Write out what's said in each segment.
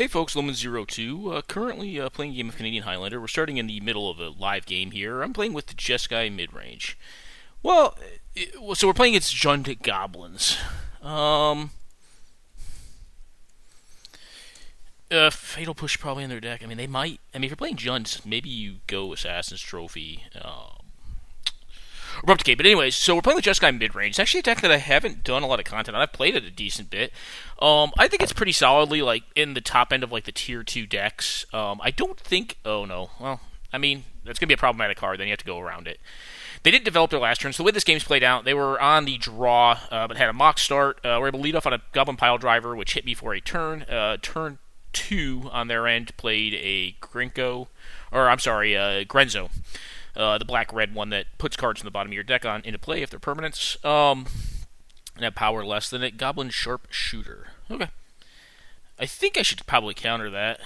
Hey folks, Lemon02. Currently playing a game of Canadian Highlander. We're starting in the middle of a live game here. I'm playing with the Jeskai Midrange. So we're playing against Jund Goblins. Fatal Push probably in their deck. I mean, they might. I mean, if you're playing Jund, maybe you go Assassin's Trophy. Abrupt Decay. But anyways, so we're playing the Jeskai Midrange. It's actually a deck that I haven't done a lot of content on. I've played it a decent bit. I think it's pretty solidly like in the top end of like the tier 2 decks. I don't think. Oh no. Well, I mean, that's gonna be a problematic card. Then you have to go around it. They didn't develop their last turn, so the way this game's played out, they were on the draw, but had a mock start. Were able to lead off on a Goblin Pile Driver, which hit me for a turn. Turn 2 on their end played a Grenzo. The black-red one that puts cards in the bottom of your deck into play if they're permanents. And have power less than it. Goblin Sharpshooter. Okay. I think I should probably counter that.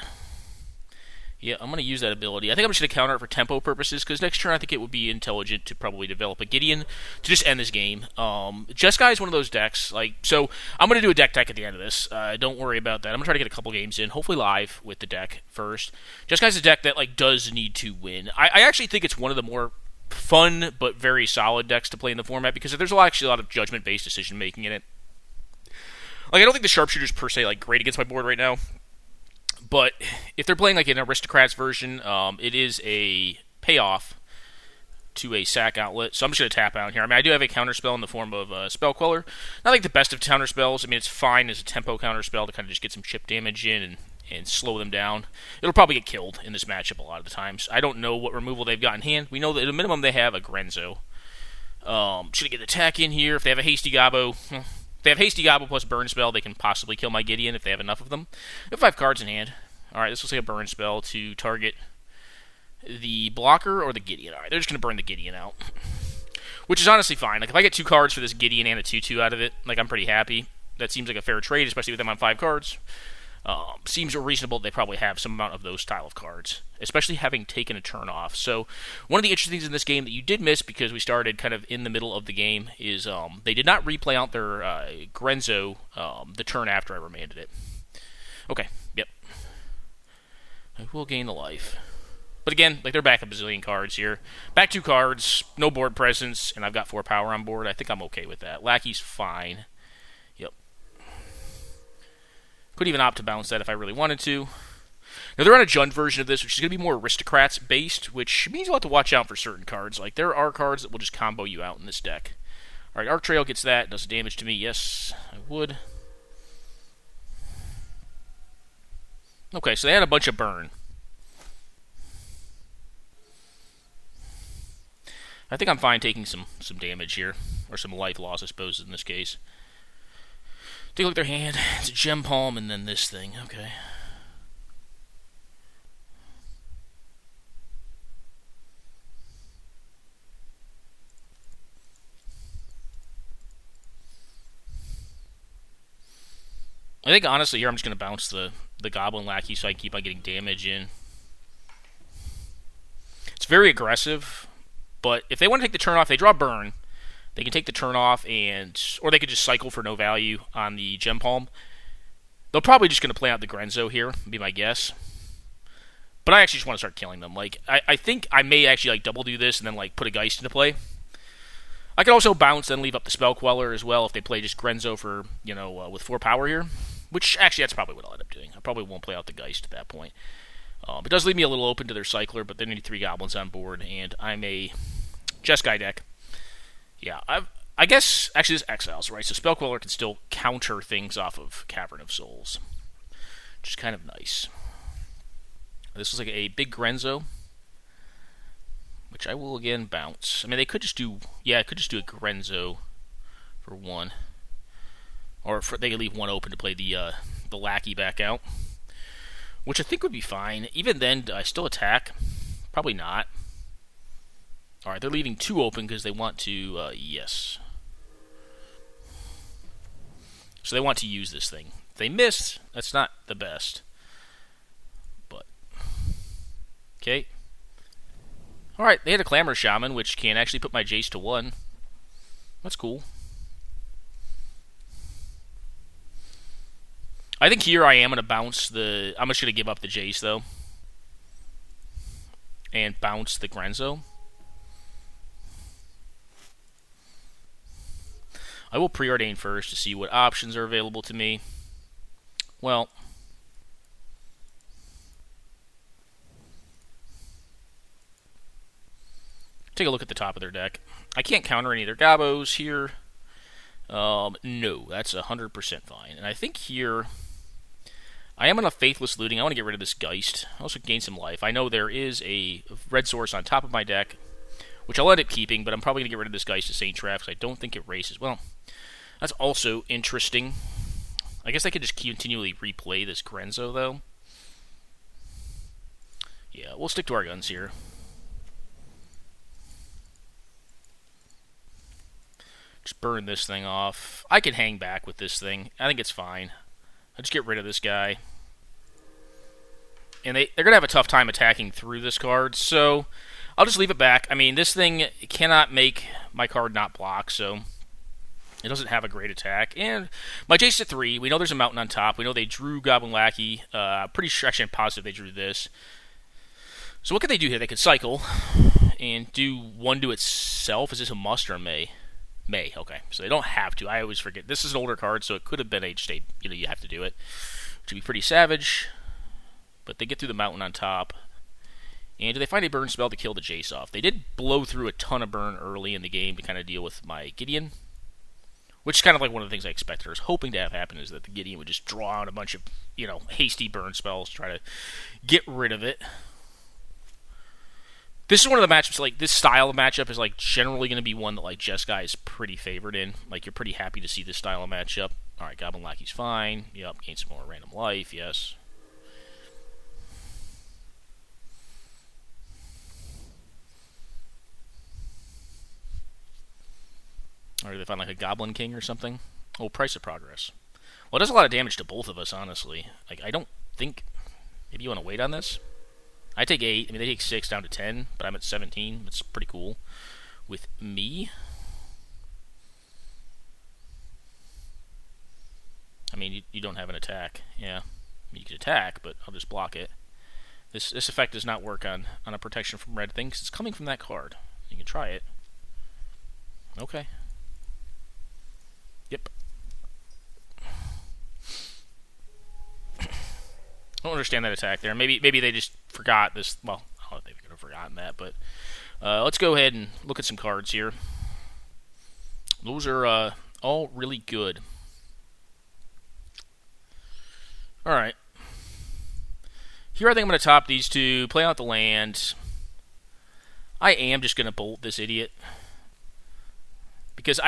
Yeah, I'm going to use that ability. I think I'm just going to counter it for tempo purposes, because next turn I think it would be intelligent to probably develop a Gideon to just end this game. Jeskai is one of those decks. So I'm going to do a deck tech at the end of this. Don't worry about that. I'm going to try to get a couple games in, hopefully live with the deck first. Jeskai's a deck that does need to win. I actually think it's one of the more fun but very solid decks to play in the format, because there's actually a lot of judgment-based decision-making in it. I don't think the Sharpshooter's per se great against my board right now. But if they're playing an Aristocrats version, it is a payoff to a sack outlet. So I'm just going to tap out here. I mean, I do have a counterspell in the form of Spell Queller. Not the best of counterspells. I mean, it's fine as a tempo counterspell to kind of just get some chip damage in and slow them down. It'll probably get killed in this matchup a lot of the times. I don't know what removal they've got in hand. We know that at a minimum they have a Grenzo. Should I get an attack in here? If they have a Hasty Gobbo... If they have Hasty Gobbo plus Burn Spell, they can possibly kill my Gideon if they have enough of them. They have 5 cards in hand. Alright, this looks like a Burn Spell to target the blocker or the Gideon. Alright, they're just going to burn the Gideon out. Which is honestly fine. If I get 2 cards for this Gideon and a 2/2 out of it, I'm pretty happy. That seems like a fair trade, especially with them on 5 cards. Seems reasonable they probably have some amount of those style of cards, especially having taken a turn off. So one of the interesting things in this game that you did miss because we started kind of in the middle of the game is they did not replay out their Grenzo the turn after I remanded it. Okay, yep. I will gain the life. But again, they're back a bazillion cards here. Back 2 cards, no board presence, and I've got 4 power on board. I think I'm okay with that. Lackey's fine. Could even opt to bounce that if I really wanted to. Now, they're on a Jund version of this, which is going to be more Aristocrats-based, which means you'll have to watch out for certain cards. There are cards that will just combo you out in this deck. Alright, Arc Trail gets that. Does damage to me. Yes, I would. Okay, so they had a bunch of burn. I think I'm fine taking some damage here. Or some life loss, I suppose, in this case. Take a look at their hand. It's a Gem Palm and then this thing. Okay. I think honestly here I'm just going to bounce the Goblin Lackey so I can keep on getting damage in. It's very aggressive, but if they want to take the turn off, they draw Burn. They can take the turn off, or they could just cycle for no value on the Gem Palm. They're probably just going to play out the Grenzo here, would be my guess. But I actually just want to start killing them. I think I may actually double do this and then put a Geist into play. I could also bounce and leave up the Spell Queller as well if they play just Grenzo for, with 4 power here. Which, actually, that's probably what I'll end up doing. I probably won't play out the Geist at that point. It does leave me a little open to their Cycler, but they need 3 Goblins on board, and I'm a Jeskai deck. Yeah, I guess, actually, this Exiles, right? So Spell Queller can still counter things off of Cavern of Souls, which is kind of nice. This looks like a big Grenzo, which I will again bounce. I mean, they could just do, I could just do a Grenzo for 1. Or they could leave 1 open to play the Lackey back out, which I think would be fine. Even then, do I still attack? Probably not. Alright, they're leaving 2 open because they want to, yes. So they want to use this thing. If they miss, that's not the best. But, okay. Alright, they had a Clamor Shaman, which can actually put my Jace to 1. That's cool. I think here I am going to bounce the... I'm just going to give up the Jace, though. And bounce the Grenzo. I will preordain first to see what options are available to me. Well... take a look at the top of their deck. I can't counter any of their Gabos here. No, that's 100% fine. And I think here, I am on a Faithless Looting. I want to get rid of this Geist. I also gain some life. I know there is a red source on top of my deck, which I'll end up keeping, but I'm probably going to get rid of this Geist to Saint Trap because I don't think it races. Well, that's also interesting. I guess I could just continually replay this Grenzo, though. Yeah, we'll stick to our guns here. Just burn this thing off. I can hang back with this thing. I think it's fine. I'll just get rid of this guy. And they're going to have a tough time attacking through this card, so I'll just leave it back. I mean, this thing cannot make my card not block, so it doesn't have a great attack. And my Jace at 3. We know there's a mountain on top. We know they drew Goblin Lackey. Pretty sure, actually I'm positive they drew this. So what could they do here? They could cycle and do one to itself. Is this a must or a may? May, okay. So they don't have to. I always forget. This is an older card, so it could have been Age State. You have to do it. Which would be pretty savage. But they get through the mountain on top. And do they find a burn spell to kill the Jace off? They did blow through a ton of burn early in the game to kind of deal with my Gideon. Which is kind of like one of the things I expected. I was hoping to have happen is that the Gideon would just draw out a bunch of, hasty burn spells to try to get rid of it. This is one of the matchups, like, this style of matchup is, like, generally going to be one that, like, Jeskai is pretty favored in. Like, you're pretty happy to see this style of matchup. Alright, Goblin Lackey's fine. Yep, gain some more random life, yes. Or do they find, like, a Goblin King or something? Oh, Price of Progress. Well, it does a lot of damage to both of us, honestly. Like, I don't think... maybe you want to wait on this? I take 8. I mean, they take 6 down to 10, but I'm at 17. That's pretty cool. With me, I mean, you don't have an attack. Yeah, I mean, you can attack, but I'll just block it. This effect does not work on a protection from red thing because it's coming from that card. You can try it. Okay. Yep. I don't understand that attack there. Maybe they just forgot this. Well, I don't know if they could have forgotten that, but let's go ahead and look at some cards here. Those are all really good. All right. Here I think I'm going to top these two, play out the land. I am just going to bolt this idiot. Because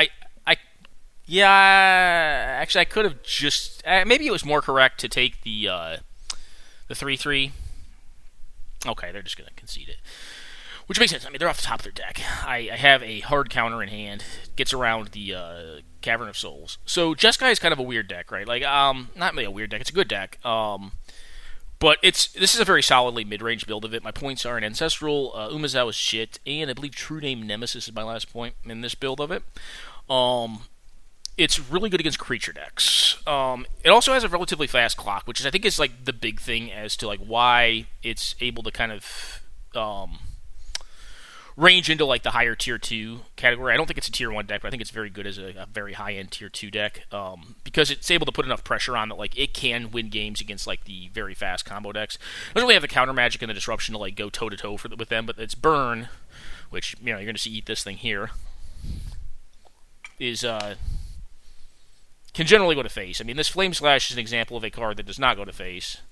yeah, actually I could have just, maybe it was more correct to take the 3/3. Okay, they're just going to concede it. Which makes sense. I mean, they're off the top of their deck. I have a hard counter in hand. Gets around the Cavern of Souls. So Jeskai is kind of a weird deck, right? Like, not really a weird deck. It's a good deck. But this is a very solidly mid-range build of it. My points are an Ancestral, Umazao is shit, and I believe True Name Nemesis is my last point in this build of it. It's really good against creature decks. It also has a relatively fast clock, which I think is like the big thing as to like why it's able to kind of range into like the higher tier 2 category. I don't think it's a tier 1 deck, but I think it's very good as a very high-end tier 2 deck because it's able to put enough pressure on that like it can win games against like the very fast combo decks. It doesn't really have the counter magic and the disruption to like go toe-to-toe with them, but its burn, which you're going to see eat this thing here, is can generally go to face. I mean, this Flame Slash is an example of a card that does not go to face,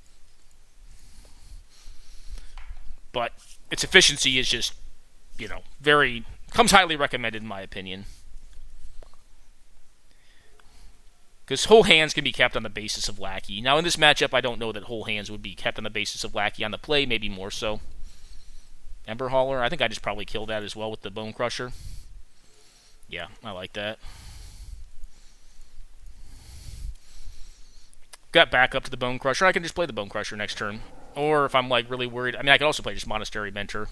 but its efficiency is just comes highly recommended in my opinion. Because whole hands can be kept on the basis of Lackey. Now in this matchup, I don't know that whole hands would be kept on the basis of Lackey on the play, maybe more so. Ember Hauler, I think I just probably killed that as well with the Bone Crusher. Yeah, I like that. Got back up to the Bone Crusher. I can just play the Bone Crusher next turn. Or if I'm like really worried, I mean I can also play just Monastery Mentor.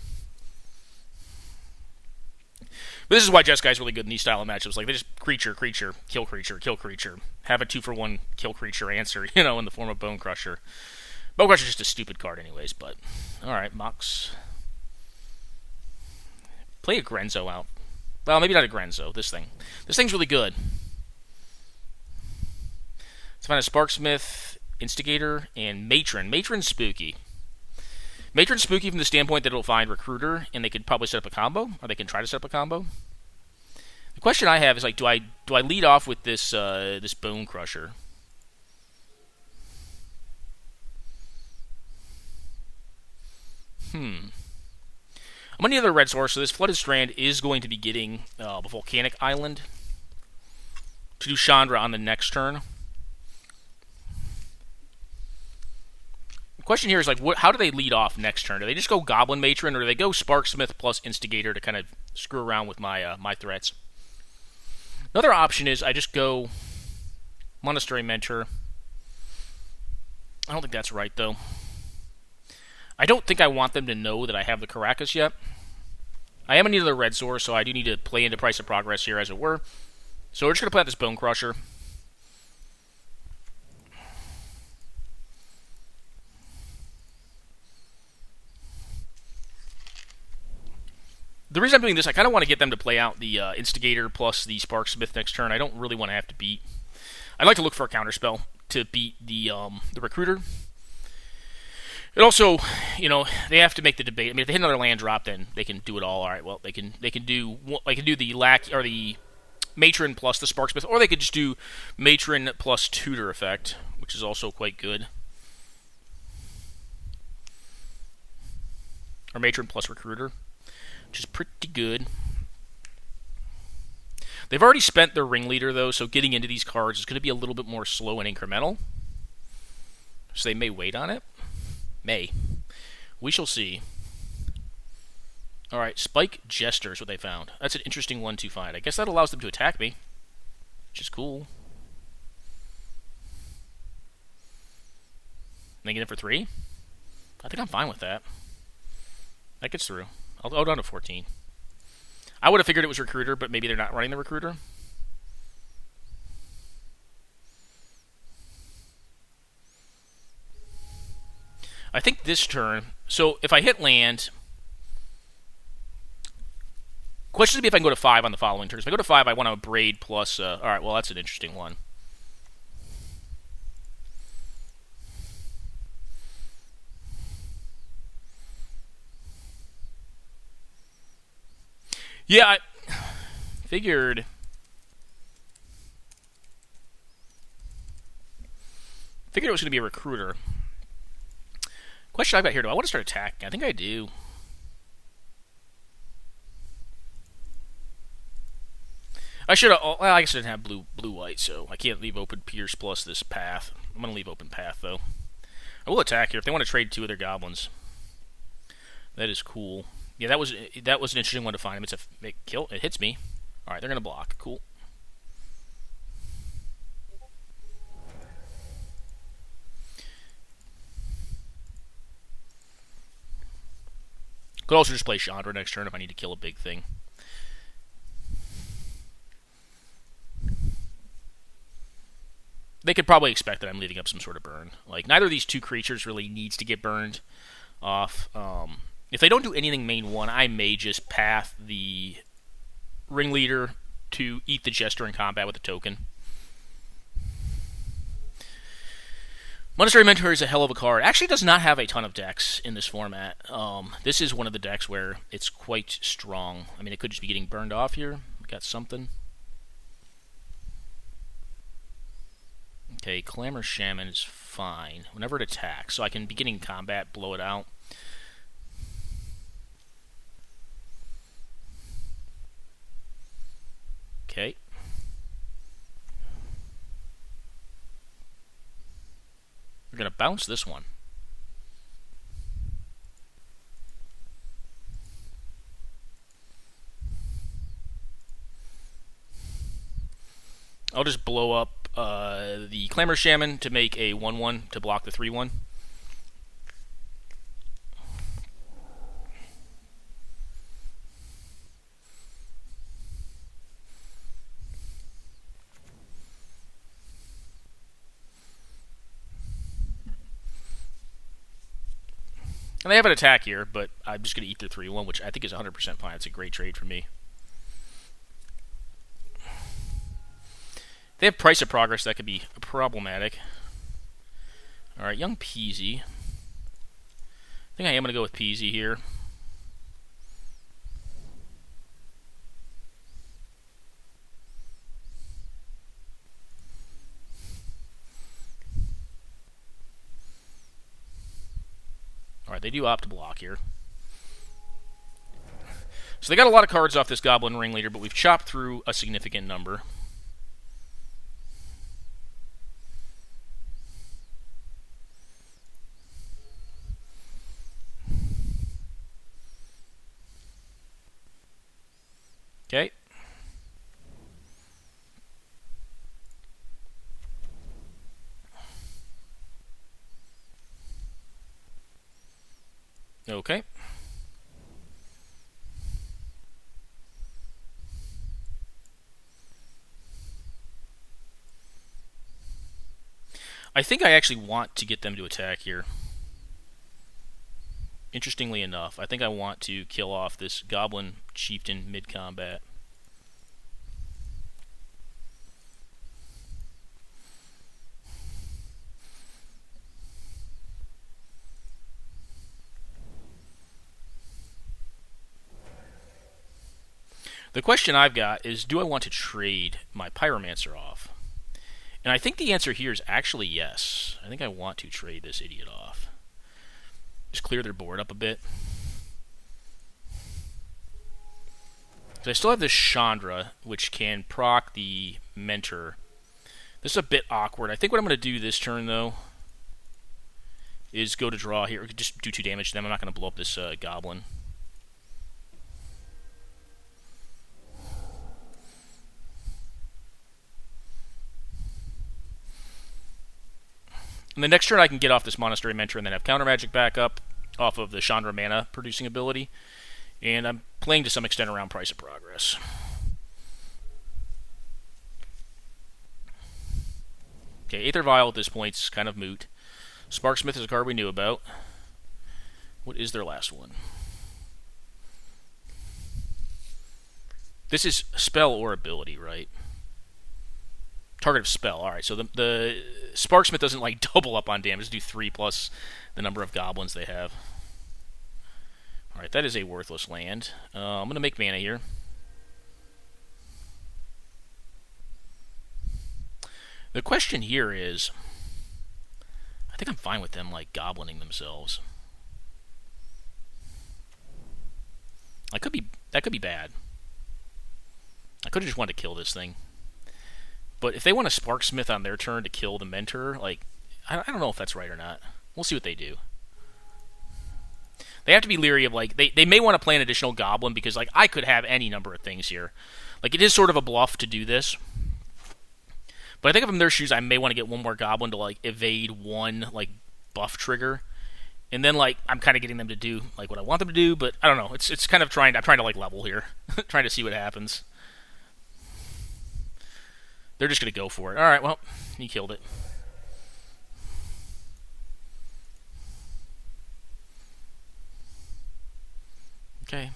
But this is why Jeskai's really good in these style of matchups. Like, they just creature, kill creature, kill creature. Have a 2-for-1 kill creature answer, in the form of Bone Crusher. Bone Crusher's just a stupid card anyways, but... Alright, Mox. Play a Grenzo out. Well, maybe not a Grenzo, this thing. This thing's really good. Let's find a Sparksmith, Instigator, and Matron. Matron's spooky. Matron's spooky from the standpoint that it'll find Recruiter, and they could probably set up a combo, or they can try to set up a combo. The question I have is, like, do I lead off with this this Bone Crusher? I'm on the other red source, so this Flooded Strand is going to be getting the Volcanic Island to do Chandra on the next turn. The question here is, like, how do they lead off next turn? Do they just go Goblin Matron, or do they go Sparksmith plus Instigator to kind of screw around with my my threats? Another option is I just go Monastery Mentor. I don't think that's right, though. I don't think I want them to know that I have the Caracas yet. I am in need of the red source, so I do need to play into Price of Progress here, as it were. So we're just going to play out this Bone Crusher. The reason I'm doing this, I kind of want to get them to play out the Instigator plus the Sparksmith next turn. I don't really want to have to beat... I'd like to look for a counterspell to beat the Recruiter. It also, they have to make the debate. I mean, if they hit another land drop, then they can do it all. All right, well, they can do the Matron plus the Sparksmith, or they could just do Matron plus Tutor effect, which is also quite good. Or Matron plus Recruiter, which is pretty good. They've already spent their Ringleader, though, so getting into these cards is going to be a little bit more slow and incremental. So they may wait on it. We shall see. Alright, Spike Jester is what they found. That's an interesting one to find. I guess that allows them to attack me, which is cool. They get it for 3? I think I'm fine with that. That gets through. I'll go down to 14. I would have figured it was Recruiter, but maybe they're not running the Recruiter. I think this turn... So, if I hit land... Question to be if I can go to 5 on the following turns. If I go to 5, I want to Braid plus... Alright, well, that's an interesting one. Yeah, I figured it was going to be a Recruiter. Question I've got here, do I want to start attacking? I think I do. I should have... Well, I guess I didn't have blue-white, so I can't leave open Pierce plus this Path. I'm going to leave open Path, though. I will attack here if they want to trade 2 of their Goblins. That is cool. Yeah, that was an interesting one to find. It's a kill. It hits me. All right, they're going to block. Cool. Could also just play Chandra next turn if I need to kill a big thing. They could probably expect that I'm leading up some sort of burn. Like, neither of these 2 creatures really needs to get burned off. If they don't do anything main 1, I may just path the Ringleader to eat the Jester in combat with a token. Monastery Mentor is a hell of a card. Actually does not have a ton of decks in this format. This is one of the decks where it's quite strong. I mean, it could just be getting burned off here. We got something. Okay, Clamor Shaman is fine. Whenever it attacks, so I can begin in combat, blow it out. Okay. We're going to bounce this one. I'll just blow up the Clamor Shaman to make a 1-1 to block the 3-1. And they have an attack here, but I'm just going to eat their 3-1, which I think is 100% fine. It's a great trade for me. They have Price of Progress. That could be problematic. Alright, young Peasy. I think I am going to go with Peasy here. Alright, they do opt to block here. So they got a lot of cards off this Goblin Ringleader, but we've chopped through a significant number. Okay. Okay. I think I actually want to get them to attack here. Interestingly enough, I think I want to kill off this Goblin Chieftain mid-combat. The question I've got is, do I want to trade my Pyromancer off? And I think the answer here is actually yes. I think I want to trade this idiot off. Just clear their board up a bit. Because I still have this Chandra, which can proc the Mentor. This is a bit awkward. I think what I'm going to do this turn, though, is go to draw here. Just do 2 damage to them. I'm not going to blow up this Goblin. And the next turn I can get off this Monastery Mentor and then have Counter Magic back up off of the Chandra mana producing ability. And I'm playing to some extent around Price of Progress. Okay, Aether Vial at this point is kind of moot. Sparksmith is a card we knew about. What is their last one? This is spell or ability, right? Target of spell. Alright, so the Sparksmith doesn't like double up on damage. Do 3 plus the number of goblins they have. Alright, that is a worthless land. I'm going to make mana here. The question here is, I think I'm fine with them like goblining themselves. That could be bad. I could have just wanted to kill this thing. But if they want a Sparksmith on their turn to kill the Mentor, like, I don't know if that's right or not. We'll see what they do. They have to be leery of, like, they may want to play an additional Goblin because, like, I could have any number of things here. Like, it is sort of a bluff to do this. But I think if I'm in their shoes, I may want to get one more Goblin to, like, evade one, like, buff trigger. And then, like, I'm kind of getting them to do, like, what I want them to do, but I don't know. It's kind of I'm trying to, like, level here. Trying to see what happens. They're just going to go for it. Alright, well, he killed it. Okay.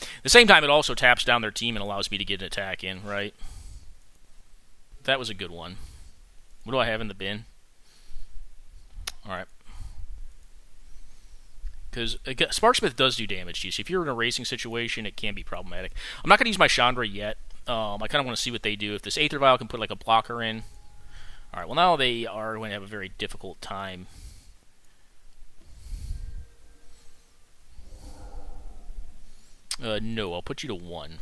At the same time, it also taps down their team and allows me to get an attack in, right? That was a good one. What do I have in the bin? Alright. Because Sparksmith does do damage to you. So if you're in a racing situation, it can be problematic. I'm not going to use my Chandra yet. I kind of want to see what they do. If this Aether Vial can put like a blocker in. Alright, well now they are going to have a very difficult time. No, I'll put you to 1.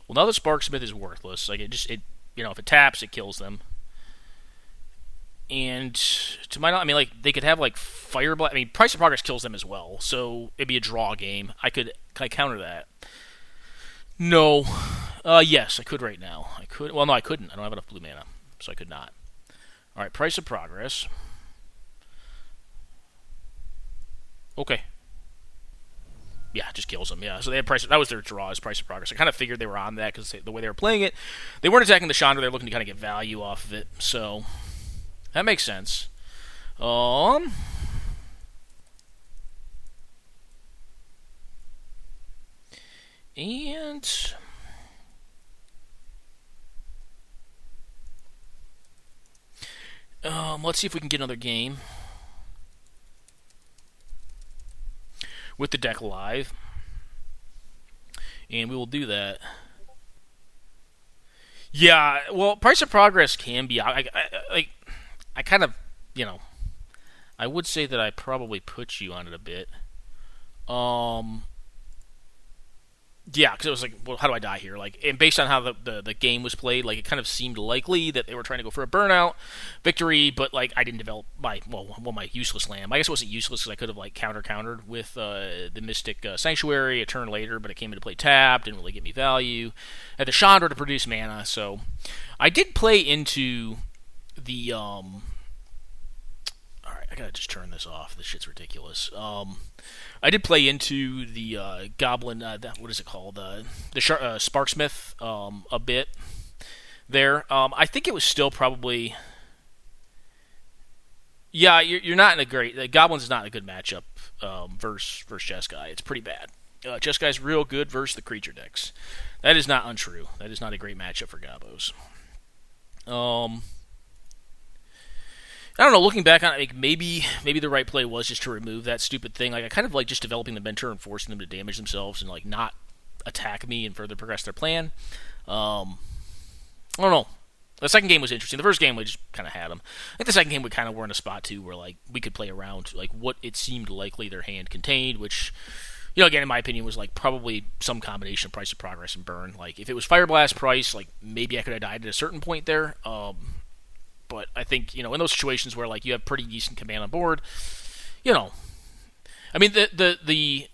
Well, now the Sparksmith is worthless. Like if it taps, it kills them. And to my knowledge, I mean, like they could have like Fire Blast. I mean, Price of Progress kills them as well, so it'd be a draw game. Can I counter that? No. Yes, I could right now. I could. Well, no, I couldn't. I don't have enough blue mana, so I could not. All right, Price of Progress. Okay. Yeah, just kills them. Yeah, so they had price. That was their draw, is Price of Progress. I kind of figured they were on that because the way they were playing it, they weren't attacking the Chandra. They're looking to kind of get value off of it. So that makes sense. And let's see if we can get another game with the deck live, and we will do that. Yeah, well, Price of Progress can be. I kind of, I would say that I probably put you on it a bit. Yeah, because it was like, well, how do I die here? Like, and based on how the game was played, like, it kind of seemed likely that they were trying to go for a burnout victory, but like I didn't develop my useless land. I guess it wasn't useless because I could have like countered with the Mystic Sanctuary a turn later, but it came into play tapped, didn't really get me value. I had the Chandra to produce mana, so I did play into the Alright, I gotta just turn this off. This shit's ridiculous. I did play into the Goblin, what is it called? The Sparksmith a bit there. I think it was still probably... Yeah, you're not in a great... The Goblin's not in a good matchup versus Jeskai. It's pretty bad. Jeskai's real good versus the creature decks. That is not untrue. That is not a great matchup for Gobos. I don't know, looking back on it, like maybe the right play was just to remove that stupid thing. Like, I kind of like just developing the Mentor and forcing them to damage themselves and, like, not attack me and further progress their plan. I don't know. The second game was interesting. The first game, we just kind of had them. I think the second game, we kind of were in a spot, too, where, like, we could play around, like, what it seemed likely their hand contained, which, again, in my opinion, was, like, probably some combination of Price of Progress and Burn. Like, if it was Fire Blast Price, like, maybe I could have died at a certain point there. But I think, in those situations where, like, you have pretty decent command on board, I mean, the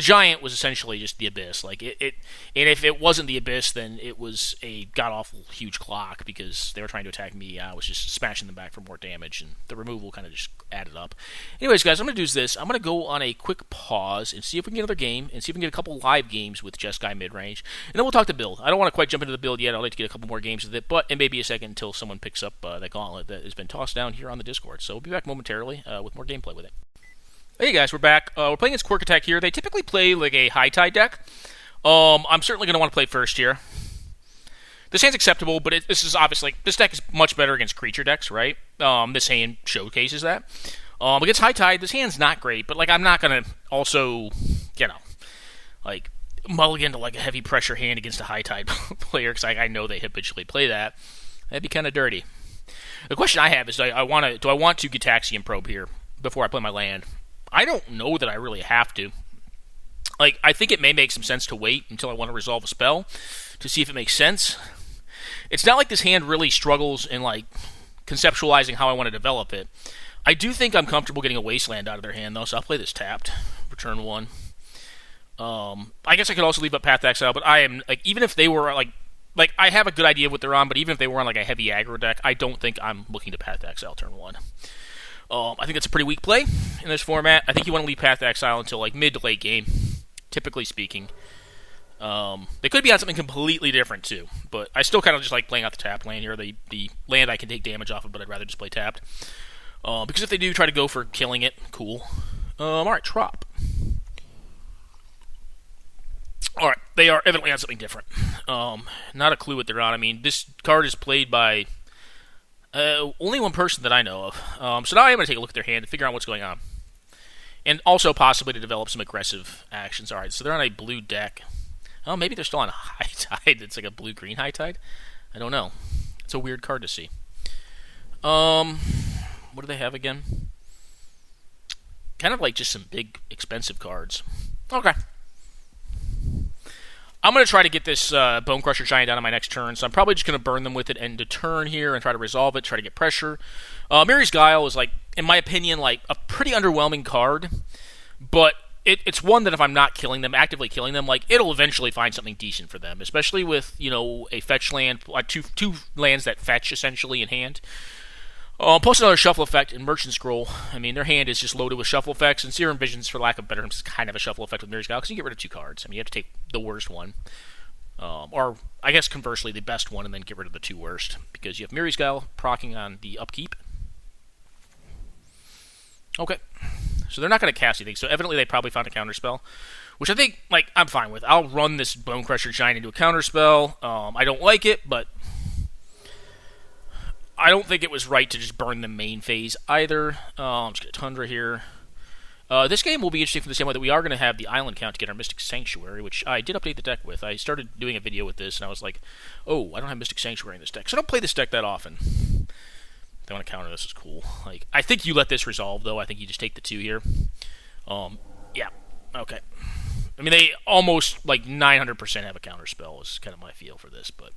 Giant was essentially just the Abyss. Like, and if it wasn't the Abyss, then it was a god-awful huge clock because they were trying to attack me. I was just smashing them back for more damage, and the removal kind of just added up. Anyways, guys, I'm going to do this. I'm going to go on a quick pause and see if we can get another game, and see if we can get a couple live games with Jeskai Midrange, and then we'll talk to build. I don't want to quite jump into the build yet. I'd like to get a couple more games with it, but it may be a second until someone picks up that gauntlet that has been tossed down here on the Discord. So we'll be back momentarily with more gameplay with it. Hey guys, we're back. We're playing against Quirk Attack here. They typically play like a High Tide deck. I'm certainly going to want to play first here. This hand's acceptable, but this is obviously... This deck is much better against creature decks, right? This hand showcases that. Against High Tide, this hand's not great, but like I'm not going to also, like mulligan to like a heavy pressure hand against a High Tide player, because I know they habitually play that. That'd be kind of dirty. The question I have is, do I want to Gitaxian Probe here before I play my land? I don't know that I really have to. Like, I think it may make some sense to wait until I want to resolve a spell to see if it makes sense. It's not like this hand really struggles in, like, conceptualizing how I want to develop it. I do think I'm comfortable getting a Wasteland out of their hand, though, so I'll play this tapped for turn 1. I guess I could also leave up Path to Exile, but I am, like, even if they were, like, I have a good idea of what they're on, but even if they were on, like, a heavy aggro deck, I don't think I'm looking to Path to Exile turn 1. I think that's a pretty weak play in this format. I think you want to leave Path to Exile until like mid to late game, typically speaking. They could be on something completely different too, but I still kind of just like playing out the tapped land here, the land I can take damage off of, but I'd rather just play tapped. Because if they do try to go for killing it, cool. Alright, Trop. Alright, they are evidently on something different. Not a clue what they're on. I mean, this card is played by... only one person that I know of. So now I'm going to take a look at their hand and figure out what's going on. And also possibly to develop some aggressive actions. Alright, so they're on a blue deck. Oh, maybe they're still on High Tide. It's like a blue-green High Tide? I don't know. It's a weird card to see. What do they have again? Kind of like just some big, expensive cards. Okay. I'm going to try to get this Bone Crusher Giant down on my next turn, so I'm probably just going to burn them with it end of turn here and try to resolve it, try to get pressure. Mary's Guile is, like, in my opinion, like, a pretty underwhelming card, but it's one that if I'm not killing them, actively killing them, like, it'll eventually find something decent for them, especially with, a fetch land, two lands that fetch, essentially, in hand. Plus another shuffle effect in Merchant Scroll. I mean, their hand is just loaded with shuffle effects, and Serum Visions, for lack of better terms, is kind of a shuffle effect with Mirror's Guile, because you get rid of 2 cards. I mean, you have to take the worst one. Or, I guess, conversely, the best one, and then get rid of the 2 worst, because you have Mirror's Guile proccing on the upkeep. Okay. So they're not going to cast anything, so evidently they probably found a counterspell, which I think, I'm fine with. I'll run this Bone Crusher Giant into a counterspell. I don't like it, but I don't think it was right to just burn the main phase either. I'm just going to Tundra here. This game will be interesting for the same way that we are going to have the island count to get our Mystic Sanctuary, which I did update the deck with. I started doing a video with this, and I was like, oh, I don't have Mystic Sanctuary in this deck, so I don't play this deck that often. If they want to counter this, is cool. I think you let this resolve, though. I think you just take the 2 here. Yeah, okay. I mean, they almost, 900% have a counterspell is kind of my feel for this, but...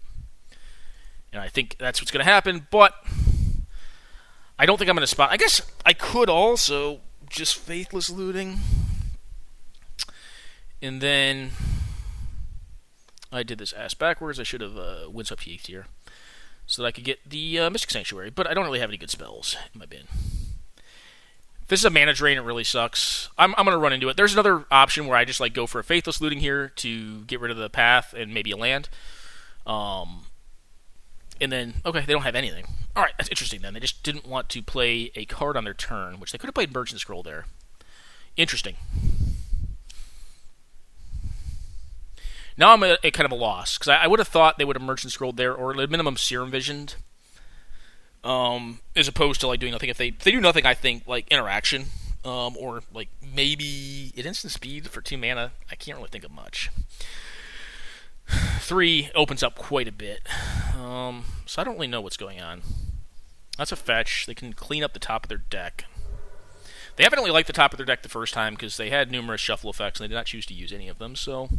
And I think that's what's going to happen, but... I don't think I'm going to spot... I guess I could also just Faithless Looting. And then... I did this ass backwards. I should have Windswept Heath here, so that I could get the Mystic Sanctuary, but I don't really have any good spells in my bin. If this is a mana drain, it really sucks. I'm going to run into it. There's another option where I just go for a Faithless Looting here to get rid of the path and maybe a land. And then, okay, they don't have anything. Alright, that's interesting then. They just didn't want to play a card on their turn, which they could have played Merchant Scroll there. Interesting. Now I'm at kind of a loss, because I would have thought they would have Merchant Scrolled there, or at minimum Serum Visioned, as opposed to doing nothing. If they do nothing, I think Interaction, or maybe an Instant Speed for 2 mana. I can't really think of much. 3 opens up quite a bit, so I don't really know what's going on. That's a fetch. They can clean up the top of their deck. They evidently liked the top of their deck the first time because they had numerous shuffle effects and they did not choose to use any of them, so...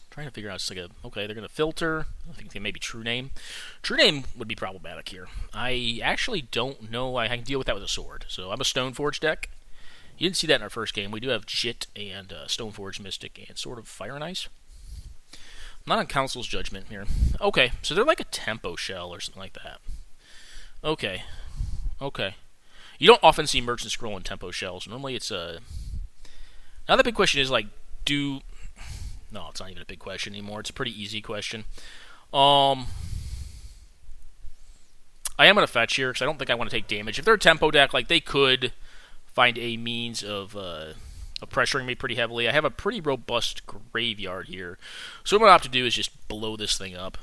Trying to figure out, it's okay, they're going to filter. I think they may be True Name. True Name would be problematic here. I actually don't know. I can deal with that with a sword. So I'm a Stoneforge deck. You didn't see that in our first game. We do have Jit and Stoneforge Mystic and Sword of Fire and Ice. I'm not on Council's Judgment here. Okay, so they're like a Tempo Shell or something like that. Okay. You don't often see Merchant Scroll and Tempo Shells. Normally it's a... Now the big question is, No, it's not even a big question anymore. It's a pretty easy question. I am going to fetch here because I don't think I want to take damage. If they're a tempo deck, they could find a means of pressuring me pretty heavily. I have a pretty robust graveyard here. So what I'm going to have to do is just blow this thing up.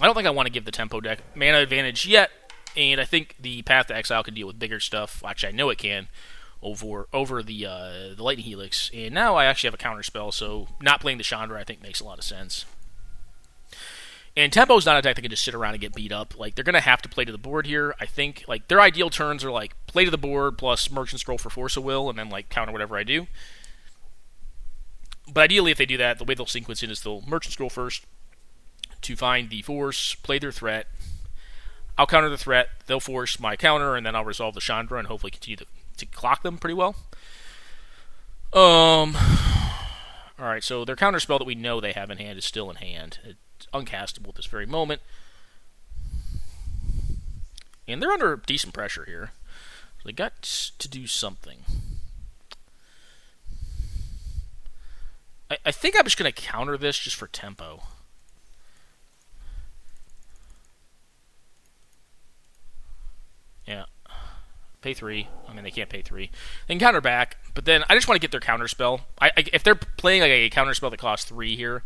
I don't think I want to give the tempo deck mana advantage yet, and I think the Path to Exile can deal with bigger stuff. Actually, I know it can. Over the Lightning Helix, and now I actually have a counter spell, so not playing the Chandra I think makes a lot of sense. And Tempo's not a deck that can just sit around and get beat up. They're going to have to play to the board here, I think. Their ideal turns are play to the board plus Merchant Scroll for Force of Will, and then counter whatever I do. But ideally, if they do that, the way they'll sequence in is they'll Merchant Scroll first to find the Force, play their threat. I'll counter the threat, they'll force my counter, and then I'll resolve the Chandra and hopefully continue to clock them pretty well. Alright, so their counterspell that we know they have in hand is still in hand. It's uncastable at this very moment. And they're under decent pressure here. So they got to do something. I think I'm just going to counter this just for tempo. Yeah. Pay 3. I mean, they can't pay 3. They can counter back, but then I just want to get their counter spell. If they're playing a counter spell that costs 3 here,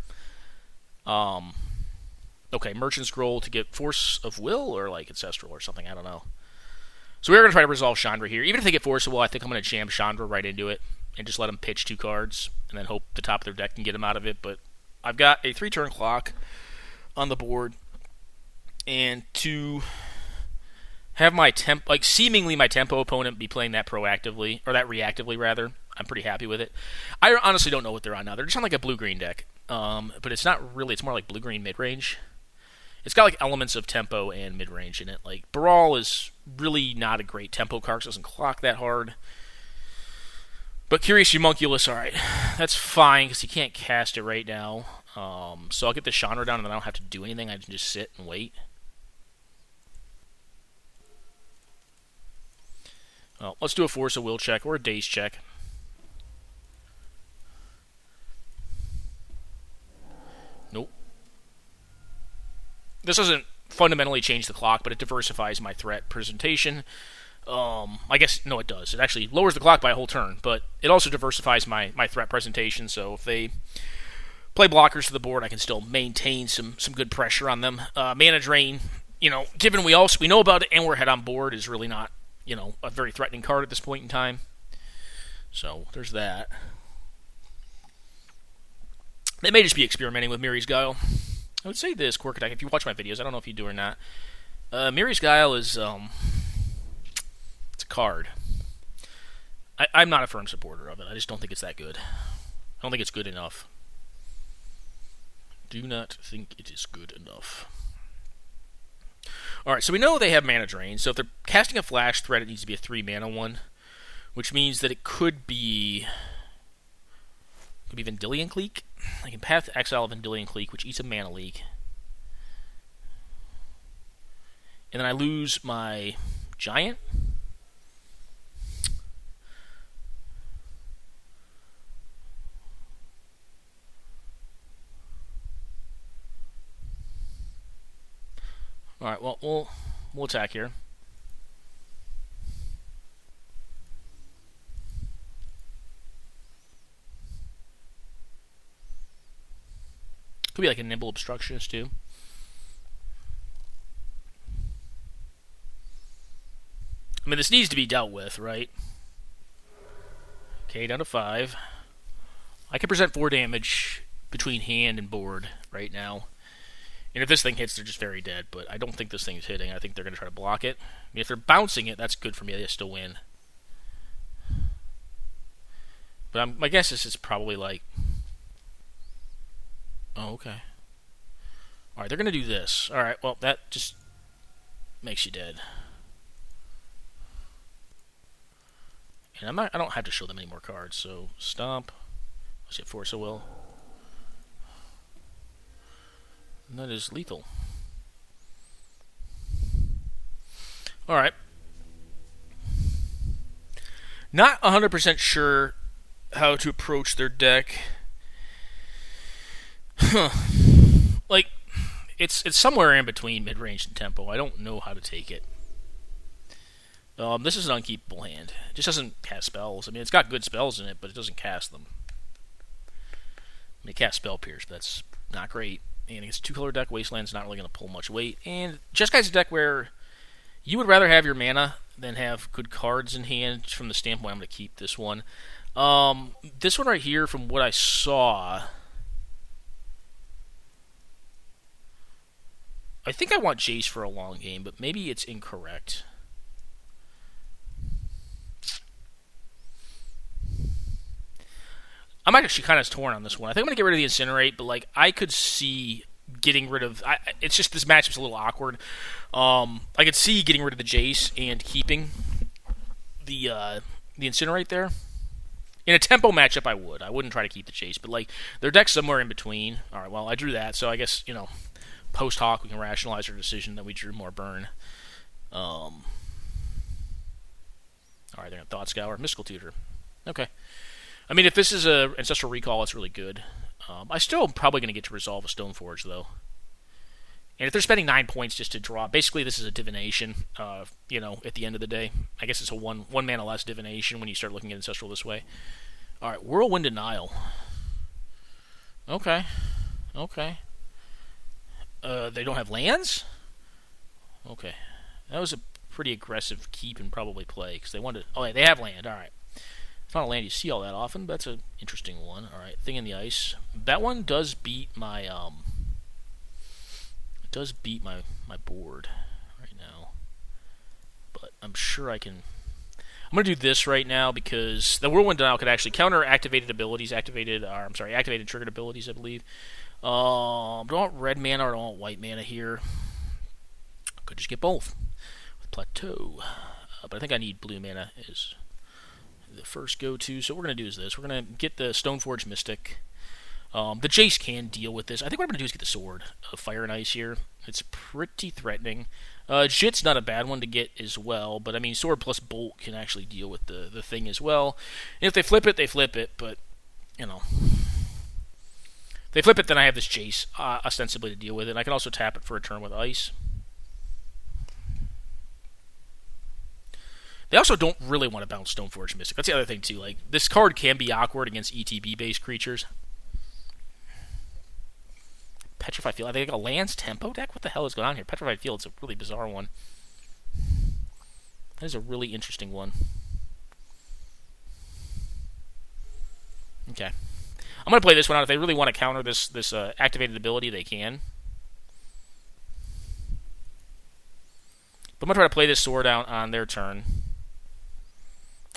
okay, Merchant Scroll to get Force of Will or Ancestral or something. I don't know. So we're going to try to resolve Chandra here. Even if they get Force of Will, I think I'm going to jam Chandra right into it and just let them pitch 2 cards and then hope the top of their deck can get them out of it. But I've got a 3-turn clock on the board, and to have my seemingly my tempo opponent be playing that proactively, or that reactively rather, I'm pretty happy with it. I honestly don't know what they're on now. They're just on a blue-green deck, but it's not really. It's more like blue-green mid-range. It's got like elements of tempo and mid-range in it. Like Brawl is really not a great tempo card, 'cause it doesn't clock that hard. But Curious Homunculus, alright, that's fine, because he can't cast it right now. So I'll get the Chandra down, and then I don't have to do anything. I can just sit and wait. Well, let's do a Force of Will check, or a Daze check. Nope. This doesn't fundamentally change the clock, but it diversifies my threat presentation. I guess, no, it does. It actually lowers the clock by a whole turn, but it also diversifies my threat presentation, so if they play blockers to the board, I can still maintain some good pressure on them. Mana Drain, given we know about it and we're head on board, is really not, a very threatening card at this point in time. So, there's that. They may just be experimenting with Miri's Guile. I would say this, Quirk Attack, if you watch my videos, I don't know if you do or not. Miri's Guile is, it's a card. I'm not a firm supporter of it. I just don't think it's that good. I don't think it's good enough. Do not think it is good enough. Alright, so we know they have Mana Drain, so if they're casting a Flash threat, it needs to be a 3-mana one, which means that it could be Vendilion Clique. I can path exile Vendilion Clique, which eats a Mana Leak. And then I lose my Giant. Alright, well, we'll attack here. Could be like a Nimble Obstructionist, too. I mean, this needs to be dealt with, right? Okay, down to 5. I can present 4 damage between hand and board right now. And if this thing hits, they're just very dead. But I don't think this thing's hitting. I think they're going to try to block it. I mean, if they're bouncing it, that's good for me. They still win. But my guess is it's probably like... Oh, okay. Alright, they're going to do this. Alright, well, that just makes you dead. And I don't have to show them any more cards, so Stomp. Let's get Force of Will. And that is lethal. Alright. Not 100% sure how to approach their deck. Like, it's somewhere in between mid-range and tempo. I don't know how to take it. This is an unkeepable hand. It just doesn't cast spells. I mean, it's got good spells in it, but it doesn't cast them. I mean, it casts Spell Pierce, but that's not great. And it's a 2-color deck. Wasteland's not really going to pull much weight. And Jeskai's a deck where you would rather have your mana than have good cards in hand. From the standpoint, I'm going to keep this one. This one right here, from what I saw... I think I want Jace for a long game, but maybe it's incorrect. I'm actually kind of torn on this one. I think I'm going to get rid of the Incinerate, but like I could see getting rid of... it's just this matchup's a little awkward. I could see getting rid of the Jace and keeping the Incinerate there. In a tempo matchup, I would. I wouldn't try to keep the Jace, but like their deck's somewhere in between. All right, well, I drew that, so I guess, post hoc, we can rationalize our decision that we drew more burn. Alright, they're going to Thought Scour. Mystical Tutor. Okay. I mean, if this is a Ancestral Recall, it's really good. I still am probably going to get to resolve a Stoneforge, though. And if they're spending 9 points just to draw, basically this is a Divination, at the end of the day. I guess it's a one mana less Divination when you start looking at Ancestral this way. Alright, Whirlwind Denial. Okay. They don't have lands? Okay. That was a pretty aggressive keep and probably play, because they wanted... Oh, yeah, they have land, alright. It's not a land you see all that often, but that's an interesting one. Alright, Thing in the Ice. That one does beat my, It does beat my board right now. But I'm sure I can... I'm going to do this right now, because the Whirlwind Denial could actually counter activated abilities, activated triggered abilities, I believe. Don't want red mana or don't want white mana here. Could just get both with Plateau. But I think I need blue mana is the first go-to. So what we're going to do is this. We're going to get the Stoneforge Mystic. The Jace can deal with this. I think what I'm going to do is get the Sword of Fire and Ice here. It's pretty threatening. Jit's not a bad one to get as well, but I mean, Sword plus Bolt can actually deal with the thing as well. And if they flip it, they flip it, but, you know. If they flip it, then I have this Jace ostensibly to deal with it. And I can also tap it for a turn with Ice. They also don't really want to bounce Stoneforge Mystic. That's the other thing, too. Like, this card can be awkward against ETB-based creatures. Petrified Field. I think a Lands Tempo deck? What the hell is going on here? Petrified Field's a really bizarre one. That is a really interesting one. Okay. I'm going to play this one out. If they really want to counter this activated ability, they can. But I'm going to try to play this sword out on their turn.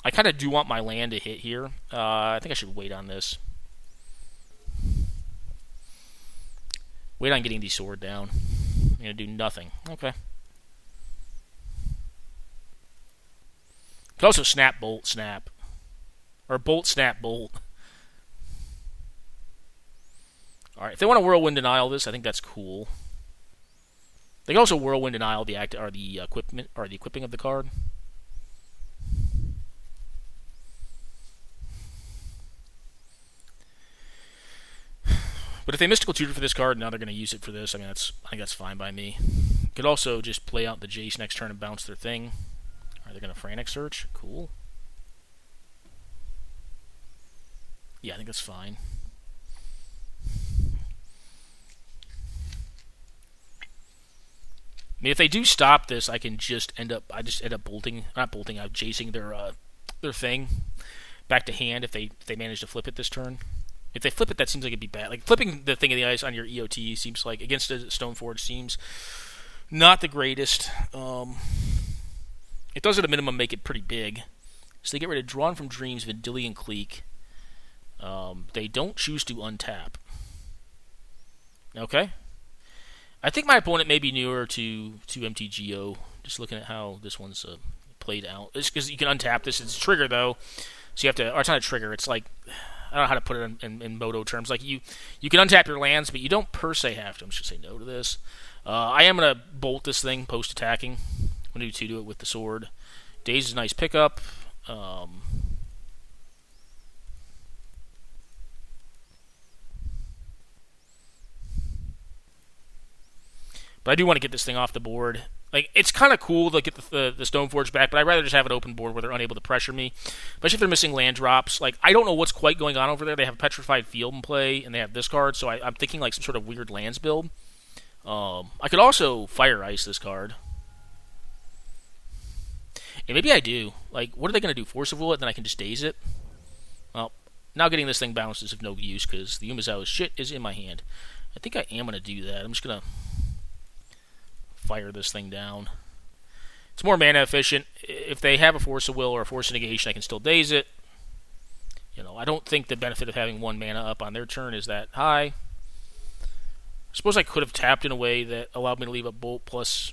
I kind of do want my land to hit here. I think I should wait on this. Wait on getting the sword down. I'm going to do nothing. Okay. Could also snap, bolt, snap. Or bolt, snap, bolt. Alright, if they want to Whirlwind Denial this, I think that's cool. They can also Whirlwind Denial the equipment or the equipping of the card. But if they Mystical Tutor for this card, now they're going to use it for this. I mean, I think that's fine by me. Could also just play out the Jace next turn and bounce their thing. Are they going to Frantic Search? Cool. Yeah, I think that's fine. I mean, if they do stop this, I can just end up bolting, not bolting, I'm Jacing their thing back to hand if they manage to flip it this turn. If they flip it, that seems like it'd be bad. Like, flipping the Thing of the Ice on your EOT seems like, against a Stoneforge, seems not the greatest. It does, at a minimum, make it pretty big. So they get rid of Drawn from Dreams, Vendilion Clique. They don't choose to untap. Okay. I think my opponent may be newer to MTGO, just looking at how this one's played out. It's because you can untap this. It's a trigger, though. So you have to, or it's not a trigger, it's like, I don't know how to put it in Moto terms. Like, you can untap your lands, but you don't per se have to. I'm just going to say no to this. I am going to bolt this thing post-attacking. I'm going to do it with the sword. Daze is a nice pickup. But I do want to get this thing off the board. Like, it's kind of cool to get the Stoneforge back, but I'd rather just have an open board where they're unable to pressure me. Especially if they're missing land drops. Like, I don't know what's quite going on over there. They have a Petrified Field in play, and they have this card, so I'm thinking like some sort of weird lands build. I could also Fire Ice this card. And maybe I do. Like, what are they going to do? Force of Will it, then I can just Daze it? Well, now getting this thing bounced is of no use, because the Umazao's shit is in my hand. I think I am going to do that. I'm just going to fire this thing down. It's more mana efficient. If they have a Force of Will or a Force of Negation, I can still Daze it. You know, I don't think the benefit of having one mana up on their turn is that high. I suppose I could have tapped in a way that allowed me to leave a Bolt plus...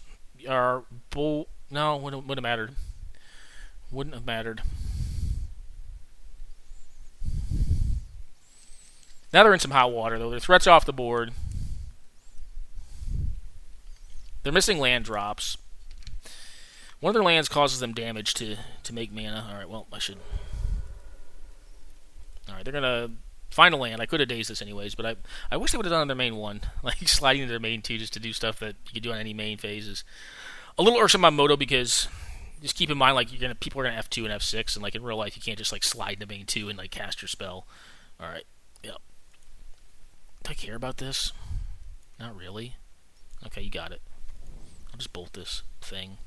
Or Bolt... No, wouldn't have mattered. Wouldn't have mattered. Now they're in some hot water, though. Their threat's off the board. They're missing land drops. One of their lands causes them damage to make mana. Alright, well, I should... Alright, they're going to find a land. I could have dazed this anyways, but I wish they would have done on their main one. Like, sliding into their main two just to do stuff that you could do on any main phases. A little irksome on Moto because... Just keep in mind, like, people are going to F2 and F6, and, like, in real life, you can't just, like, slide into main 2 and, like, cast your spell. Alright, yep. Do I care about this? Not really. Okay, you got it. I'll just bolt this thing.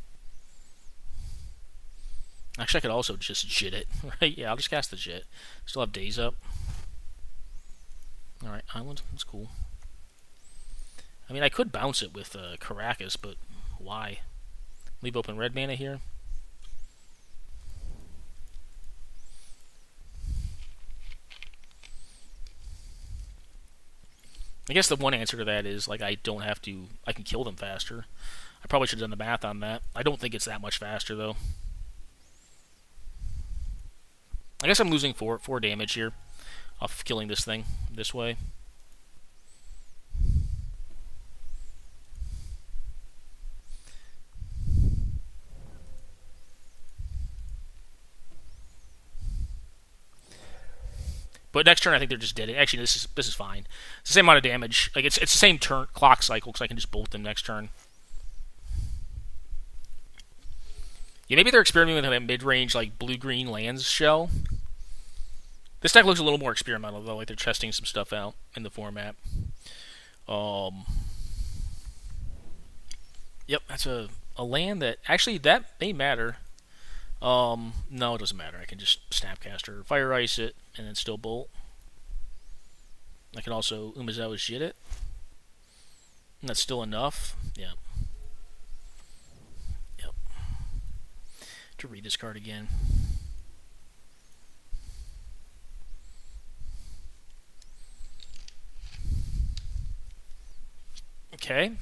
Actually, I could also just jit it, right? Yeah, I'll just cast the jit. Still have days up. Alright, Island, that's cool. I mean, I could bounce it with Caracas, but why? Leave open red mana here. I guess the one answer to that is, like, I don't have to... I can kill them faster. I probably should have done the math on that. I don't think it's that much faster, though. I guess I'm losing 4 damage here off killing this thing this way. But next turn, I think they're just dead. Actually, this is fine. It's the same amount of damage. Like it's the same turn clock cycle, because I can just bolt them next turn. Yeah, maybe they're experimenting with a mid-range like blue-green lands shell. This deck looks a little more experimental though, like they're testing some stuff out in the format. Yep, that's a land that actually that may matter. No, it doesn't matter. I can just Snapcaster, Fire Ice it, and then still bolt. I can also Umezawa Jit it. And that's still enough. Yeah. Yep. To read this card again. Okay.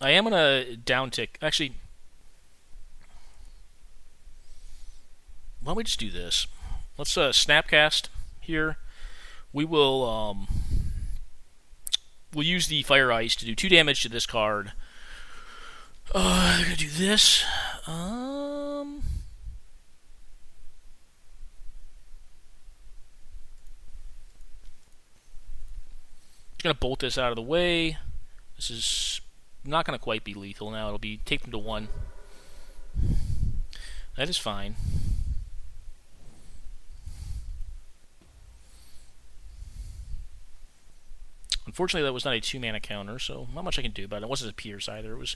I am gonna downtick. Actually, why don't we just do this? Let's Snapcast here. We will we'll use the Fire Ice to do 2 damage to this card. They're gonna do this. Gonna bolt this out of the way. This is not gonna quite be lethal now. It'll be take them to 1. That is fine. Unfortunately, that was not a 2-mana counter, so not much I can do about it. It wasn't a Pierce either. It was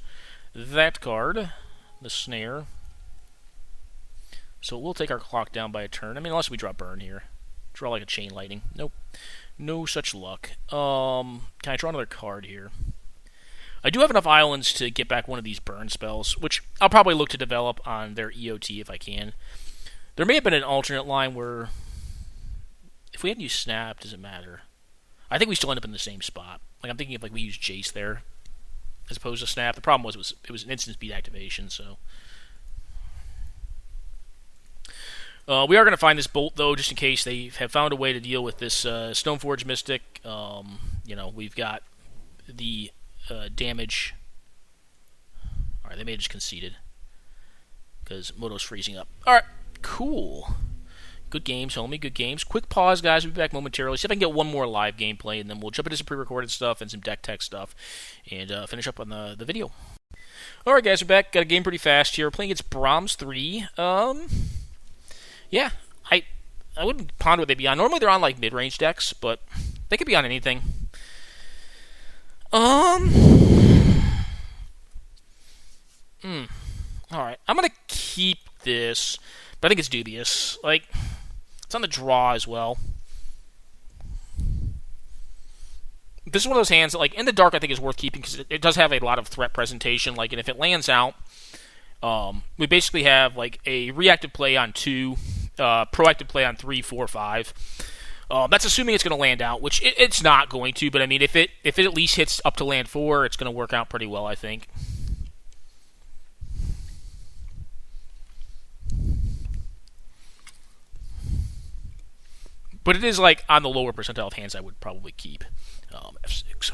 that card, the Snare. So we'll take our clock down by a turn. I mean, unless we draw Burn here. Draw like a Chain Lightning. Nope. No such luck. Can I draw another card here? I do have enough islands to get back one of these burn spells, which I'll probably look to develop on their EOT if I can. There may have been an alternate line where if we hadn't used Snap, does it matter? I think we still end up in the same spot. Like I'm thinking if like we use Jace there as opposed to Snap. The problem was it was an instant speed activation, so we are going to find this bolt, though, just in case they have found a way to deal with this Stoneforge Mystic. You know, we've got the damage. Alright, they may have just conceded because Moto's freezing up. Alright, cool. Good games, homie, good games. Quick pause, guys. We'll be back momentarily. See if I can get one more live gameplay, and then we'll jump into some pre-recorded stuff and some deck tech stuff and finish up on the video. Alright, guys, we're back. Got a game pretty fast here. We're playing against Brahms 3. Yeah, I wouldn't ponder what they'd be on. Normally they're on like mid-range decks, but they could be on anything. Alright, I'm gonna keep this, but I think it's dubious. Like, it's on the draw as well. This is one of those hands that, like, in the dark I think is worth keeping because it does have a lot of threat presentation. Like, and if it lands out, we basically have like a reactive play on 2, proactive play on 3, 4, 5. That's assuming it's going to land out, which it's not going to. But I mean, if it at least hits up to land 4, it's going to work out pretty well, I think. But it is like on the lower percentile of hands I would probably keep. F6.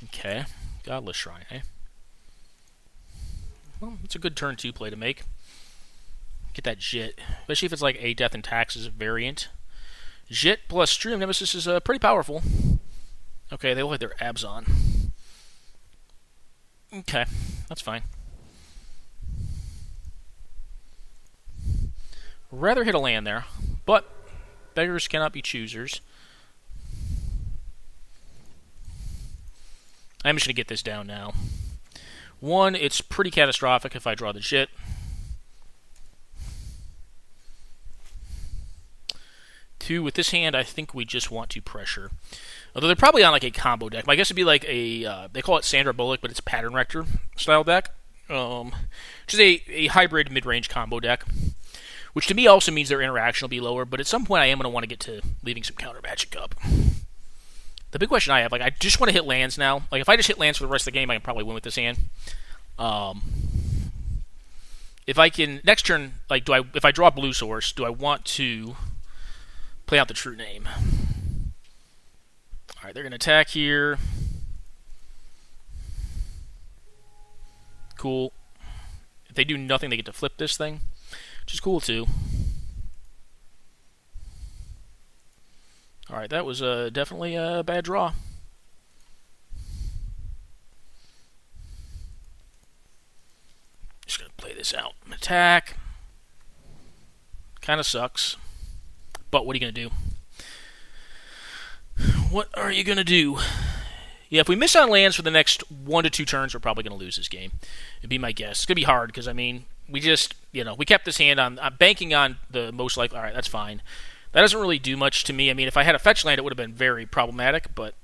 Okay, Godless Shrine, eh? Well, it's a good turn 2 play to make. Get that Jit, especially if it's like a Death and Taxes variant. Jit plus Stream Nemesis is pretty powerful. Okay, they will hit their abs on. Okay, that's fine. Rather hit a land there, but beggars cannot be choosers. I'm just going to get this down now. 1, it's pretty catastrophic if I draw the Jit. 2, with this hand, I think we just want to pressure. Although they're probably on like a combo deck. My guess would be like a, they call it Sandra Bullock, but it's Pattern Rector style deck. Which is a hybrid mid-range combo deck. which to me also means their interaction will be lower, but at some point I am going to want to get to leaving some counter magic up. The big question I have, like, I just want to hit lands now. Like, if I just hit lands for the rest of the game, I can probably win with this hand. If I can, next turn, like, if I draw blue source, do I want to play out the true name? Alright, they're going to attack here. Cool. If they do nothing, they get to flip this thing, which is cool too. Alright, that was definitely a bad draw. Just going to play this out. Attack. Kind of sucks. But what are you going to do? What are you going to do? Yeah, if we miss on lands for the next 1 to 2 turns, we're probably going to lose this game. It'd be my guess. It's going to be hard because, I mean, we just, we kept this hand on. I'm banking on the most likely. All right, that's fine. That doesn't really do much to me. I mean, if I had a fetch land, it would have been very problematic, but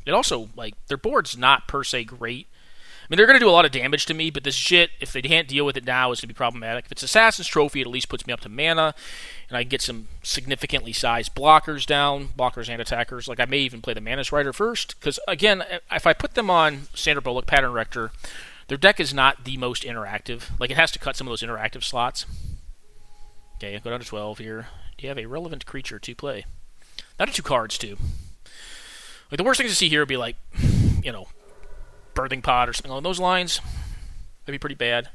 it also, like, their board's not per se great. I mean, they're going to do a lot of damage to me, but this shit, if they can't deal with it now, is going to be problematic. If it's Assassin's Trophy, it at least puts me up to mana, and I can get some significantly sized blockers down, blockers and attackers. Like, I may even play the Manus Rider first, because, again, if I put them on Sandra Bullock, Pattern Rector, their deck is not the most interactive. Like, it has to cut some of those interactive slots. Okay, go down to 12 here. Do you have a relevant creature to play? Down to 2 cards, too. Like, the worst thing to see here would be, like, Birthing Pod or something along those lines. That'd be pretty bad.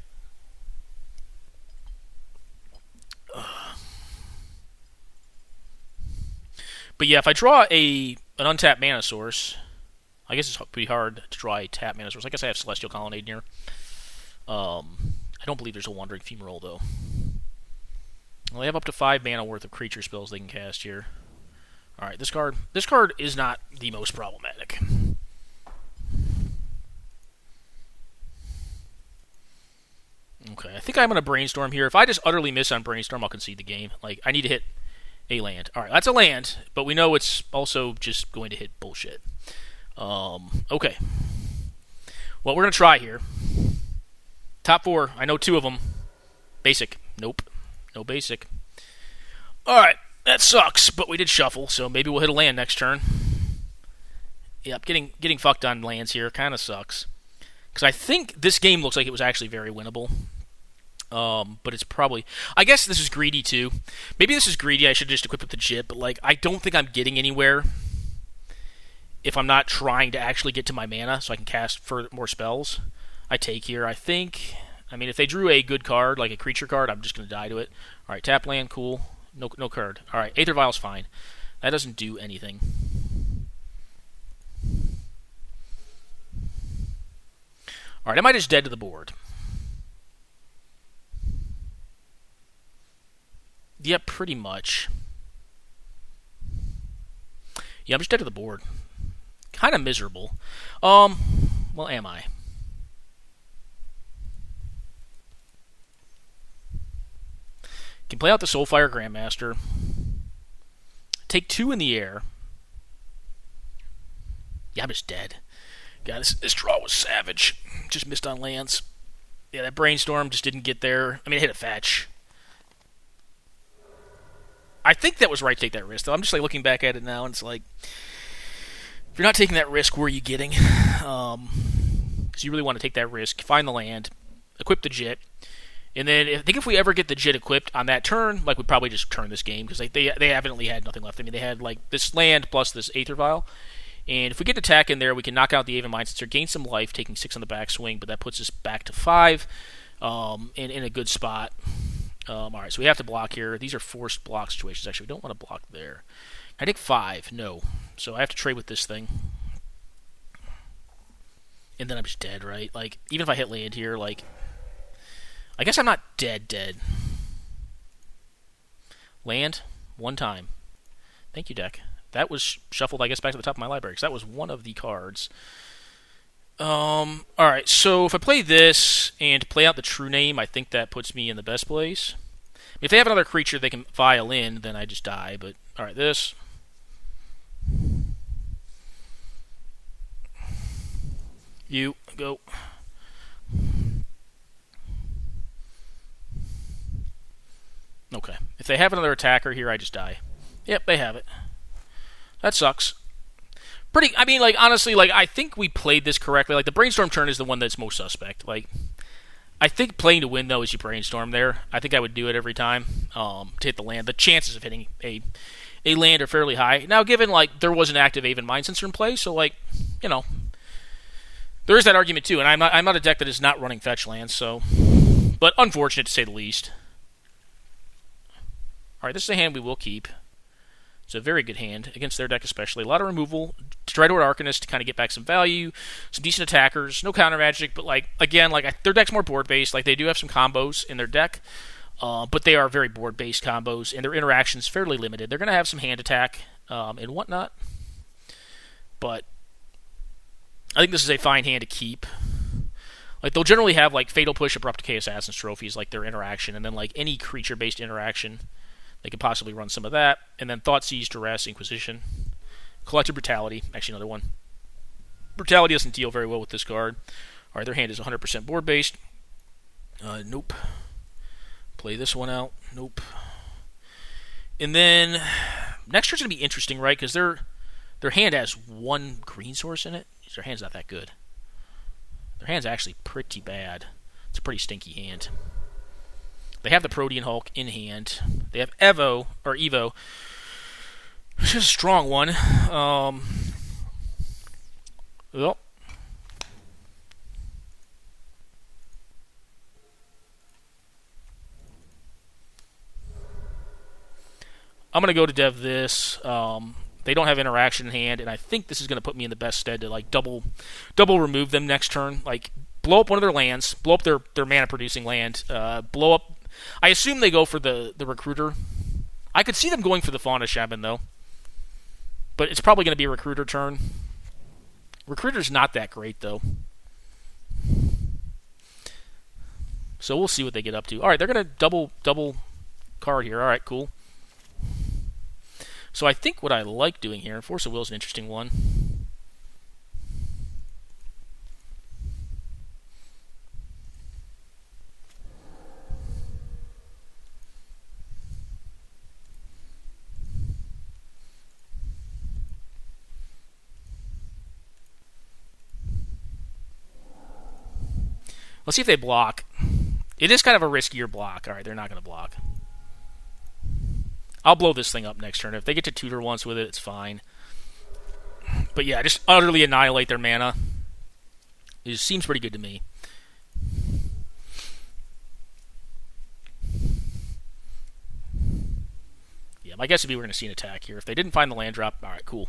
But yeah, if I draw an untapped mana source, I guess it's pretty hard to draw a tapped mana source. I guess I have Celestial Colonnade here. I don't believe there's a Wandering Femoral, though. Well, they have up to 5 mana worth of creature spells they can cast here. Alright, this card is not the most problematic. Okay, I think I'm going to Brainstorm here. If I just utterly miss on Brainstorm, I'll concede the game. Like, I need to hit a land. Alright, that's a land, but we know it's also just going to hit bullshit. Okay. Well, we're going to try here. Top 4, I know 2 of them. Basic. Nope. No basic. Alright, that sucks, but we did shuffle, so maybe we'll hit a land next turn. Yep, getting fucked on lands here kind of sucks. Because I think this game looks like it was actually very winnable. But it's probably... I guess this is greedy, too. Maybe this is greedy. I should just equip with the Jit. But, like, I don't think I'm getting anywhere if I'm not trying to actually get to my mana so I can cast more spells. I take here. I think... I mean, if they drew a good card, like a creature card, I'm just going to die to it. Alright, tap land. Cool. No card. Alright, Aether Vial's fine. That doesn't do anything. Alright, am I just dead to the board? Yeah, pretty much. Yeah, I'm just dead to the board. Kind of miserable. Well, am I? Can play out the Soulfire Grandmaster. Take 2 in the air. Yeah, I'm just dead. God, this draw was savage. Just missed on lands. Yeah, that Brainstorm just didn't get there. I mean, it hit a fetch. I think that was right to take that risk, though. I'm just like looking back at it now, and it's like, if you're not taking that risk, where are you getting? Because you really want to take that risk. Find the land, equip the Jit, and then I think if we ever get the Jit equipped on that turn, like we'd probably just turn this game because they evidently had nothing left. I mean, they had like this land plus this Aether Vial. And if we get attack in there, we can knock out the Aven Mindsetzer, gain some life, taking 6 on the backswing, but that puts us back to 5 in a good spot. Alright, so we have to block here. These are forced block situations. Actually, we don't want to block there. I take 5. No. So I have to trade with this thing. And then I'm just dead, right? Like, even if I hit land here, like... I guess I'm not dead. Land. 1 time. Thank you, deck. That was shuffled, I guess, back to the top of my library, because that was one of the cards. Alright, so if I play this and play out the true name, I think that puts me in the best place. If they have another creature they can vial in, then I just die, but... Alright, this. You, go. Okay. If they have another attacker here, I just die. Yep, they have it. That sucks. I mean, like, honestly, like, I think we played this correctly. Like, the Brainstorm turn is the one that's most suspect. Like, I think playing to win, though, is you Brainstorm there. I think I would do it every time to hit the land. The chances of hitting a land are fairly high. Now, given, like, there was an active Aven Mind Sensor in play, so, like, you know, there is that argument, too. And I'm not a deck that is not running fetch lands, so... But unfortunate, to say the least. Alright, this is a hand we will keep. It's a very good hand, against their deck especially. A lot of removal, Dreadhorde Arcanist to kind of get back some value, some decent attackers, no counter magic, but, like, again, like, their deck's more board-based. Like, they do have some combos in their deck, but they are very board-based combos, and their interaction's fairly limited. They're going to have some hand attack and whatnot, but I think this is a fine hand to keep. Like, they'll generally have, like, Fatal Push, Abrupt Decay, Assassin's Trophies, like, their interaction, and then, like, any creature-based interaction, they could possibly run some of that, and then Thoughtseize, Duress, Inquisition, Collective Brutality, actually another one. Brutality doesn't deal very well with this card. Alright, their hand is 100% board-based. Nope. Play this one out. Nope. And then, next turn's going to be interesting, right? Because their hand has one green source in it. Their hand's not that good. Their hand's actually pretty bad. It's a pretty stinky hand. They have the Protean Hulk in hand. They have Evo, which is a strong one. Well. I'm going to go to dev this. They don't have interaction in hand, and I think this is going to put me in the best stead to, like, double remove them next turn. Like, blow up one of their lands, blow up their mana-producing land, blow up... I assume they go for the Recruiter. I could see them going for the Fauna Shaman, though. But it's probably going to be a Recruiter turn. Recruiter's not that great, though. So we'll see what they get up to. Alright, they're going to double card here. Alright, cool. So I think what I like doing here, Force of Will is an interesting one. Let's see if they block. It is kind of a riskier block. Alright, they're not going to block. I'll blow this thing up next turn. If they get to tutor once with it, it's fine. But yeah, just utterly annihilate their mana. It seems pretty good to me. Yeah, my guess would be we're going to see an attack here. If they didn't find the land drop, alright, cool.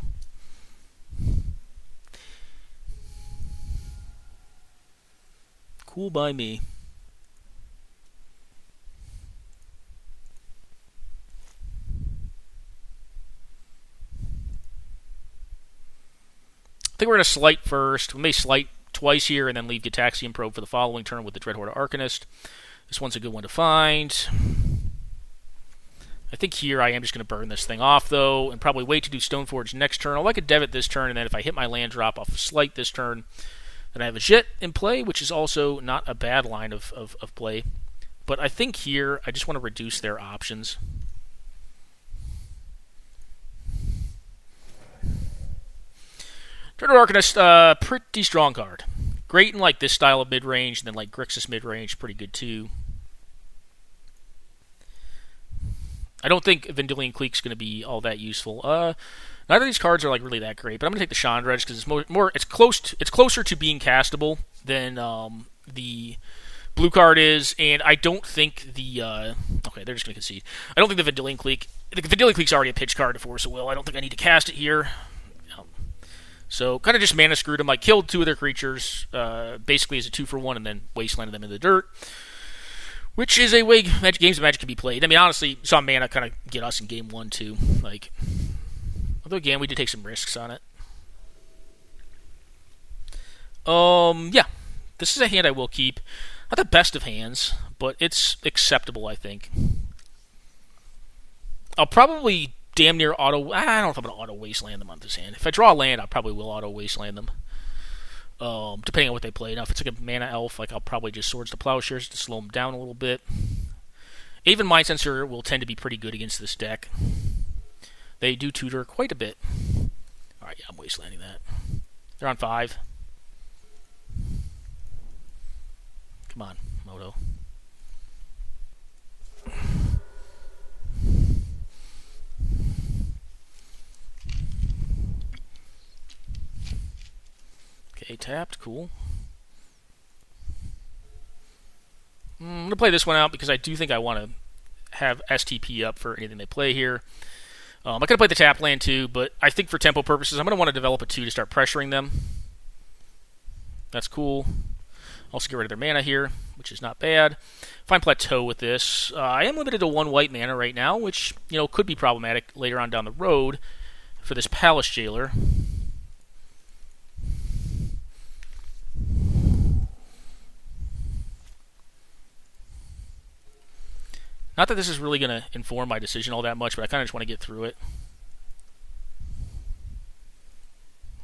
Cool by me. I think we're going to slight first. We may slight twice here and then leave Gitaxian Probe for the following turn with the Dreadhorde Arcanist. This one's a good one to find. I think here I am just going to burn this thing off, though, and probably wait to do Stoneforge next turn. I'll like a Dev this turn, and then if I hit my land drop, I'll slight this turn. Then I have a Jit in play, which is also not a bad line of play. But I think here I just want to reduce their options. Dreadhorde Arcanist, pretty strong card. Great in like this style of mid-range, and then like Grixis mid-range, pretty good too. I don't think Vendilion Clique's going to be all that useful. Neither of these cards are like really that great, but I'm going to take the Chandra because it's closer to being castable than the blue card is, and I don't think the okay, they're just going to concede. I don't think the Vendilion Clique. The Vendilion Clique's already a pitch card to Force of Will. I don't think I need to cast it here. So, kind of just mana screwed them. I killed two of their creatures, basically as a 2-for-1, and then wastelanded them in the dirt. Which is a way games of Magic can be played. I mean, honestly, saw mana kind of get us in game 1, too. Like, although, again, we did take some risks on it. Yeah. This is a hand I will keep. Not the best of hands, but it's acceptable, I think. I'll probably damn near auto... I don't know if I'm going to auto wasteland them on this hand. If I draw a land, I probably will auto wasteland them. Depending on what they play. Now, if it's like a mana elf, like I'll probably just Swords to Plowshares to slow them down a little bit. Even Mind Sensor will tend to be pretty good against this deck. They do tutor quite a bit. Alright, yeah, I'm wastelanding that. They're on 5. Come on, Moto. Okay, tapped. Cool. I'm going to play this one out because I do think I want to have STP up for anything they play here. I could have played the tap land too, but I think for tempo purposes, I'm going to want to develop a 2 to start pressuring them. That's cool. Also get rid of their mana here, which is not bad. Fine plateau with this. I am limited to 1 white mana right now, which could be problematic later on down the road for this Palace Jailer. Not that this is really going to inform my decision all that much, but I kind of just want to get through it.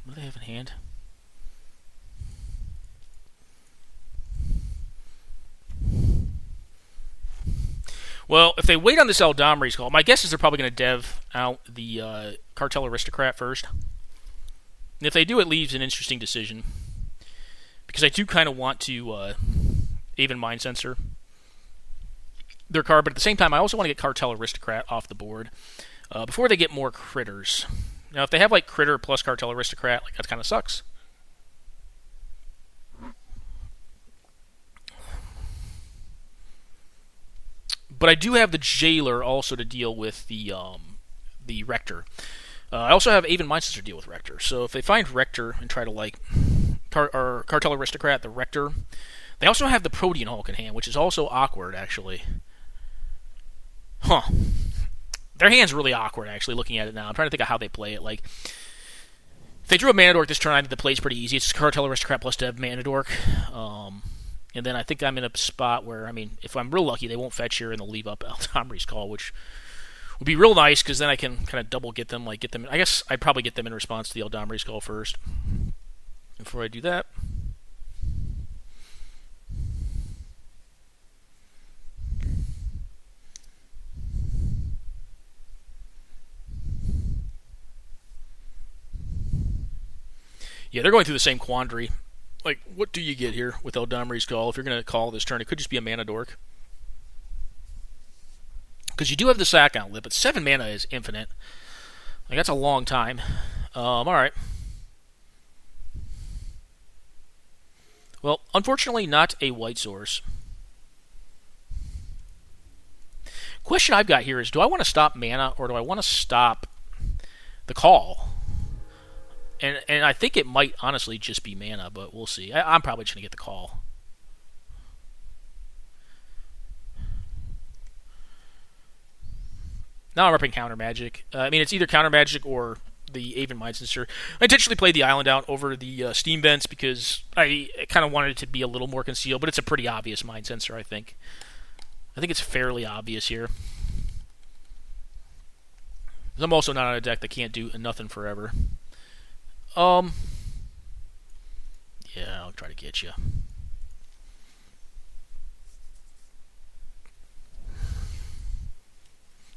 What do they have in hand? Well, if they wait on this Eldamri's Call, my guess is they're probably going to dev out the Cartel Aristocrat first. And if they do, it leaves an interesting decision. Because I do kind of want to even Mind Sensor their card, but at the same time, I also want to get Cartel Aristocrat off the board before they get more critters. Now, if they have like Critter plus Cartel Aristocrat, like that kind of sucks. But I do have the Jailer also to deal with the Rector. I also have Aven Mindset to deal with Rector. So if they find Rector and try to like Cartel Aristocrat, the Rector, they also have the Protean Hulk in hand, which is also awkward actually. Huh. Their hand's really awkward, actually, looking at it now. I'm trying to think of how they play it. Like, if they drew a Mana Dork this turn, I think the play's pretty easy. It's Cartel Aristocrat plus Dev Mana Dork. And then I think I'm in a spot where, I mean, if I'm real lucky, they won't fetch here and they'll leave up Eldamri's Call, which would be real nice, because then I can kind of double get them. I guess I'd probably get them in response to the Eldamri's Call first. Before I do that. Yeah, they're going through the same quandary. Like, what do you get here with Eldamri's Call? If you're going to call this turn, it could just be a Mana Dork. Because you do have the Sack Outlet, but 7 mana is infinite. Like, that's a long time. Alright. Well, unfortunately, not a white source. Question I've got here is, do I want to stop mana, or do I want to stop the call? And I think it might honestly just be mana, but we'll see. I'm probably just going to get the call. Now I'm repping Counter Magic. I mean, it's either Counter Magic or the Aven Mind Sensor. I intentionally played the Island out over the Steam Vents because I kind of wanted it to be a little more concealed, but it's a pretty obvious Mind Sensor, I think. I think it's fairly obvious here. I'm also not on a deck that can't do nothing forever. Yeah, I'll try to get you.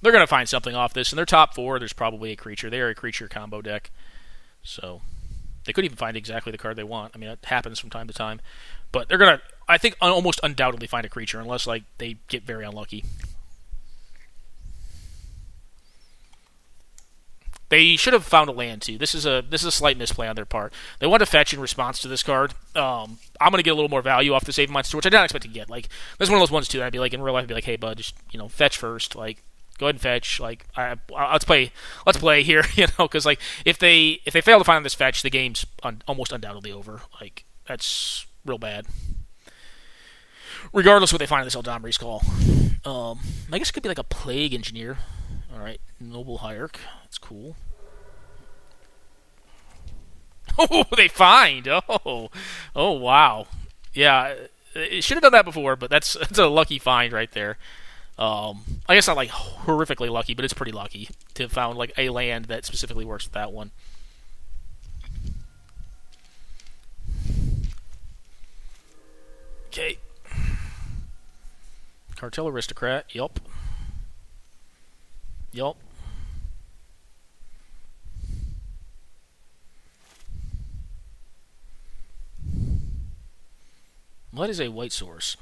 They're going to find something off this. In their top 4, there's probably a creature. They are a creature combo deck. So, they could even find exactly the card they want. I mean, that happens from time to time. But they're going to, I think, almost undoubtedly find a creature, unless, like, they get very unlucky. They should have found a land too. This is a slight misplay on their part. They want to fetch in response to this card. I'm going to get a little more value off this Aven Mind Sensor, which I didn't expect to get. Like, this is one of those ones too that I'd be like, in real life, I'd be like, hey bud, just fetch first. Like, go ahead and fetch. Like, let's play here. Because like if they fail to find this fetch, the game's almost undoubtedly over. Like, that's real bad. Regardless of what they find in this Eldamri's Call. I guess it could be like a Plague Engineer. Alright, Noble Hierarch. That's cool. Oh, they find! Oh, wow. Yeah, it should have done that before, but that's a lucky find right there. I guess not like horrifically lucky, but it's pretty lucky to have found like a land that specifically works with that one. Okay. Cartel Aristocrat. Yup. Yup. What is a white source?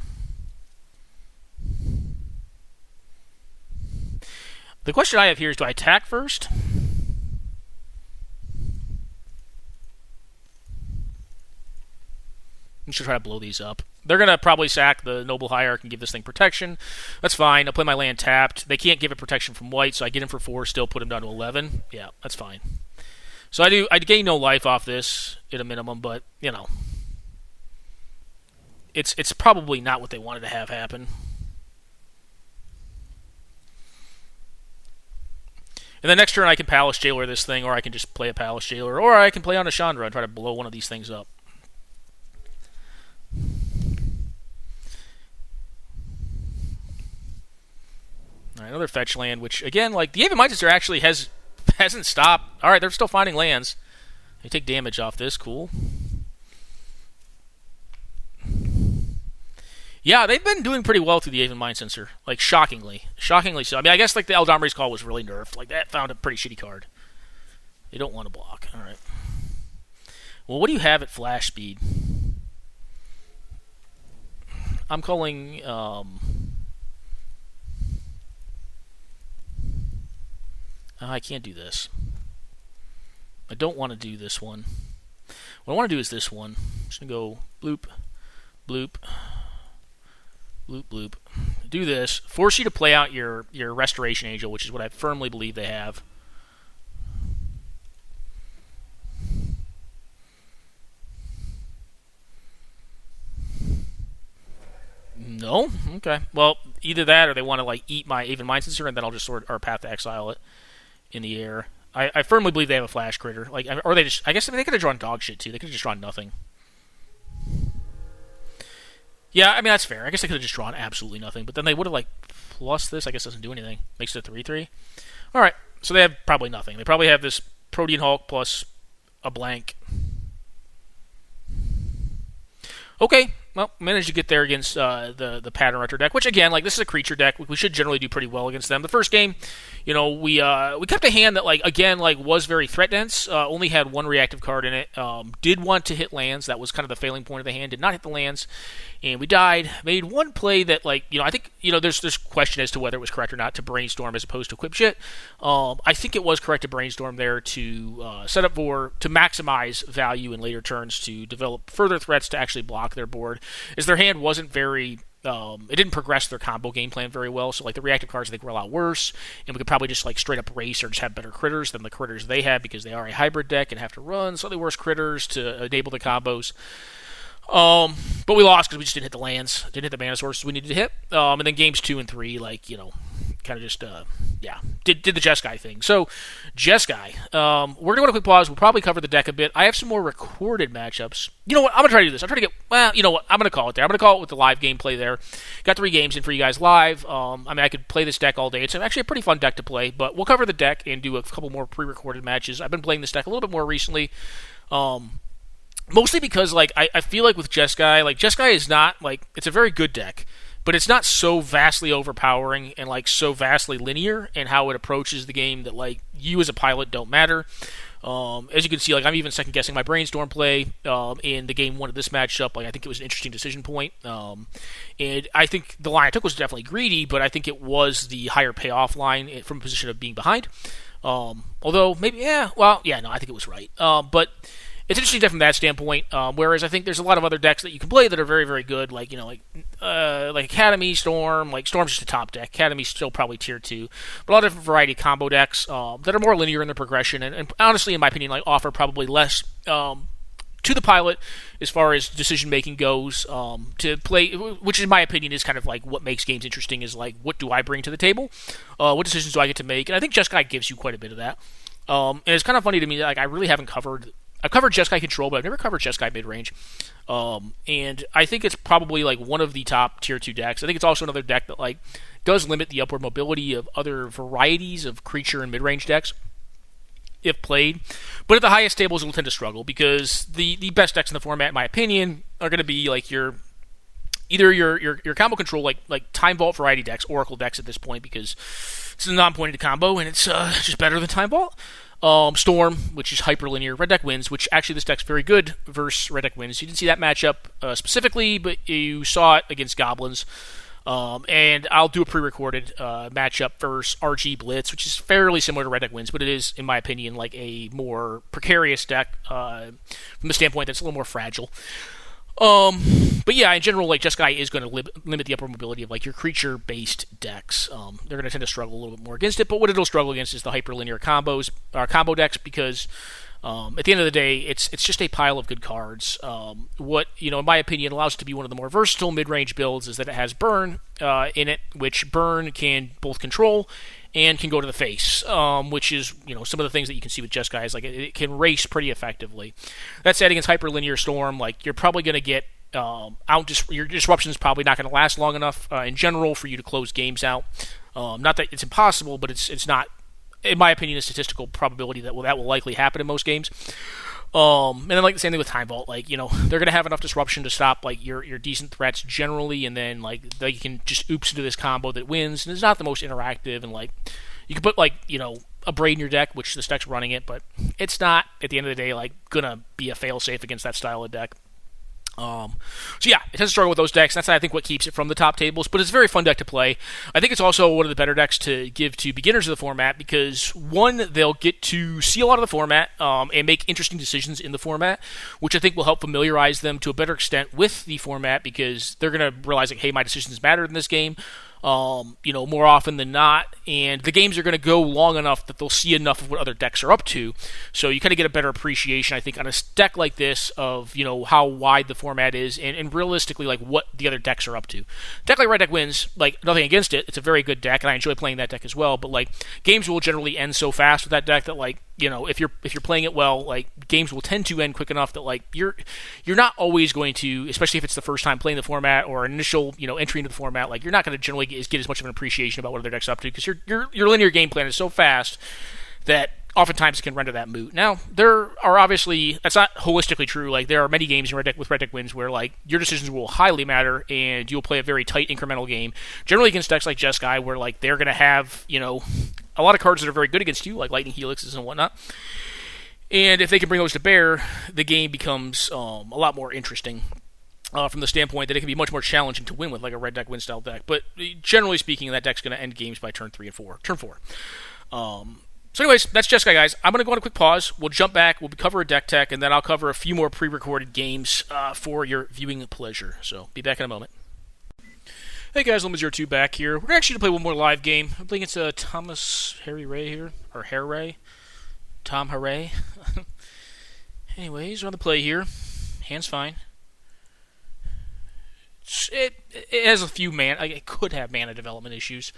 The question I have here is, do I attack first? I should try to blow these up. They're going to probably sack the Noble Hierarch and give this thing protection. That's fine. I'll play my land tapped. They can't give it protection from white, so I get him for 4, still put him down to 11. Yeah, that's fine. So I gain no life off this at a minimum, but, you know. It's probably not what they wanted to have happen. And then next turn I can Palace Jailer this thing, or I can just play a Palace Jailer, or I can play on a Chandra and try to blow one of these things up. Alright, another fetch land, which, again, like, the Aven Mindtester actually hasn't stopped. Alright, they're still finding lands. They take damage off this, cool. Yeah, they've been doing pretty well through the Aven Mindtester. Like, shockingly. Shockingly so. I mean, I guess, like, the Eldamri's Call was really nerfed. Like, that found a pretty shitty card. They don't want to block. Alright. Well, what do you have at flash speed? I'm calling, I can't do this. I don't want to do this one. What I want to do is this one. I'm just going to go bloop, bloop, bloop, bloop. Do this. Force you to play out your Restoration Angel, which is what I firmly believe they have. No? Okay. Well, either that or they want to, like, eat my Aven Mindtester, and then I'll just sort or Path to Exile it in the air. I firmly believe they have a flash critter. Like, or they just, I guess they could have drawn dog shit too. They could have just drawn nothing. Yeah, I mean, that's fair. I guess they could have just drawn absolutely nothing, but then they would have, like, plus this. I guess doesn't do anything. Makes it a 3/3. Alright, so they have probably nothing. They probably have this Protean Hulk plus a blank. Okay, well, managed to get there against the Pattern Hunter deck, which, again, like, this is a creature deck. We should generally do pretty well against them. The first game, you know, we kept a hand that, like, again, like, was very threat dense. Only had one reactive card in it. Did want to hit lands. That was kind of the failing point of the hand. Did not hit the lands, and we died. Made one play that, like, you know, I think, you know, there's question as to whether it was correct or not to brainstorm as opposed to equip shit. I think it was correct to brainstorm there to set up to maximize value in later turns to develop further threats to actually block their board. Is their hand wasn't very, it didn't progress their combo game plan very well, so, like, the reactive cards I think were a lot worse, and we could probably just, like, straight up race or just have better critters than the critters they had because they are a hybrid deck and have to run slightly worse critters to enable the combos. But we lost because we just didn't hit the lands, didn't hit the mana sources we needed to hit, and then games 2 and 3, like, you know, kind of just, did the Jeskai thing. So, Jeskai, we're going to go to a quick pause. We'll probably cover the deck a bit. I have some more recorded matchups. You know what? I'm going to try to do this. I'm trying to get, well, you know what? I'm going to call it there. I'm going to call it with the live gameplay there. Got 3 games in for you guys live. I mean, I could play this deck all day. It's actually a pretty fun deck to play, but we'll cover the deck and do a couple more pre-recorded matches. I've been playing this deck a little bit more recently. Mostly because, like, I feel like with Jeskai, like, Jeskai is not, like, it's a very good deck, but it's not so vastly overpowering and, like, so vastly linear in how it approaches the game that, like, you as a pilot don't matter. As you can see, like, I'm even second-guessing my Brainstorm play in the game 1 of this matchup. Like, I think it was an interesting decision point. And I think the line I took was definitely greedy, but I think it was the higher payoff line from a position of being behind. Although, maybe, no, I think it was right. But it's interesting from that standpoint, whereas I think there's a lot of other decks that you can play that are very, very good, like, you know, like Academy, Storm. Like, Storm's just a top deck. Academy's still probably tier 2. But a lot of different variety of combo decks that are more linear in their progression, and honestly, in my opinion, like, offer probably less to the pilot as far as decision-making goes to play, which in my opinion is kind of like what makes games interesting, is like, what do I bring to the table? What decisions do I get to make? And I think Jeskai gives you quite a bit of that. And it's kind of funny to me that, like, I really haven't covered... I've covered Jeskai Control, but I've never covered Jeskai Midrange. And I think it's probably, like, one of the top tier 2 decks. I think it's also another deck that, like, does limit the upward mobility of other varieties of creature and midrange decks if played. But at the highest tables, it will tend to struggle because the best decks in the format, in my opinion, are going to be, like, your either your combo control like Time Vault variety decks, Oracle decks at this point, because it's a non-pointed combo and it's just better than Time Vault. Storm, which is hyperlinear. Red deck wins, which actually this deck's very good versus red deck wins. You didn't see that matchup specifically, but you saw it against goblins. And I'll do a pre-recorded matchup versus RG Blitz, which is fairly similar to red deck wins, but it is, in my opinion, like a more precarious deck from the standpoint that it's a little more fragile. But yeah, in general, like Jeskai is going to limit the upper mobility of like your creature-based decks. They're going to tend to struggle a little bit more against it. But what it'll struggle against is the hyperlinear combo decks, because at the end of the day, it's just a pile of good cards. What in my opinion, allows it to be one of the more versatile mid-range builds is that it has burn in it, which burn can both control and can go to the face, which is some of the things that you can see with Jeskai is like it can race pretty effectively. That said, against hyperlinear storm, like you're probably going to get your disruption is probably not going to last long enough in general for you to close games out. Not that it's impossible, but it's not, in my opinion, a statistical probability that will likely happen in most games. And then like the same thing with Time Vault, like they're going to have enough disruption to stop like your decent threats generally, and then like they can just oops into this combo that wins, and it's not the most interactive, and like you can put like a Braid in your deck, which this deck's running it, but it's not at the end of the day like gonna be a fail safe against that style of deck. So yeah, it tends to struggle with those decks. That's I think what keeps it from the top tables, but it's a very fun deck to play. I think it's also one of the better decks to give to beginners of the format because one, they'll get to see a lot of the format and make interesting decisions in the format, which I think will help familiarize them to a better extent with the format because they're going to realize like, hey, my decisions matter in this game. More often than not, and the games are going to go long enough that they'll see enough of what other decks are up to, so you kind of get a better appreciation, I think, on a deck like this of, how wide the format is, and realistically, like, what the other decks are up to. A deck like Red Deck wins, like, nothing against it, it's a very good deck, and I enjoy playing that deck as well, but, like, games will generally end so fast with that deck that, like, if you're playing it well, like games will tend to end quick enough that like you're not always going to, especially if it's the first time playing the format or initial entry into the format, like you're not going to generally get as much of an appreciation about what other decks up to because your linear game plan is so fast that oftentimes it can render that moot. Now there are obviously that's not holistically true. Like there are many games in with Red Deck wins where like your decisions will highly matter and you'll play a very tight incremental game. Generally against decks like Jeskai where like they're going to have a lot of cards that are very good against you, like Lightning Helixes and whatnot. And if they can bring those to bear, the game becomes a lot more interesting from the standpoint that it can be much more challenging to win with, like a Red Deck win style deck. But generally speaking, that deck's going to end games by turn 4. So anyways, that's Jeskai, guys. I'm going to go on a quick pause. We'll jump back. We'll cover a deck tech, and then I'll cover a few more pre-recorded games for your viewing pleasure. So be back in a moment. Hey guys, Lemon02 back here. We're actually going to play one more live game. I'm playing against Thomas Harry Ray here, or Hare Ray. Tom Hooray. Anyways, we're on the play here. Hand's fine. It has a few it could have mana development issues.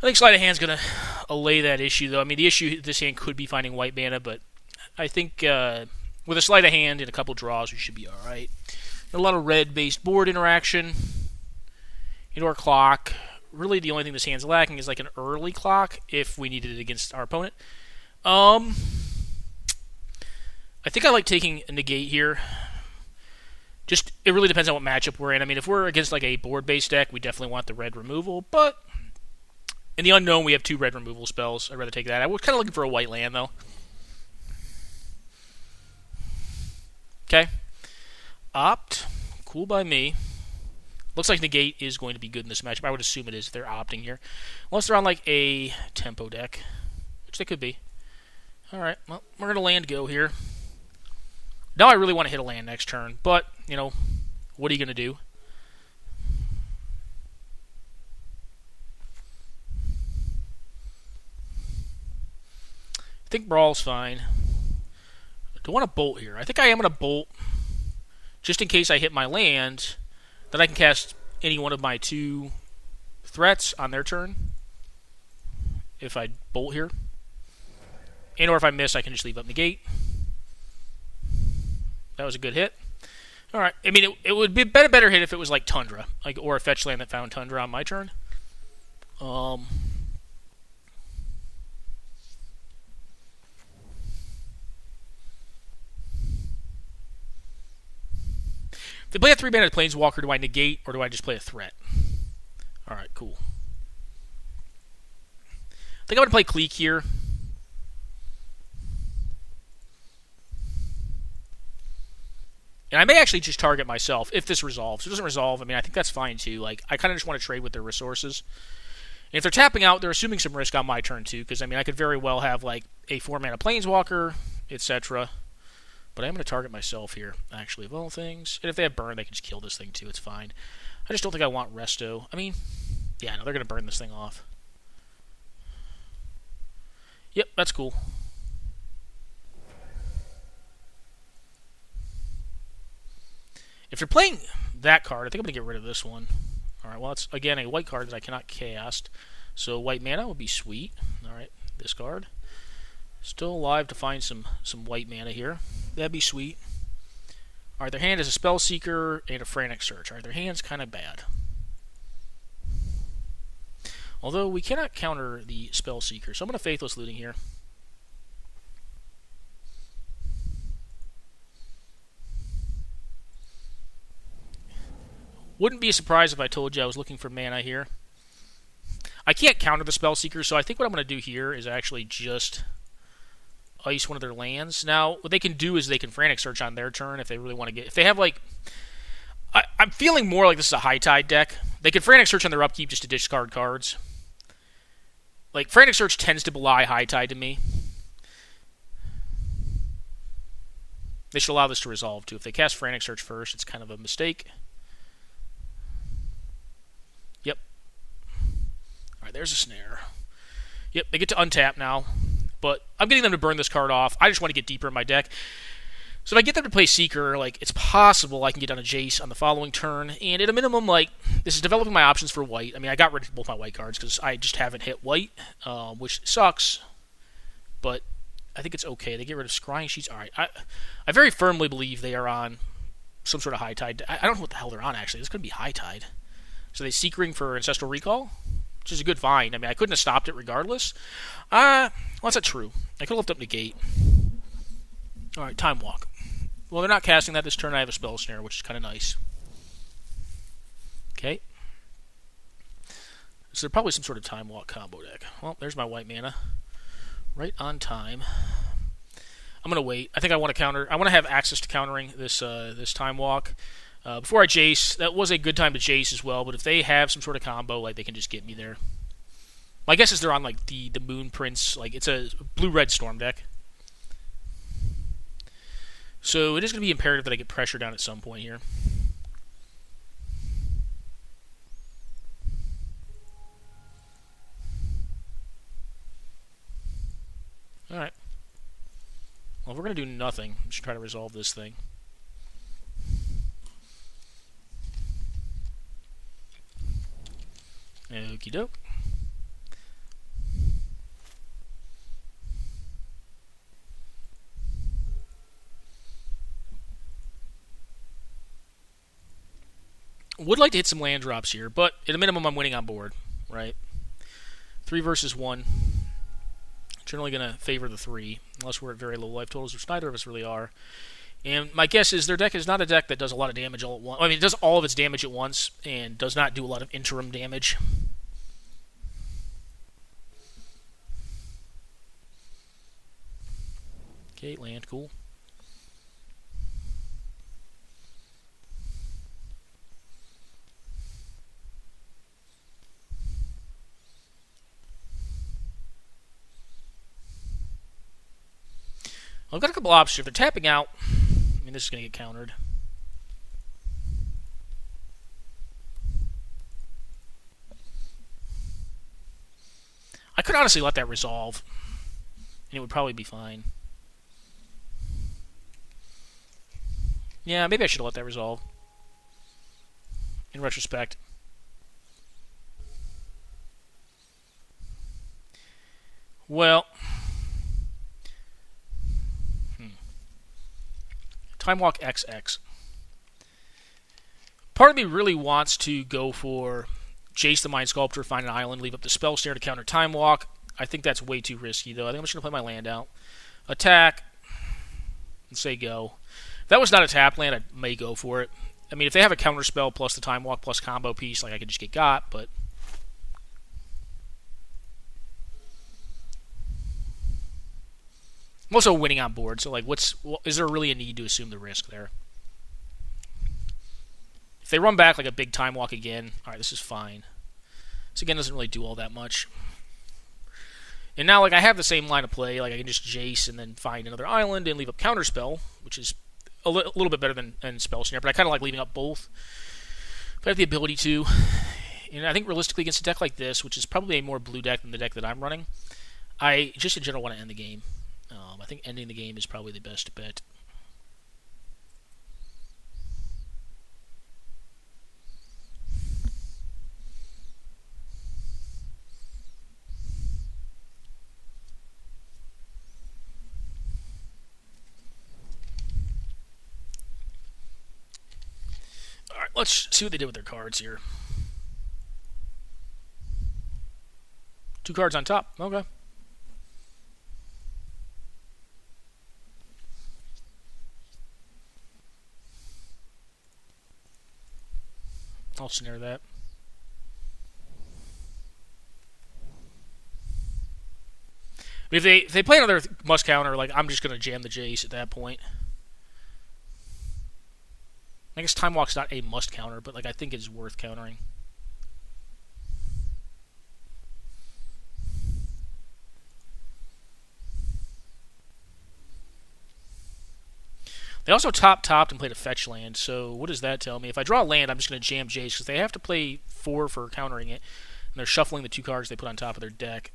I think Sleight of Hand's going to allay that issue, though. I mean, the issue this hand could be finding white mana, but I think with a Sleight of Hand and a couple draws, we should be alright. A lot of red-based board interaction. Into our clock. Really, the only thing this hand's lacking is like an early clock if we needed it against our opponent. I think I like taking a negate here. Just, it really depends on what matchup we're in. I mean, if we're against like a board-based deck, we definitely want the red removal, but in the unknown, we have 2 red removal spells. I'd rather take that. I was kind of looking for a white land, though. Okay. Opt. Cool by me. Looks like negate is going to be good in this matchup. I would assume it is if they're opting here. Unless they're on like a tempo deck, which they could be. Alright, well, we're going to land go here. Now I really want to hit a land next turn, but, what are you going to do? I think Brawl's fine. Do I want to bolt here? I think I am going to bolt just in case I hit my land. Then I can cast any one of my 2 threats on their turn. If I bolt here. And or if I miss, I can just leave up negate. That was a good hit. Alright. I mean, it would be a better hit if it was like Tundra. Or a fetch land that found Tundra on my turn. If I play a 3-mana Planeswalker, do I negate or do I just play a threat? Alright, cool. I think I'm going to play Cleek here. And I may actually just target myself if this resolves. If it doesn't resolve, I mean, I think that's fine too. Like, I kind of just want to trade with their resources. And if they're tapping out, they're assuming some risk on my turn too, because, I mean, I could very well have, like, a 4-mana Planeswalker, etc. But I'm going to target myself here, actually, of all things. And if they have burn, they can just kill this thing too. It's fine. I just don't think I want Resto. I mean, yeah, no, they're going to burn this thing off. Yep, that's cool. If you're playing that card, I think I'm going to get rid of this one. Alright, well, it's, again, a white card that I cannot cast. So white mana would be sweet. Alright, discard. Still alive to find some white mana here. That'd be sweet. Alright, their hand is a Spell Seeker and a Frantic Search. Alright, their hand's kind of bad. Although, we cannot counter the Spell Seeker, so I'm going to Faithless Looting here. Wouldn't be a surprise if I told you I was looking for mana here. I can't counter the Spell Seeker, so I think what I'm going to do here is actually just ice one of their lands. Now, what they can do is they can Frantic Search on their turn if they really want to get... If they have, like... I'm feeling more like this is a High Tide deck. They can Frantic Search on their upkeep just to discard cards. Like, Frantic Search tends to belie High Tide to me. They should allow this to resolve, too. If they cast Frantic Search first, it's kind of a mistake. Yep. Alright, there's a snare. Yep, they get to untap now. But I'm getting them to burn this card off. I just want to get deeper in my deck. So if I get them to play Seeker, like, it's possible I can get on a Jace on the following turn. And at a minimum, like, this is developing my options for white. I mean, I got rid of both my white cards because I just haven't hit white, which sucks. But I think it's okay. They get rid of Scrying Sheets. Alright, I very firmly believe they are on some sort of High Tide. I don't know what the hell they're on, actually. This could be High Tide. So they Seekering for Ancestral Recall, which is a good find. I mean, I couldn't have stopped it regardless. Well, that's not true. I could have left up Negate. Alright, Time Walk. Well, they're not casting that this turn. I have a Spell Snare, which is kind of nice. Okay. So they're probably some sort of Time Walk combo deck. Well, there's my white mana. Right on time. I'm going to wait. I think I want to counter. I want to have access to countering this this Time Walk. Before I Jace, that was a good time to Jace as well, but if they have some sort of combo, like, they can just get me there. My guess is they're on, like, the Moon Prince. Like, it's a blue-red Storm deck. So it is going to be imperative that I get pressure down at some point here. Alright. Well, we're going to do nothing. I'm just trying to resolve this thing. Okie doke. Would like to hit some land drops here, but at a minimum I'm winning on board, right? 3 versus 1. Generally going to favor the 3, unless we're at very low life totals, which neither of us really are. And my guess is their deck is not a deck that does a lot of damage all at once. I mean, it does all of its damage at once, and does not do a lot of interim damage. Okay, land, cool. I've got a couple options. If they're tapping out, I mean, this is going to get countered. I could honestly let that resolve, and it would probably be fine. Yeah, maybe I should have let that resolve. In retrospect. Well... Time Walk XX. Part of me really wants to go for Jace the Mind Sculptor, find an island, leave up the Spell Snare to counter Time Walk. I think that's way too risky, though. I think I'm just going to play my land out. Attack. And say go. If that was not a tap land, I may go for it. I mean, if they have a counterspell plus the Time Walk plus combo piece, like I could just get got, but I'm also winning on board, so like, is there really a need to assume the risk there? If they run back like a big Time Walk again, all right, this is fine. This again doesn't really do all that much. And now, like, I have the same line of play. Like, I can just Jace and then find another island and leave up Counterspell, which is a little bit better than Spell Snare. But I kind of like leaving up both. If I have the ability to. And I think realistically against a deck like this, which is probably a more blue deck than the deck that I'm running, I just in general want to end the game. I think ending the game is probably the best bet. Alright, let's see what they did with their cards here. 2 cards on top. Okay. I'll snare that. But if they play another must counter, like, I'm just going to jam the Jace at that point. I guess Time Walk's not a must counter, but like I think it's worth countering. They also topped and played a fetch land, so what does that tell me? If I draw a land, I'm just going to jam Jace, because they have to play 4 for countering it, and they're shuffling the 2 cards they put on top of their deck.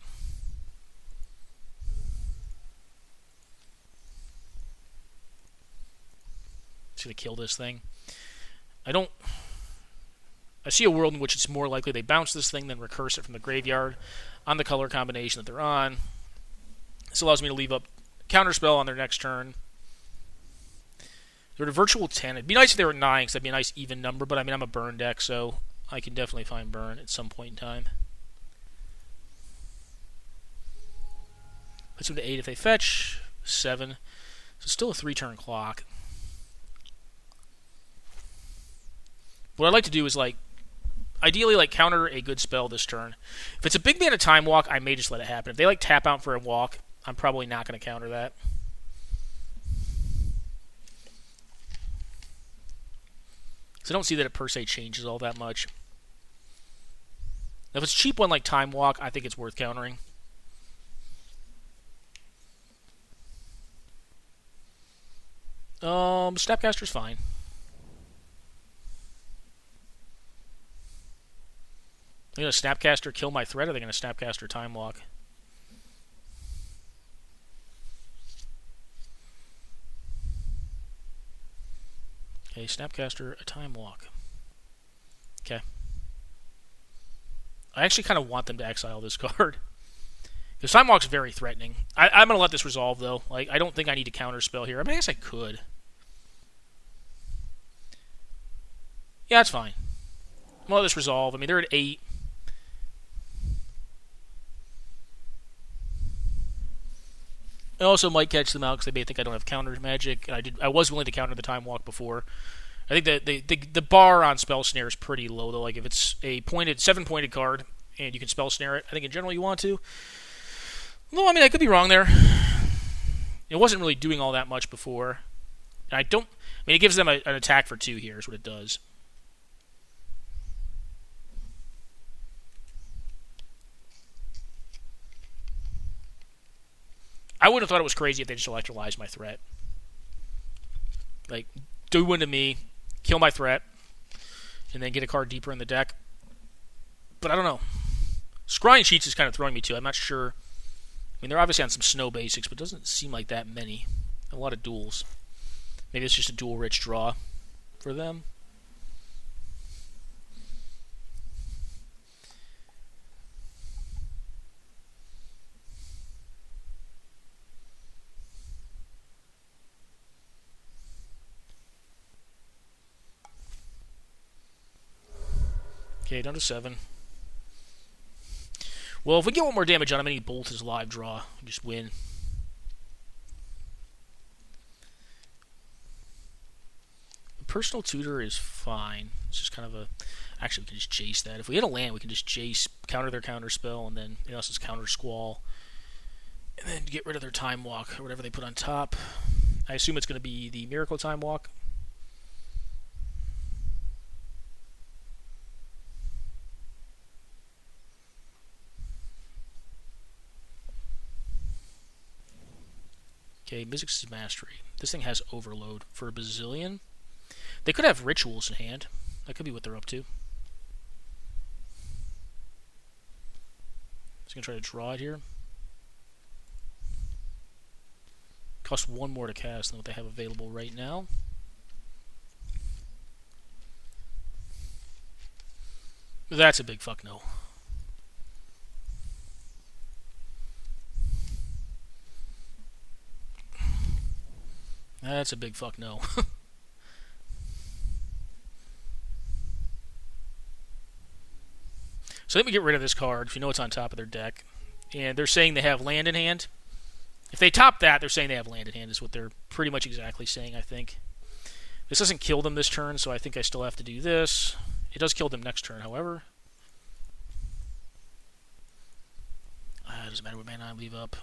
It's going to kill this thing. I see a world in which it's more likely they bounce this thing than recurse it from the graveyard on the color combination that they're on. This allows me to leave up Counterspell on their next turn. They're at a virtual 10. It'd be nice if they were 9, because that'd be a nice even number, but I mean, I'm a burn deck, so I can definitely find burn at some point in time. Puts them to 8 if they fetch. 7. So still a 3-turn clock. What I'd like to do is, like, ideally, like, counter a good spell this turn. If it's a big mana Time Walk, I may just let it happen. If they, like, tap out for a walk, I'm probably not going to counter that. So I don't see that it per se changes all that much. Now, if it's a cheap one like Time Walk, I think it's worth countering. Snapcaster's fine. Are they going to Snapcaster kill my threat, or are they going to Snapcaster Time Walk? Okay, Snapcaster a Time Walk. Okay. I actually kind of want them to exile this card. Because Time Walk's very threatening. I'm going to let this resolve, though. Like, I don't think I need to counter spell here. I mean, I guess I could. Yeah, that's fine. I'm going to let this resolve. I mean, they're at 8. I also might catch them out because they may think I don't have counter magic. I was willing to counter the Time Walk before. I think that the bar on Spell Snare is pretty low, though. Like, if it's a 7-pointed card and you can Spell Snare it, I think in general you want to. No, I mean, I could be wrong there. It wasn't really doing all that much before. And I mean, it gives them an attack for 2 here is what it does. I would have thought it was crazy if they just electrolyzed my threat. Like, do one to me, kill my threat, and then get a card deeper in the deck. But I don't know. Scrying Sheets is kind of throwing me too. I'm not sure. I mean, they're obviously on some snow basics, but it doesn't seem like that many. A lot of duels. Maybe it's just a dual-rich draw for them. Okay, down to 7. Well, if we get 1 more damage on him and he bolt his live draw, we just win. Personal Tutor is fine. It's just kind of a... Actually, we can just Jace that. If we hit a land, we can just Jace, counter their counter spell, and then it also counter Squall. And then get rid of their Time Walk, or whatever they put on top. I assume it's going to be the Miracle Time Walk. Okay, Mizzix's Mastery. This thing has Overload for a bazillion. They could have Rituals in hand. That could be what they're up to. Just going to try to draw it here. Costs 1 more to cast than what they have available right now. That's a big fuck no. That's a big fuck no. So let me get rid of this card if you know what's on top of their deck. And they're saying they have land in hand. If they top that, they're saying they have land in hand is what they're pretty much exactly saying, I think. This doesn't kill them this turn, so I think I still have to do this. It does kill them next turn, however. It doesn't matter what mana I leave up.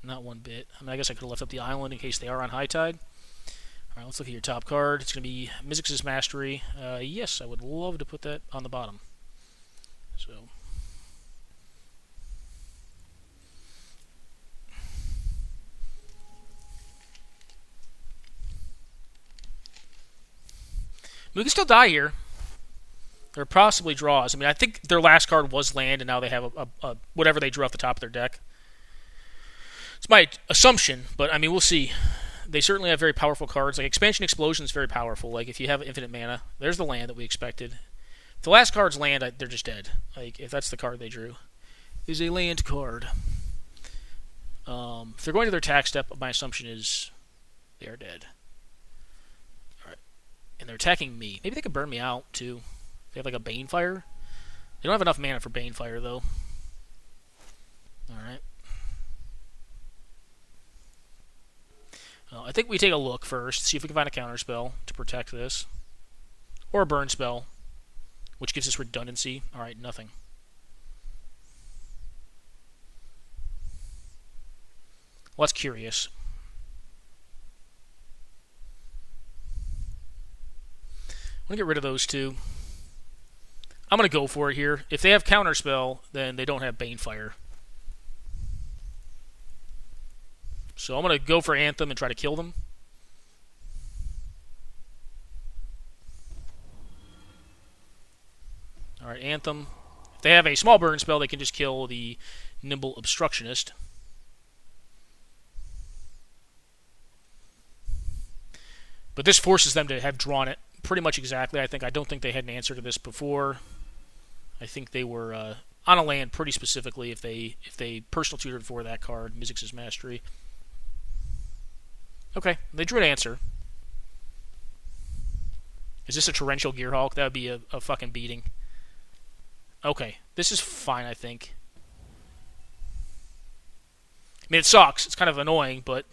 Not one bit. I mean, I guess I could have left up the island in case they are on high tide. Alright, let's look at your top card. It's going to be Mizzix's Mastery. Yes, I would love to put that on the bottom. So... we can still die here. Or possibly draws. I mean, I think their last card was land, and now they have a whatever they drew off the top of their deck. It's my assumption, but I mean, we'll see. They certainly have very powerful cards. Like Expansion Explosion is very powerful. Like if you have infinite mana, there's the land that we expected. If the last card's land, they're just dead. Like if that's the card they drew, is a land card. If they're going to their attack step, my assumption is they are dead. And they're attacking me. Maybe they could burn me out, too. They have like a Banefire. They don't have enough mana for Banefire, though. Alright. I think we take a look first, see if we can find a counter spell to protect this. Or a burn spell, which gives us redundancy. Alright, nothing. Well, that's curious. I'm going to get rid of those two. I'm going to go for it here. If they have Counterspell, then they don't have Banefire. So I'm going to go for Anthem and try to kill them. Alright, Anthem. If they have a small burn spell, they can just kill the Nimble Obstructionist. But this forces them to have drawn it pretty much exactly. I don't think they had an answer to this before. I think they were on a land pretty specifically if they personal tutored for that card, Mizzix's Mastery. Okay, they drew an answer. Is this a Torrential Gearhulk? That would be a fucking beating. Okay, this is fine, I think. I mean, it sucks. It's kind of annoying, but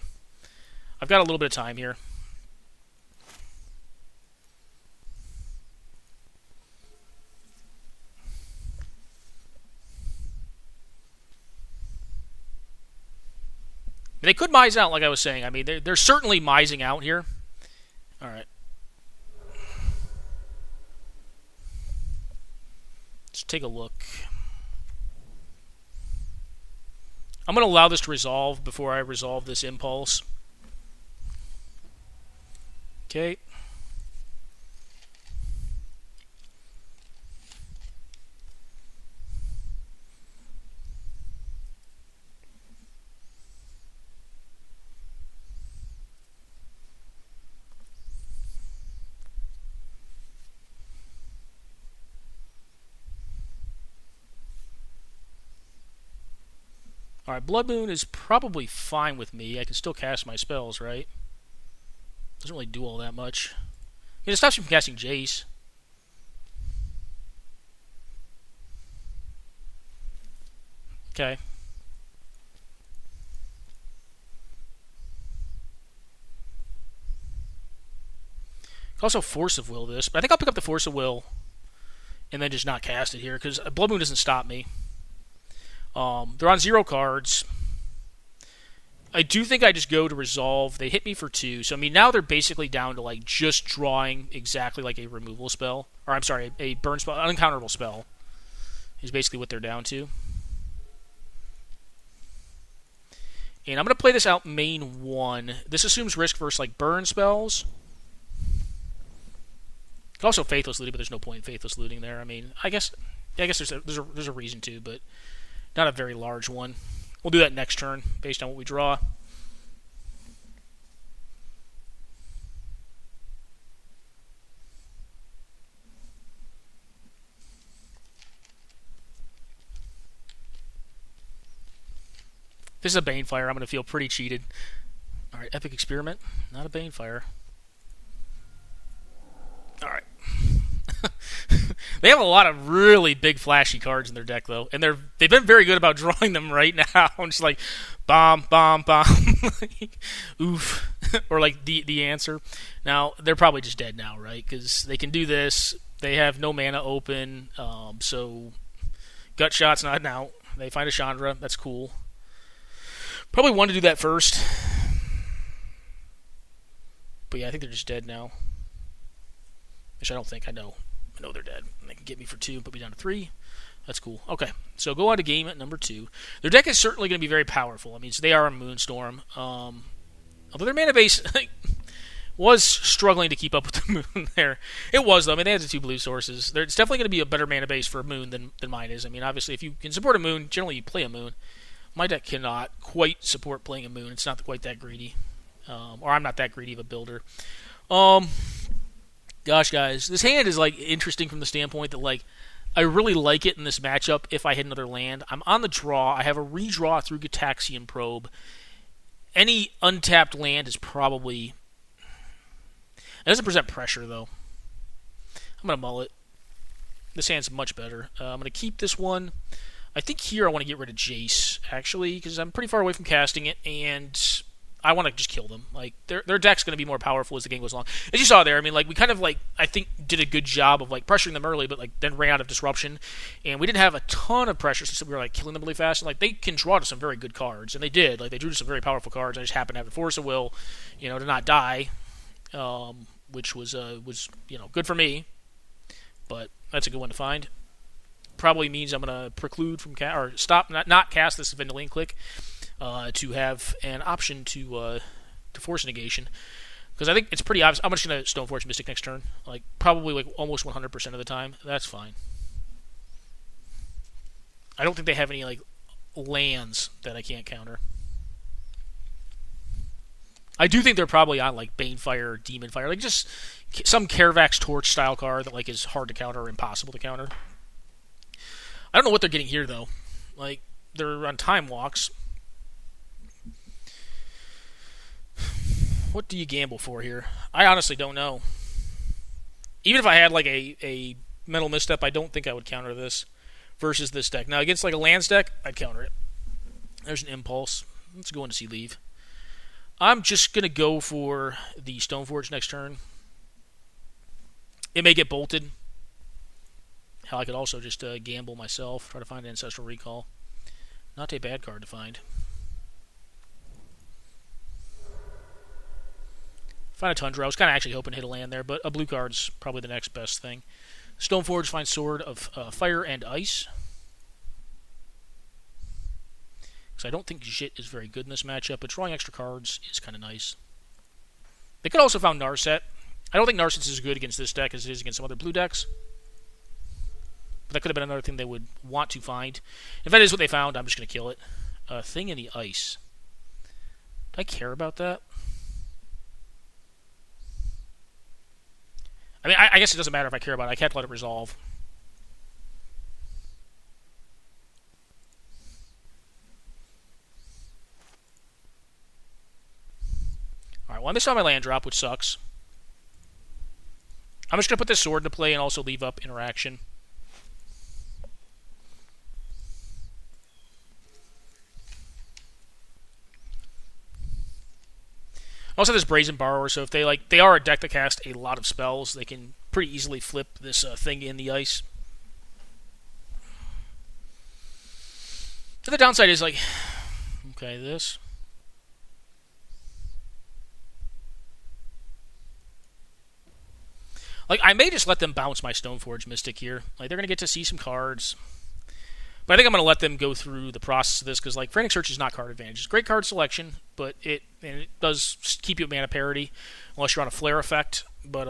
I've got a little bit of time here. They could Mize out, like I was saying. I mean, they're certainly Mizing out here. Alright. Let's take a look. I'm going to allow this to resolve before I resolve this Impulse. Okay. Alright, Blood Moon is probably fine with me. I can still cast my spells, right? Doesn't really do all that much. I mean, it stops me from casting Jace. Okay. Also Force of Will this, but I think I'll pick up the Force of Will and then just not cast it here, because Blood Moon doesn't stop me. They're on 0 cards. I do think I just go to resolve. They hit me for 2, so I mean now they're basically down to like just drawing exactly like a removal spell, or I'm sorry, a burn spell, an uncounterable spell, is basically what they're down to. And I'm going to play this out main 1. This assumes risk versus like burn spells. Also Faithless Looting, but there's no point in Faithless Looting there. I mean, I guess there's a reason to, but not a very large one. We'll do that next turn, based on what we draw. If this is a Banefire, I'm going to feel pretty cheated. Alright, Epic Experiment. Not a Banefire. Alright. They have a lot of really big flashy cards in their deck, though, and they've been very good about drawing them right now. I'm just like, bomb, bomb, bomb, oof, or like the answer. Now they're probably just dead now, right? Because they can do this. They have no mana open, so Gut Shot's not out. They find a Chandra. That's cool. Probably wanted to do that first, but yeah, I think they're just dead now. Which I don't think. I know they're dead. And they can get me for 2, put me down to 3. That's cool. Okay, so go on to game at number 2. Their deck is certainly going to be very powerful. I mean, so they are a Moonstorm. Although their mana base was struggling to keep up with the Moon there. It was, though. I mean, they had the 2 blue sources. It's definitely going to be a better mana base for a Moon than mine is. I mean, obviously, if you can support a Moon, generally you play a Moon. My deck cannot quite support playing a Moon. It's not quite that greedy. Or I'm not that greedy of a builder. Gosh, guys, this hand is like interesting from the standpoint that like I really like it in this matchup if I hit another land. I'm on the draw. I have a redraw through Gitaxian Probe. Any untapped land is probably... It doesn't present pressure, though. I'm going to mull it. This hand's much better. I'm going to keep this one. I think here I want to get rid of Jace, actually, because I'm pretty far away from casting it, and I want to just kill them. Like their deck's going to be more powerful as the game goes along. As you saw there, I mean, like we kind of like I think did a good job of like pressuring them early, but like then ran out of disruption, and we didn't have a ton of pressure, so we were like killing them really fast. And like they can draw to some very good cards, and they did. Like they drew to some very powerful cards. I just happened to have the Force of Will, to not die, which was good for me. But that's a good one to find. Probably means I'm going to preclude from or stop not cast this Vendilion Click. To have an option to force negation, because I think it's pretty obvious. I'm just going to Stoneforge Mystic next turn, like probably like almost 100% of the time. That's fine. I don't think they have any like lands that I can't counter. I do think they're probably on like Banefire or Demon Fire, like just some Caravax Torch style card that like is hard to counter or impossible to counter. I don't know what they're getting here though. Like they're on Time Walks. What do you gamble for here? I honestly don't know. Even if I had like a Mental Misstep, I don't think I would counter this versus this deck. Now against like a lands deck, I'd counter it. There's an Impulse. Let's go into Sea Leave. I'm just going to go for the Stoneforge next turn. It may get bolted. Hell, I could also just gamble myself, try to find Ancestral Recall. Not a bad card to find. Find a Tundra. I was kind of actually hoping to hit a land there, but a blue card's probably the next best thing. Stoneforge finds Sword of Fire and Ice. Because I don't think Jit is very good in this matchup, but drawing extra cards is kind of nice. They could also found Narset. I don't think Narset is as good against this deck as it is against some other blue decks. But that could have been another thing they would want to find. If that is what they found, I'm just going to kill it. Thing in the Ice. Do I care about that? I mean, I guess it doesn't matter if I care about it. I can't let it resolve. Alright, well, I missed out on my land drop, which sucks. I'm just going to put this sword into play and also leave up interaction. Also, this Brazen Borrower, so if they are a deck that cast a lot of spells, they can pretty easily flip this thing in the ice. So the downside is, like, okay, this. Like, I may just let them bounce my Stoneforge Mystic here. Like, they're going to get to see some cards. But I think I'm going to let them go through the process of this, because, like, Frantic Search is not card advantage. It's great card selection, but it does keep you at mana parity, unless you're on a Flare effect. But,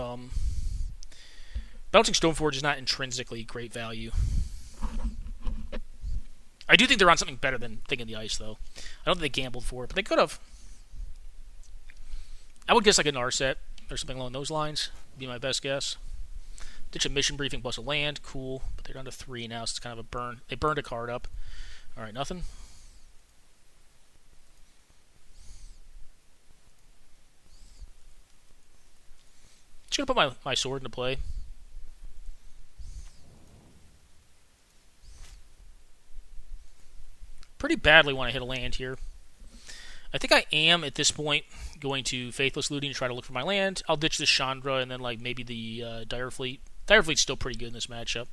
bouncing Stoneforge is not intrinsically great value. I do think they're on something better than Thing in the Ice, though. I don't think they gambled for it, but they could have. I would guess like a Narset or something along those lines. Be my best guess. Ditch a Mission Briefing plus a land. Cool. But they're down to 3 now, so it's kind of a burn. They burned a card up. Alright, nothing. Just going to put my sword into play. Pretty badly want to hit a land here. I think I am, at this point, going to Faithless Looting to try to look for my land. I'll ditch this Chandra and then like maybe the Dire Fleet. Dire Fleet's still pretty good in this matchup.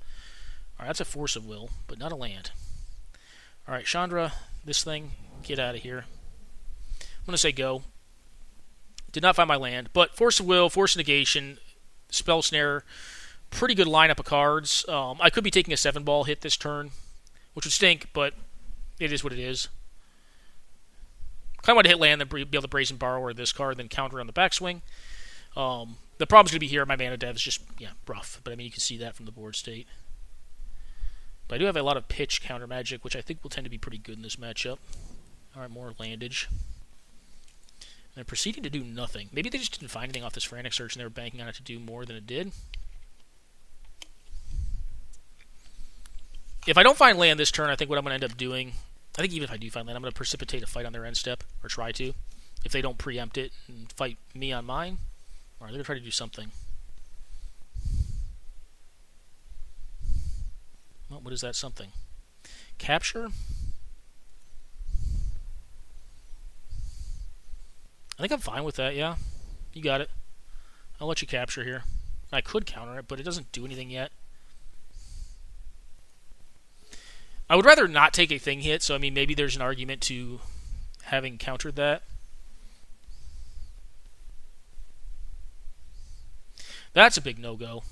Alright, that's a Force of Will, but not a land. Alright, Chandra, this thing, get out of here. I'm going to say go. Did not find my land, but Force of Will, Force of Negation, Spell Snare, pretty good lineup of cards. I could be taking a 7-ball hit this turn, which would stink, but it is what it is. Kind of want to hit land, then be able to Brazen Borrower this card, then counter on the backswing. The problem's going to be here. My mana dev is just, rough. But, I mean, you can see that from the board state. But I do have a lot of pitch counter magic, which I think will tend to be pretty good in this matchup. Alright, more landage. And they're proceeding to do nothing. Maybe they just didn't find anything off this Frantic Search, and they were banking on it to do more than it did. If I don't find land this turn, I think what I'm going to end up doing... I think even if I do find land, I'm going to precipitate a fight on their end step, or try to, if they don't preempt it and fight me on mine. Or they're going to try to do something. Well, what is that something? Capture? I think I'm fine with that, yeah. You got it. I'll let you capture here. I could counter it, but it doesn't do anything yet. I would rather not take a thing hit, so I mean maybe there's an argument to having countered that. That's a big no-go.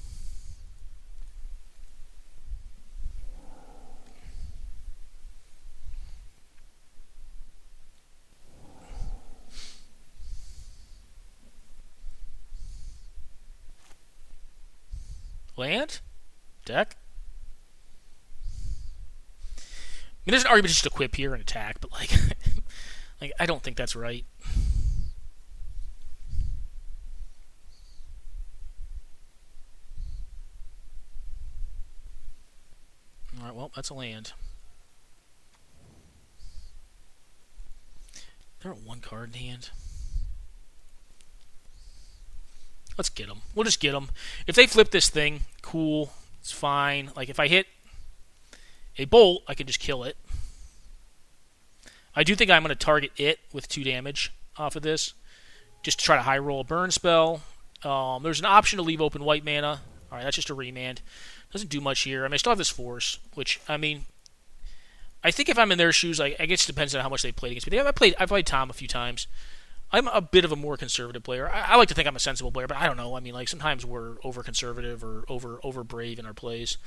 Land? Deck? I mean, there's an argument just to equip here and attack, but like, I don't think that's right. All right, well, that's a land. They're at 1 card in hand. Let's get them. We'll just get them. If they flip this thing, cool. It's fine. Like, if I hit a bolt, I can just kill it. I do think I'm going to target it with 2 damage off of this, just to try to high roll a burn spell. There's an option to leave open white mana. All right, that's just a remand. Doesn't do much here. I mean, I still have this Force, which, I mean, I think if I'm in their shoes, I guess it depends on how much they played against me. I've played Tom a few times. I'm a bit of a more conservative player. I like to think I'm a sensible player, but I don't know. I mean, like, sometimes we're over-conservative or over-brave in our plays.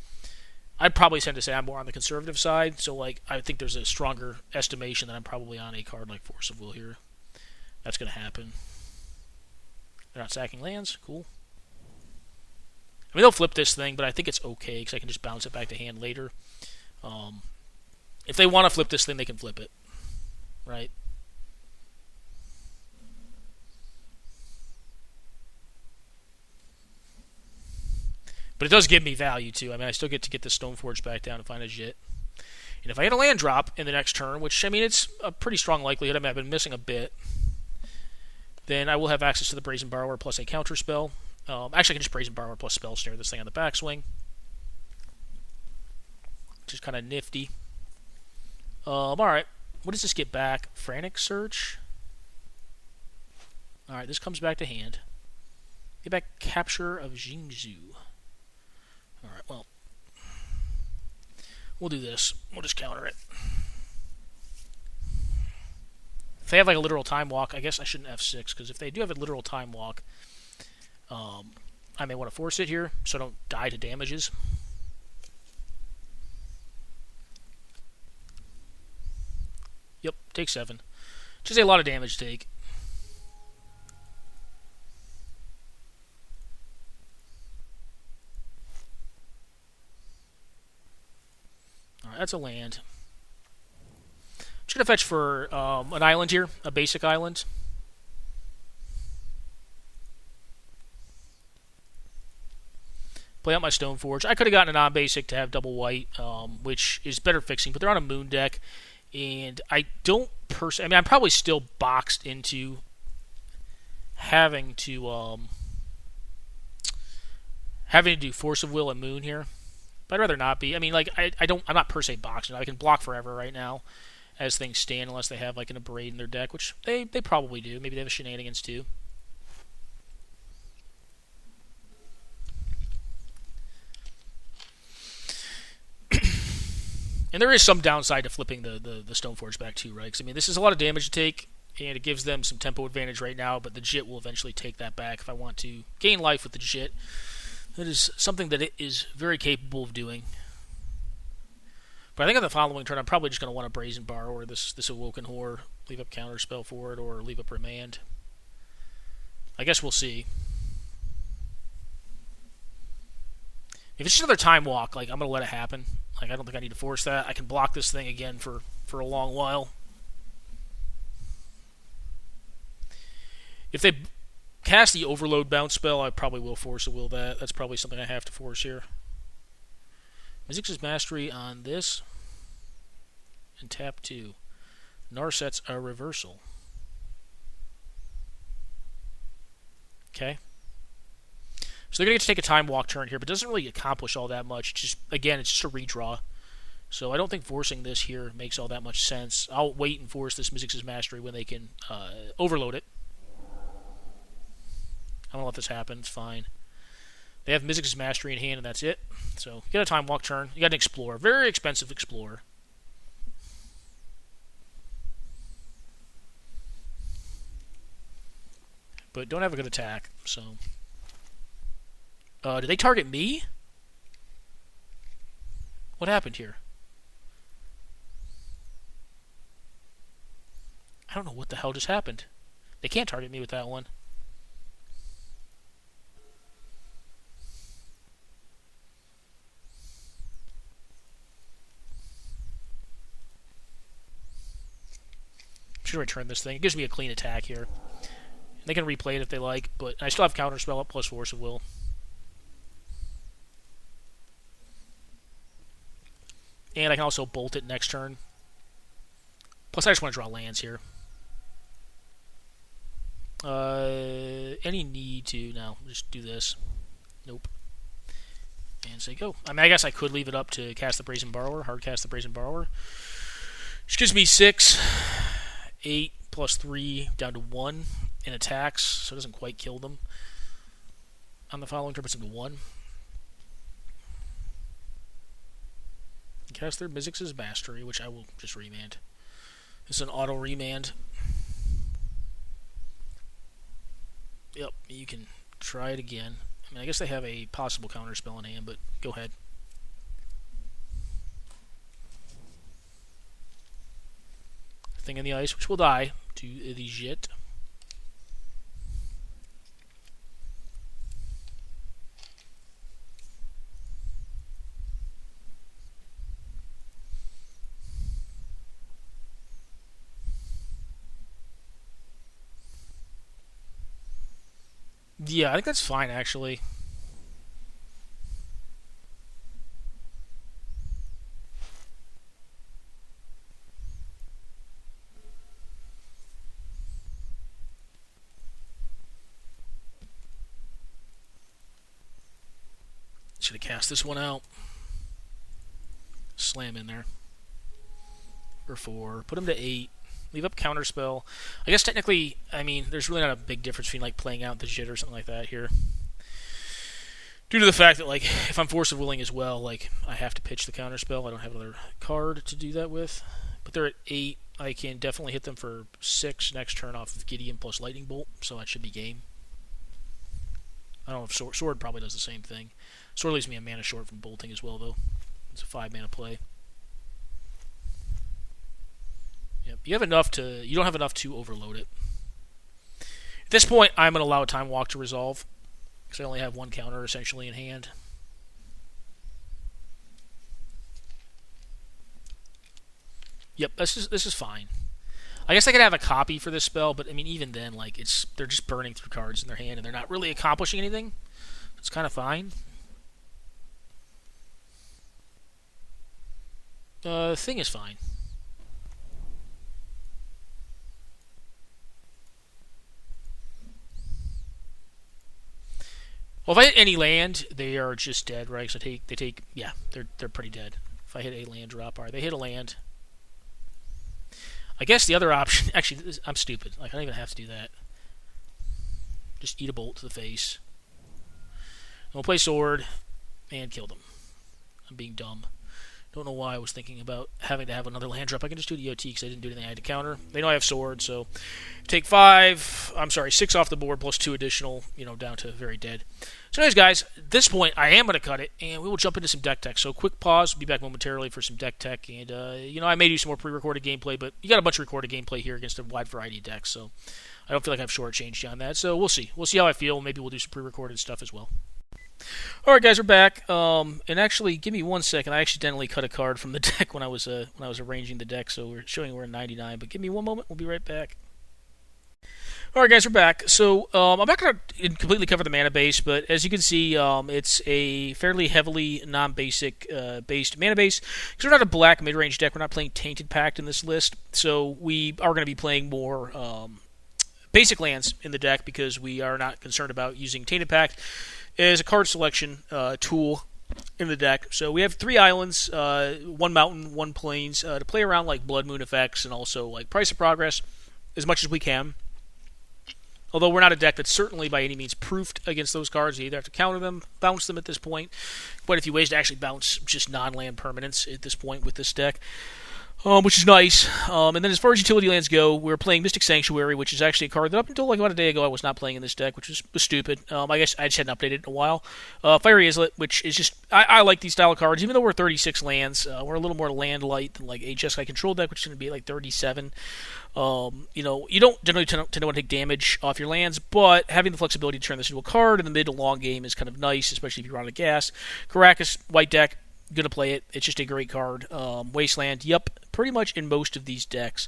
I'd probably tend to say I'm more on the conservative side, so like I think there's a stronger estimation that I'm probably on a card like Force of Will here. That's going to happen. They're not sacking lands. Cool. I mean, they'll flip this thing, but I think it's okay because I can just bounce it back to hand later. If they want to flip this thing, they can flip it. Right? But it does give me value, too. I mean, I still get to get the Stoneforge back down and find a Jit. And if I get a land drop in the next turn, which, I mean, it's a pretty strong likelihood. I mean, I've been missing a bit. Then I will have access to the Brazen Borrower plus a counter spell. Actually, I can just Brazen Borrower plus Spell Snare this thing on the backswing. Which is kind of nifty. Alright. What does this get back? Frantic Search? Alright, this comes back to hand. Get back capture of Jingzhou. Alright, well. We'll do this. We'll just counter it. If they have like a literal time walk, I guess I shouldn't F6, because if they do have a literal time walk, I may want to force it here, so I don't die to damages. Yep, take 7. Which is a lot of damage to take. Alright, that's a land. I'm just going to fetch for an island here, a basic island. Play out my Stoneforge. I could have gotten a non-basic to have double white, which is better fixing, but they're on a moon deck, and I don't personally... I mean, I'm probably still boxed into having to do Force of Will and Moon here, but I'd rather not be. I mean, like, I'm not per se boxed. I can block forever right now as things stand, unless they have like an Abrade in their deck, which they probably do. Maybe they have a Shenanigans too. And there is some downside to flipping the Stoneforge back too, right? Because, I mean, this is a lot of damage to take, and it gives them some tempo advantage right now, but the Jit will eventually take that back if I want to gain life with the Jit. That is something that it is very capable of doing. But I think on the following turn, I'm probably just going to want to Brazen Borrower this Awoken Horror, leave up Counterspell for it, or leave up Remand. I guess we'll see. If it's just another Time Walk, like, I'm going to let it happen. Like, I don't think I need to force that. I can block this thing again for a long while. If they cast the Overload bounce spell, I probably will force a will that. That's probably something I have to force here. Mizzix's Mastery on this. And tap 2. Narset's a reversal. Okay. So they're going to get to take a Time Walk turn here, but it doesn't really accomplish all that much. Just, again, it's just a redraw. So I don't think forcing this here makes all that much sense. I'll wait and force this Mizzix's Mastery when they can overload it. I'm going to let this happen. It's fine. They have Mizzix's Mastery in hand, and that's it. So you got a Time Walk turn. You got an Explorer. Very expensive Explorer. But don't have a good attack, so... did they target me? What happened here? I don't know what the hell just happened. They can't target me with that one. Should return this thing. It gives me a clean attack here. They can replay it if they like, but I still have Counterspell up plus Force of Will. And I can also bolt it next turn. Plus, I just want to draw lands here. Any need to... No, just do this. Nope. And say go. I mean, I guess I could leave it up to cast the Brazen Borrower. Hard cast the Brazen Borrower. Which gives me 6, 8, plus 3, down to 1 in attacks. So it doesn't quite kill them. On the following turn, it's into 1. Cast their Mizzix's Mastery, which I will just remand. This is an auto remand. Yep, you can try it again. I mean, I guess they have a possible counterspell in hand, but go ahead. Thing in the ice, which will die to the Jit. Yeah, I think that's fine, actually. Should have cast this one out. Slam in there. For 4. Put him to 8. leave up Counterspell. I guess technically, I mean, there's really not a big difference between like playing out the Jit or something like that here. Due to the fact that like if I'm Force of Willing as well, like I have to pitch the Counterspell. I don't have another card to do that with. But they're at 8. I can definitely hit them for 6 next turn off of Gideon plus Lightning Bolt, so that should be game. I don't know if Sword probably does the same thing. Sword leaves me a mana short from bolting as well, though. It's a 5 mana play. Yep. You don't have enough to overload it. At this point, I'm going to allow a Time Walk to resolve, because I only have 1 counter essentially in hand. Yep, this is fine. I guess I could have a copy for this spell, but I mean, even then, like they're just burning through cards in their hand, and they're not really accomplishing anything. It's kind of fine. Thing is fine. Well, if I hit any land, they are just dead, right? So they're pretty dead. If I hit a land drop, alright, they hit a land. I guess the other option... Actually, I'm stupid. Like, I don't even have to do that. Just eat a bolt to the face. And we'll play sword and kill them. I'm being dumb. Don't know why I was thinking about having to have another land drop. I can just do the OT because I didn't do anything I had to counter. They know I have sword, so take 6 off the board plus 2 additional, down to very dead. So anyways, guys, at this point, I am going to cut it, and we will jump into some deck tech. So quick pause. We'll be back momentarily for some deck tech. And, I may do some more pre-recorded gameplay, but you got a bunch of recorded gameplay here against a wide variety of decks, so I don't feel like I've shortchanged you on that. So we'll see. We'll see how I feel. Maybe we'll do some pre-recorded stuff as well. Alright, guys, we're back. And actually, give me 1 second. I accidentally cut a card from the deck when I was arranging the deck, so we're showing we're in 99. But give me 1 moment. We'll be right back. Alright, guys, we're back. So I'm not going to completely cover the mana base, but as you can see, it's a fairly heavily non-basic based mana base. Because we're not a black mid-range deck. We're not playing Tainted Pact in this list. So we are going to be playing more basic lands in the deck because we are not concerned about using Tainted Pact as a card selection tool in the deck. So we have 3 islands, 1 mountain, 1 plains, to play around like Blood Moon effects and also like Price of Progress as much as we can. Although we're not a deck that's certainly by any means proofed against those cards. You either have to counter them, bounce them at this point. Quite a few ways to actually bounce just non-land permanents at this point with this deck. Which is nice. And then as far as utility lands go, we're playing Mystic Sanctuary, which is actually a card that up until like about a day ago I was not playing in this deck, which was stupid. I guess I just hadn't updated it in a while. Fiery Islet, which is just... I like these style of cards. Even though we're 36 lands, we're a little more land light than like a Jeskai control deck, which is going to be like 37. You don't generally tend to want to take damage off your lands, but having the flexibility to turn this into a card in the mid to long game is kind of nice, especially if you're on a gas. Karakas, white deck, gonna play it. It's just a great card. Wasteland, yep, pretty much in most of these decks.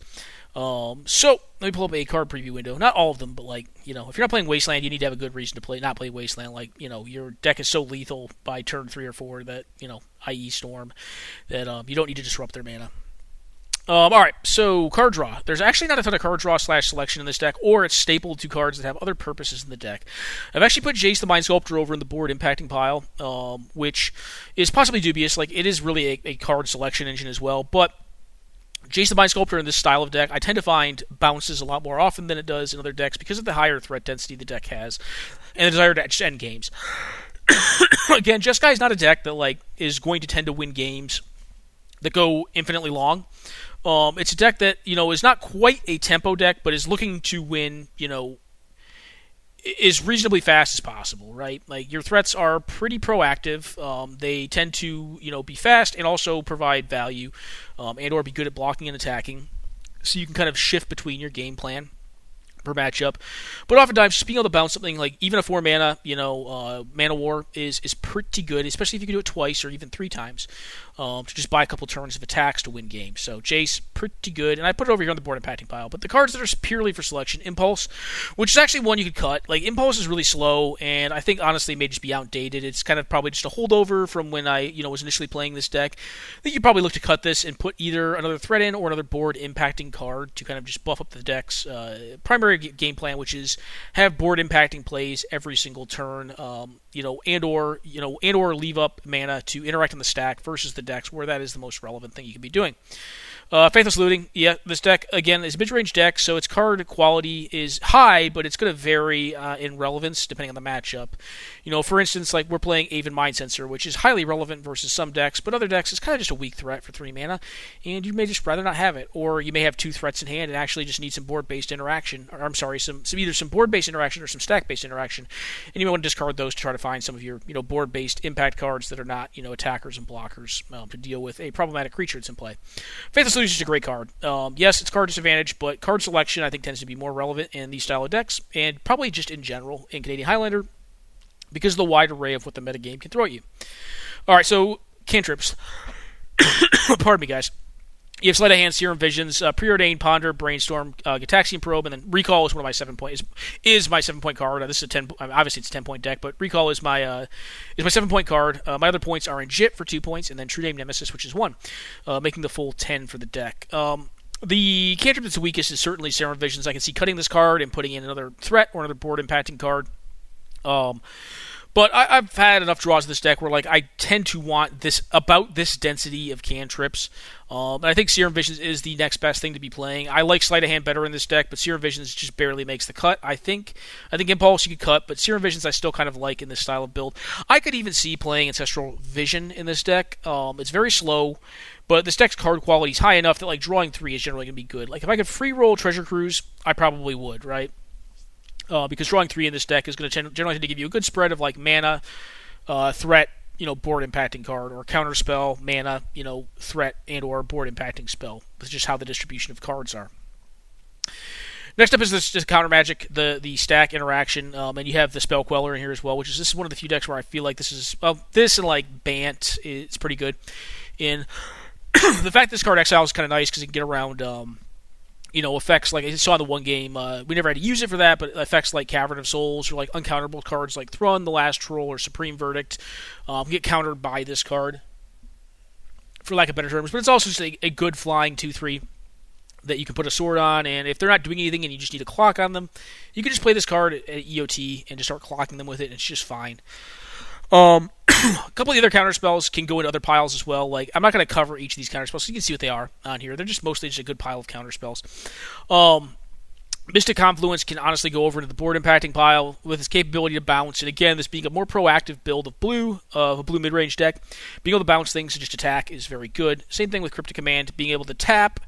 So let me pull up a card preview window. Not all of them, but like, if you're not playing Wasteland, you need to have a good reason to not play Wasteland. Like, your deck is so lethal by turn 3 or 4 that, i.e. Storm, that you don't need to disrupt their mana. Alright, so card draw. There's actually not a ton of card draw / selection in this deck, or it's stapled to cards that have other purposes in the deck. I've actually put Jace the Mind Sculptor over in the board impacting pile, which is possibly dubious. Like, it is really a card selection engine as well, but Jace the Mind Sculptor in this style of deck, I tend to find bounces a lot more often than it does in other decks because of the higher threat density the deck has, and the desire to just end games. Again, Jeskai is not a deck that like is going to tend to win games that go infinitely long. It's a deck that, is not quite a tempo deck, but is looking to win, as reasonably fast as possible, right? Like, your threats are pretty proactive. They tend to, be fast and also provide value, and or be good at blocking and attacking. So you can kind of shift between your game plan per matchup. But oftentimes, just being able to bounce something like even a 4 mana, Mana War is pretty good, especially if you can do it twice or even 3 times, to just buy a couple turns of attacks to win games. So Jace, pretty good. And I put it over here on the board impacting pile. But the cards that are purely for selection, Impulse, which is actually one you could cut. Like, Impulse is really slow, and I think honestly it may just be outdated. It's kind of probably just a holdover from when I, was initially playing this deck. I think you probably look to cut this and put either another threat in or another board impacting card to kind of just buff up the deck's primary contrary game plan, which is have board impacting plays every single turn, and or leave up mana to interact on the stack versus the decks where that is the most relevant thing you can be doing. Faithless Looting, yeah, this deck, again, is a mid-range deck, so its card quality is high, but it's going to vary in relevance depending on the matchup. For instance, like we're playing Aven Mind Sensor, which is highly relevant versus some decks, but other decks it's kind of just a weak threat for 3 mana, and you may just rather not have it, or you may have 2 threats in hand and actually just need some board-based interaction, or either some board-based interaction or some stack-based interaction, and you may want to discard those to try to find some of your board-based impact cards that are not attackers and blockers to deal with a problematic creature that's in play. Faithless Looting is just a great card. Yes, it's card disadvantage, but card selection I think tends to be more relevant in these style of decks, and probably just in general in Canadian Highlander, because of the wide array of what the metagame can throw at you. Alright, so cantrips. Pardon me, guys. You have Sleight of Hand, Serum Visions, Preordained, Ponder, Brainstorm, Gitaxian Probe, and then Recall is one of my 7-point is my 7-point card. This is a 10. Obviously, it's a 10-point deck, but Recall is my 7-point card. My other points are Injit for 2 points, and then True Name Nemesis, which is 1, making the full 10 for the deck. The cantrip that's the weakest is certainly Serum Visions. I can see cutting this card and putting in another threat or another board impacting card. But I've had enough draws in this deck where I tend to want this density of cantrips. And I think Serum Visions is the next best thing to be playing. I like Sleight of Hand better in this deck, but Serum Visions just barely makes the cut. I think Impulse you could cut, but Serum Visions I still kind of like in this style of build. I could even see playing Ancestral Vision in this deck. It's very slow, but this deck's card quality is high enough that drawing 3 is generally going to be good. If I could free roll Treasure Cruise, I probably would, right? Because drawing 3 in this deck is going to generally tend to give you a good spread of mana, threat, board impacting card, or counter spell, mana, threat, and or board impacting spell. That's just how the distribution of cards are. Next up is this counter magic, the stack interaction, and you have the Spell Queller in here as well, which is one of the few decks where I feel like this and Bant is pretty good. In the fact this card exiles is kind of nice because you can get around. Effects like I saw in the one game, we never had to use it for that, but effects like Cavern of Souls or uncounterable cards like Thrun, The Last Troll, or Supreme Verdict get countered by this card, for lack of better terms. But it's also just a good flying 2/3 that you can put a sword on, and if they're not doing anything and you just need a clock on them, you can just play this card at EOT and just start clocking them with it, and it's just fine. A couple of the other counter spells can go into other piles as well. I'm not going to cover each of these counter spells, so you can see what they are on here. They're just mostly just a good pile of counter spells. Mystic Confluence can honestly go over into the board impacting pile with its capability to bounce. And again, this being a more proactive build of a blue mid-range deck, being able to bounce things and just attack is very good. Same thing with Cryptic Command, being able to tap,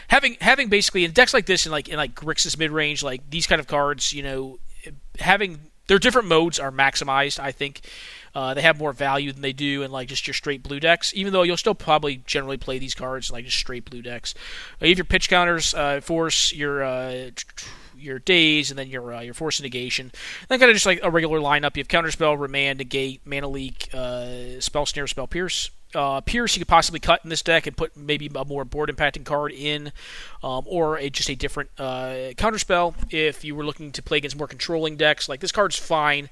having basically in decks like this and Grixis mid-range, these kind of cards, having their different modes are maximized. I think they have more value than they do in just your straight blue decks, even though you'll still probably generally play these cards in just straight blue decks. You have your pitch counters, force, your daze, and then your force negation. And then kind of just a regular lineup. You have counterspell, remand, negate, mana leak, spell snare, spell pierce. Pierce you could possibly cut in this deck and put maybe a more board impacting card in, or just a different counterspell if you were looking to play against more controlling decks. This card's fine.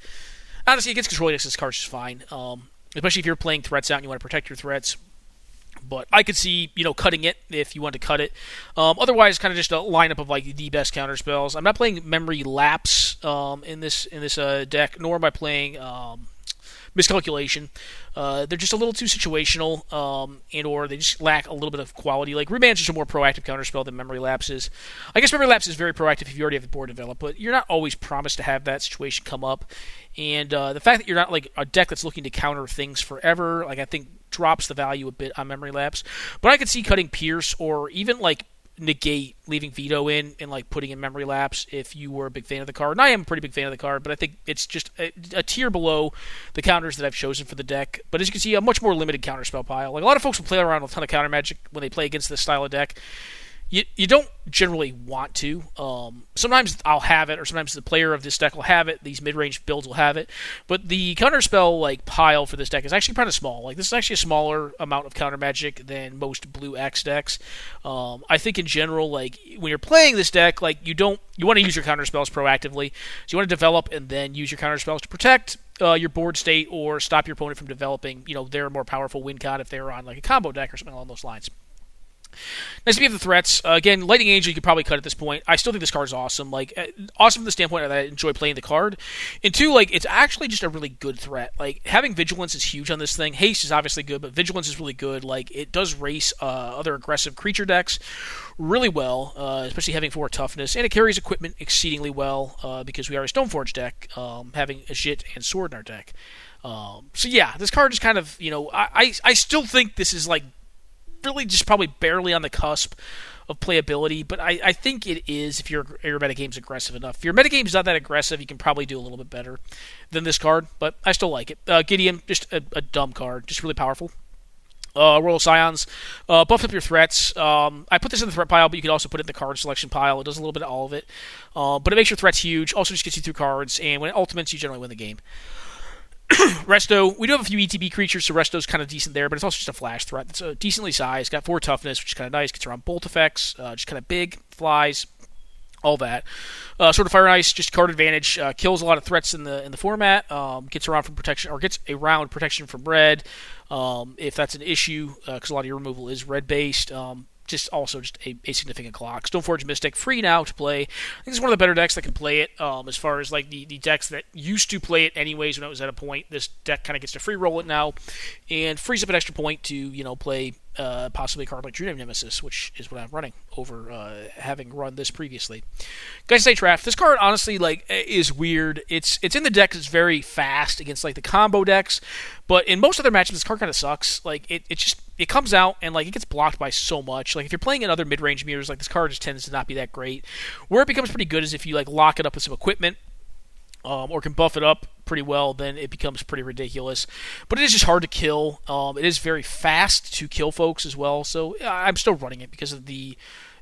Honestly, against controlling decks, this card's just fine. Especially if you're playing threats out and you want to protect your threats. But I could see, cutting it if you want to cut it. Otherwise, kind of just a lineup of the best counterspells. I'm not playing Memory Lapse in this deck, nor am I playing Miscalculation. They're just a little too situational, and or they just lack a little bit of quality. Remand's just a more proactive counterspell than Memory Lapse is. I guess Memory Lapse is very proactive if you already have the board developed, but you're not always promised to have that situation come up. And the fact that you're not a deck that's looking to counter things forever, I think drops the value a bit on Memory Lapse. But I could see cutting Pierce or even negate, leaving veto in and putting in Memory Lapse if you were a big fan of the card. And I am a pretty big fan of the card, but I think it's just a tier below the counters that I've chosen for the deck. But as you can see, a much more limited counterspell pile. A lot of folks will play around with a ton of counter magic when they play against this style of deck. You don't generally want to. Sometimes I'll have it, or sometimes the player of this deck will have it. These mid-range builds will have it. But the counterspell pile for this deck is actually kind of small. This is actually a smaller amount of counter magic than most blue X decks. I think in general, when you're playing this deck, you want to use your counterspells proactively. So you want to develop and then use your counterspells to protect your board state or stop your opponent from developing, their more powerful win con if they're on a combo deck or something along those lines. Nice to be of the threats. Again, Lightning Angel you could probably cut at this point. I still think this card is awesome. Like, awesome from the standpoint that I enjoy playing the card. And two, like, it's actually just a really good threat. Like, having Vigilance is huge on this thing. Haste is obviously good, but Vigilance is really good. Like, it does race other aggressive creature decks really well, especially having 4 toughness. And it carries equipment exceedingly well because we are a Stoneforge deck, having a Jit and Sword in our deck. So yeah, this card is kind of, I still think this is like really just probably barely on the cusp of playability, but I think it is if your metagame's aggressive enough. If your metagame's not that aggressive, you can probably do a little bit better than this card, but I still like it. Gideon, just a dumb card, just really powerful. Royal Scions, buffed up your threats. I put this in the threat pile, but you could also put it in the card selection pile. It does a little bit of all of it, but it makes your threats huge. Also just gets you through cards, and when it ultimates, you generally win the game. Resto, we do have a few ETB creatures, so Resto's kind of decent there, but it's also just a flash threat. It's decently sized, got 4 toughness, which is kind of nice, gets around bolt effects, just kind of big, flies, all that. Sword of Fire and Ice, just card advantage, kills a lot of threats in the format, gets around from protection, or gets around protection from red, if that's an issue, because a lot of your removal is red-based. Just a significant clock. Stoneforge Mystic, free now to play. I think it's one of the better decks that can play it, as far as like the decks that used to play it anyways when it was at a point. This deck kind of gets to free roll it now, and frees up an extra point to, play possibly a card like True Name Nemesis, which is what I'm running over having run this previously. Guys, say draft. This card honestly is weird. It's in the deck. It's very fast against like the combo decks, but in most other matchups, this card kind of sucks. Like it comes out and like it gets blocked by so much. Like if you're playing in other mid-range mirrors, like this card just tends to not be that great. Where it becomes pretty good is if you like lock it up with some equipment. Or can buff it up pretty well, then it becomes pretty ridiculous. But it is just hard to kill. It is very fast to kill folks as well, so I'm still running it because of the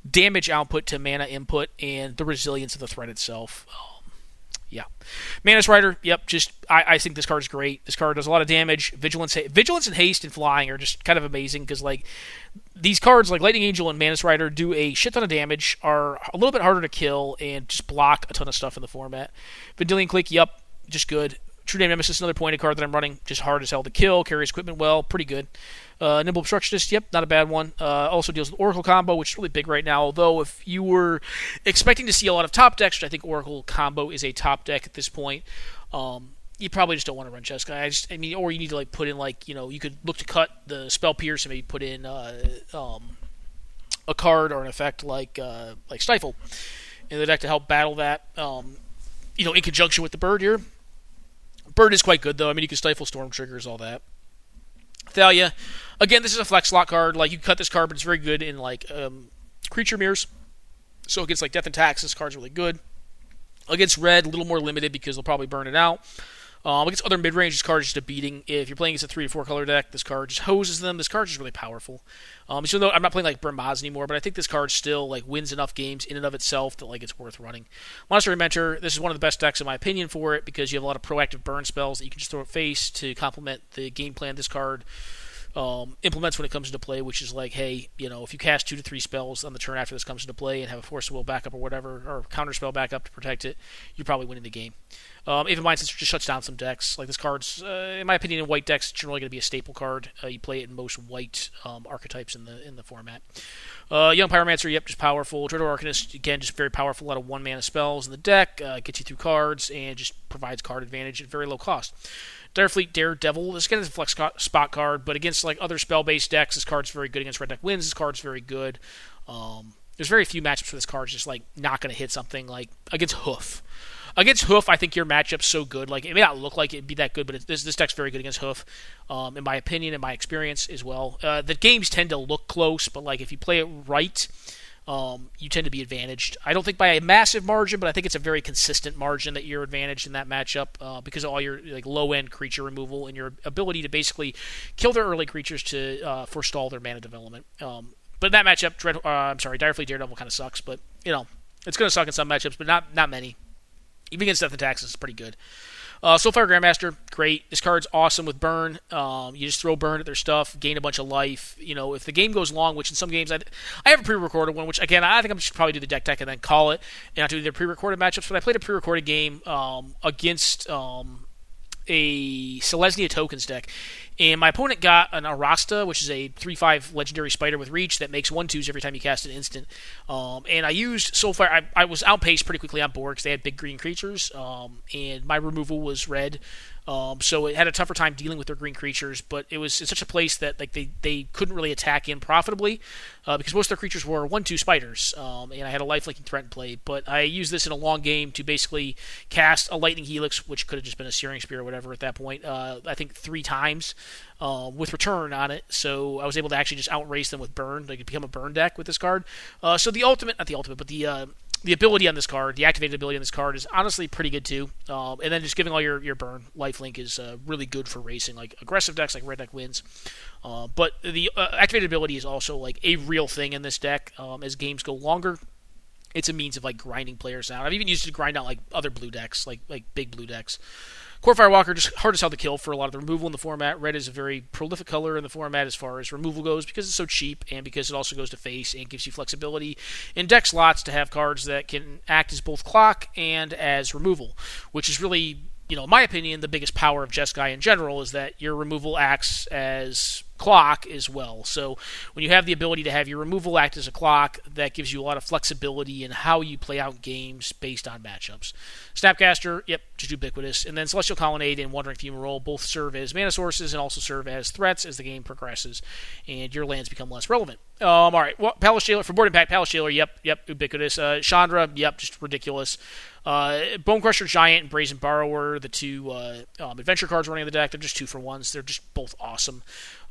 damage output to mana input and the resilience of the threat itself. Yeah. Manus Rider, yep, I think this card is great. This card does a lot of damage. Vigilance and Haste and Flying are just kind of amazing because like these cards like Lightning Angel and Manus Rider do a shit ton of damage, are a little bit harder to kill, and just block a ton of stuff in the format. Vendilion Clique, yep, just good. True Name Nemesis, another pointed card that I'm running, just hard as hell to kill, carries equipment well, pretty good. Nimble Obstructionist, yep, not a bad one. Also deals with Oracle combo, which is really big right now, although if you were expecting to see a lot of top decks, which I think Oracle combo is a top deck at this point, you probably just don't want to run Jeskai. Or you need to like put in like, you could look to cut the Spell Pierce and maybe put in a card or an effect like Stifle in the deck to help battle that, in conjunction with the Bird here. Bird is quite good, though. You can Stifle Storm Triggers, all that. Thalia, again, this is a flex slot card. Like, you can cut this card, but it's very good in, creature mirrors. So against, Death and Tax, this card's really good. Against red, a little more limited because they'll probably burn it out. Against other mid-range, this card is just a beating. If you're playing against a 3 to 4 color deck, this card just hoses them. This card is really powerful. So though I'm not playing Burmaz anymore, but I think this card still wins enough games in and of itself that it's worth running. Monastery Mentor, this is one of the best decks in my opinion for it because you have a lot of proactive burn spells that you can just throw at face to complement the game plan this card implements when it comes into play, which is hey, if you cast 2 to 3 spells on the turn after this comes into play and have a Force of Will backup or whatever, or counter spell backup to protect it, you're probably winning the game. Even Mind Sensor just shuts down some decks. This card's, in my opinion, in white decks, generally going to be a staple card. You play it in most white archetypes in the format. Young Pyromancer, yep, just powerful. Dreador Arcanist, again, just very powerful. A lot of 1-mana spells in the deck, gets you through cards, and just provides card advantage at very low cost. Direfleet Daredevil, this again is a flex spot card, but against other spell-based decks, this card's very good. Against red deck wins, this card's very good. There's very few matchups for this card just not going to hit something against Hoof. Against Hoof, I think your matchup's so good. It may not look like it'd be that good, but this deck's very good against Hoof, in my opinion and my experience as well. The games tend to look close, but if you play it right, you tend to be advantaged. I don't think by a massive margin, but I think it's a very consistent margin that you're advantaged in that matchup because of all your low-end creature removal and your ability to basically kill their early creatures to forestall their mana development. But in that matchup, Direfleet Daredevil kind of sucks, but it's going to suck in some matchups, but not many. Even against Death and Taxes, it's pretty good. Soulfire Grandmaster, great. This card's awesome with Burn. You just throw Burn at their stuff, gain a bunch of life. If the game goes long, which in some games I have a pre-recorded one, which again I think I should probably do the deck and then call it, and not do the pre-recorded matchups. But I played a pre-recorded game against a Selesnya Tokens deck, and my opponent got an Arasta, which is a 3/5 legendary spider with reach that makes 1/2s every time you cast an instant. And I used Soulfire. I was outpaced pretty quickly on board because they had big green creatures, and my removal was red. So it had a tougher time dealing with their green creatures, but it was in such a place that like they couldn't really attack in profitably because most of their creatures were 1/2 spiders, and I had a life-linking threat in play. But I used this in a long game to basically cast a Lightning Helix, which could have just been a Searing Spear or whatever at that point. I think 3 times with return on it, so I was able to actually just outrace them with burn. They could become a burn deck with this card. So the ultimate, not the ultimate, but the ability on this card, the activated ability on this card is honestly pretty good too. And then just giving all your burn lifelink is really good for racing like aggressive decks like Red Deck wins. But the activated ability is also like a real thing in this deck. As games go longer, it's a means of like grinding players out. I've even used it to grind out like other blue decks, like big blue decks. Core Firewalker, just hard as hell to kill for a lot of the removal in the format. Red is a very prolific color in the format as far as removal goes because it's so cheap and because it also goes to face and gives you flexibility in deck slots to have cards that can act as both clock and as removal, which is really, in my opinion, the biggest power of Jeskai in general is that your removal acts as clock as well. So when you have the ability to have your removal act as a clock, that gives you a lot of flexibility in how you play out games based on matchups. Snapcaster, yep, just ubiquitous. And then Celestial Colonnade and Wandering Fumarole both serve as mana sources and also serve as threats as the game progresses and your lands become less relevant. All right, well, Palace Jailer, for board impact, Palace Jailer, yep, ubiquitous. Chandra, yep, just ridiculous. Bonecrusher Giant and Brazen Borrower, the 2 adventure cards running in the deck, they're just 2-for-1s. They're just both awesome.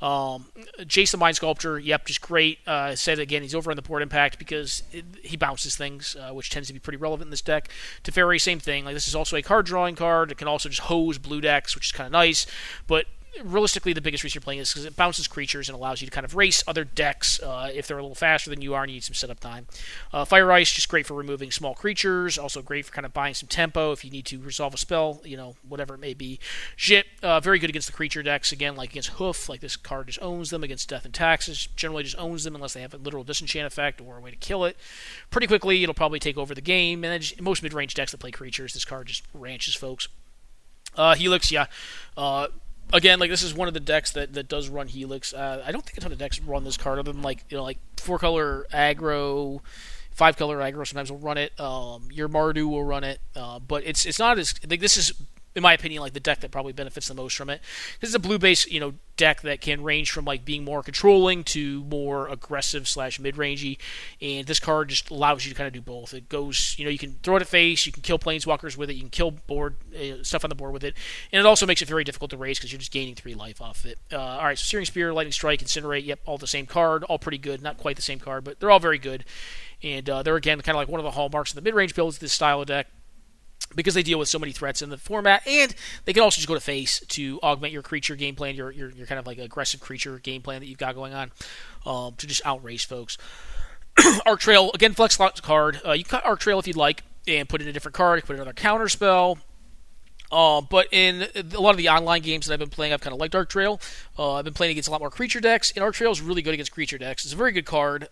Jace the Mind Sculptor, yep, just great. Said again, he's over on the board impact because he bounces things, which tends to be pretty relevant in this deck. Teferi, same thing. Like this is also a card drawing card. It can also just hose blue decks, which is kind of nice. But realistically, the biggest reason you're playing is because it bounces creatures and allows you to kind of race other decks if they're a little faster than you are and you need some setup time. Fire Ice, just great for removing small creatures. Also great for kind of buying some tempo if you need to resolve a spell, whatever it may be. Jit, very good against the creature decks. Again, like against Hoof, like this card just owns them. Against Death and Taxes, generally just owns them unless they have a literal disenchant effect or a way to kill it. Pretty quickly, it'll probably take over the game. And then most mid-range decks that play creatures, this card just ranches folks. Helix, yeah. Again, like this is one of the decks that does run Helix. I don't think a ton of decks run this card other than like 4-color aggro, 5-color aggro sometimes will run it. Your Mardu will run it, but it's not as like this is, in my opinion, like the deck that probably benefits the most from it. This is a blue base, deck that can range from like being more controlling to more aggressive / mid-rangey, and this card just allows you to kind of do both. It goes, you can throw it at face, you can kill planeswalkers with it, you can kill board stuff on the board with it, and it also makes it very difficult to raise because you're just gaining 3 life off of it. All right, so Searing Spear, Lightning Strike, Incinerate, yep, all the same card, all pretty good. Not quite the same card, but they're all very good, and they're again kind of like one of the hallmarks of the mid-range builds of this style of deck, because they deal with so many threats in the format, and they can also just go to face to augment your creature game plan, your kind of like aggressive creature game plan that you've got going on, to just outrace folks. Arc Trail, again, flex slot card. You can cut Arc Trail if you'd like, and put in a different card, put another counter spell. But in a lot of the online games that I've been playing, I've kind of liked Arc Trail. I've been playing against a lot more creature decks, and Arc Trail is really good against creature decks. It's a very good card.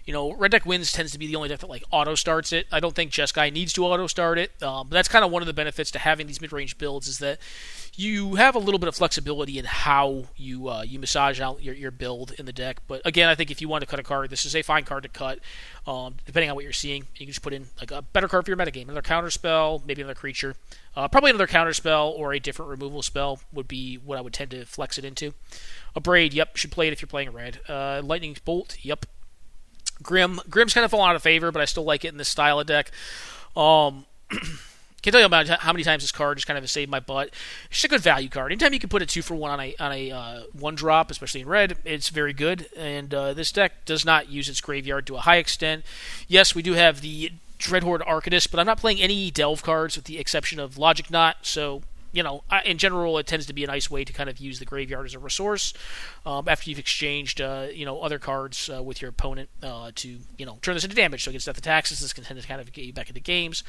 Red Deck Wins tends to be the only deck that like auto starts it. I don't think Jeskai needs to auto start it, but that's kind of one of the benefits to having these mid-range builds is that you have a little bit of flexibility in how you massage out your build in the deck. But again, I think if you want to cut a card, this is a fine card to cut, depending on what you're seeing. You can just put in like a better card for your metagame, another counter spell, maybe another creature. Probably another counter spell or a different removal spell would be what I would tend to flex it into. A Braid, yep, should play it if you're playing red. Lightning Bolt, yep. Grim's kind of fallen out of favor, but I still like it in this style of deck. Can't tell you about how many times this card just kind of saved my butt. It's just a good value card. Anytime you can put a 2-for-1 on a 1-drop, especially in red, it's very good. And this deck does not use its graveyard to a high extent. Yes, we do have the Dreadhorde Arcadus, but I'm not playing any Delve cards with the exception of Logic Knot, so in general, it tends to be a nice way to kind of use the graveyard as a resource after you've exchanged, other cards with your opponent to, turn this into damage. So against Death and Taxes, this can tend to kind of get you back into games.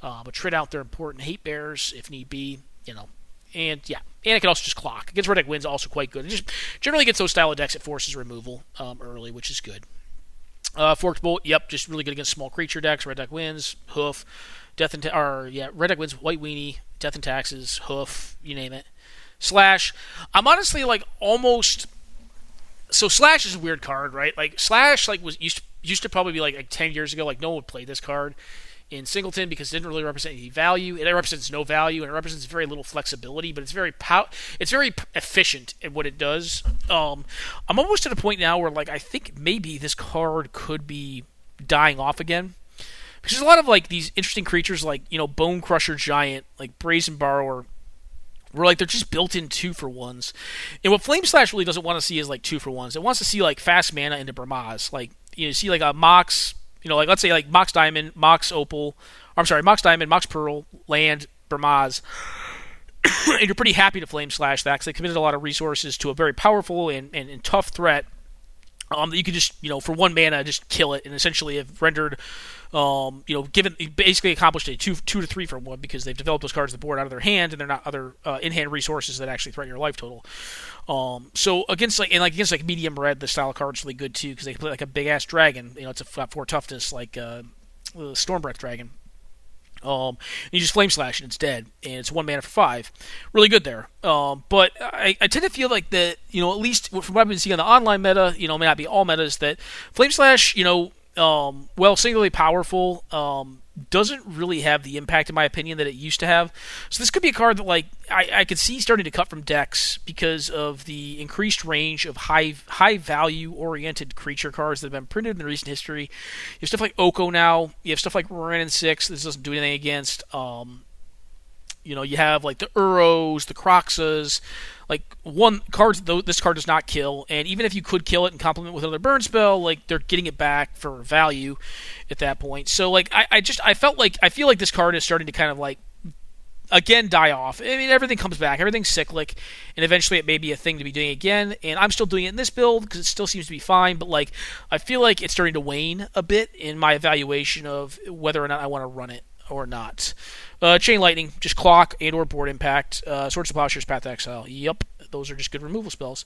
But tread out their important hate bears if need be, And yeah, and it can also just clock. Against Red Deck Wins, also quite good. It just generally gets those style of decks, it forces removal early, which is good. Forked Bolt, yep, just really good against small creature decks. Red Deck Wins, Hoof. Red Deck Wins, White Weenie, Death and Taxes, Hoof, you name it. Slash. I'm honestly like almost. So Slash is a weird card, right? Like Slash like was used to probably be like 10 years ago. Like no one would play this card in Singleton because it didn't really represent any value. It represents no value and it represents very little flexibility, but it's very efficient at what it does. I'm almost at a point now where like I think maybe this card could be dying off again. Because there's a lot of like these interesting creatures like, Bone Crusher Giant, like Brazen Borrower, where like they're just built-in 2-for-1s. And what Flame Slash really doesn't want to see is like 2-for-1s. It wants to see like fast mana into Bramaz. Like you see like a Mox, like let's say like Mox Diamond, Mox Opal, Mox Diamond, Mox Pearl, land, Bramaz. And you're pretty happy to Flame Slash that because they committed a lot of resources to a very powerful and tough threat. That you could just, for 1 mana, just kill it and essentially have rendered, basically accomplished a 2 to 3 for 1 because they've developed those cards on the board out of their hand and they're not other in-hand resources that actually threaten your life total. So against medium red, the style of card's really good too because they can play like a big ass dragon. It's a 4 toughness like Stormbreath Dragon. And you just Flame Slash and it's dead, and it's 1 mana for 5. Really good there. But I tend to feel like that, at least from what I've been seeing on the online meta, may not be all metas, that Flame Slash, while singularly powerful, doesn't really have the impact, in my opinion, that it used to have. So this could be a card that, like, I could see starting to cut from decks because of the increased range of high value oriented creature cards that have been printed in recent history. You have stuff like Oko now. You have stuff like Renin 6. This doesn't do anything against. You have like the Uros, the Kroxas, like this card does not kill, and even if you could kill it and complement with another burn spell, like they're getting it back for value at that point. So like I feel like this card is starting to kind of like again die off. I mean, everything comes back, everything's cyclic, and eventually it may be a thing to be doing again. And I'm still doing it in this build because it still seems to be fine, but like I feel like it's starting to wane a bit in my evaluation of whether or not I want to run it or not. Chain Lightning, just clock and or board impact. Swords to Plowshares, Path to Exile. Yep, those are just good removal spells.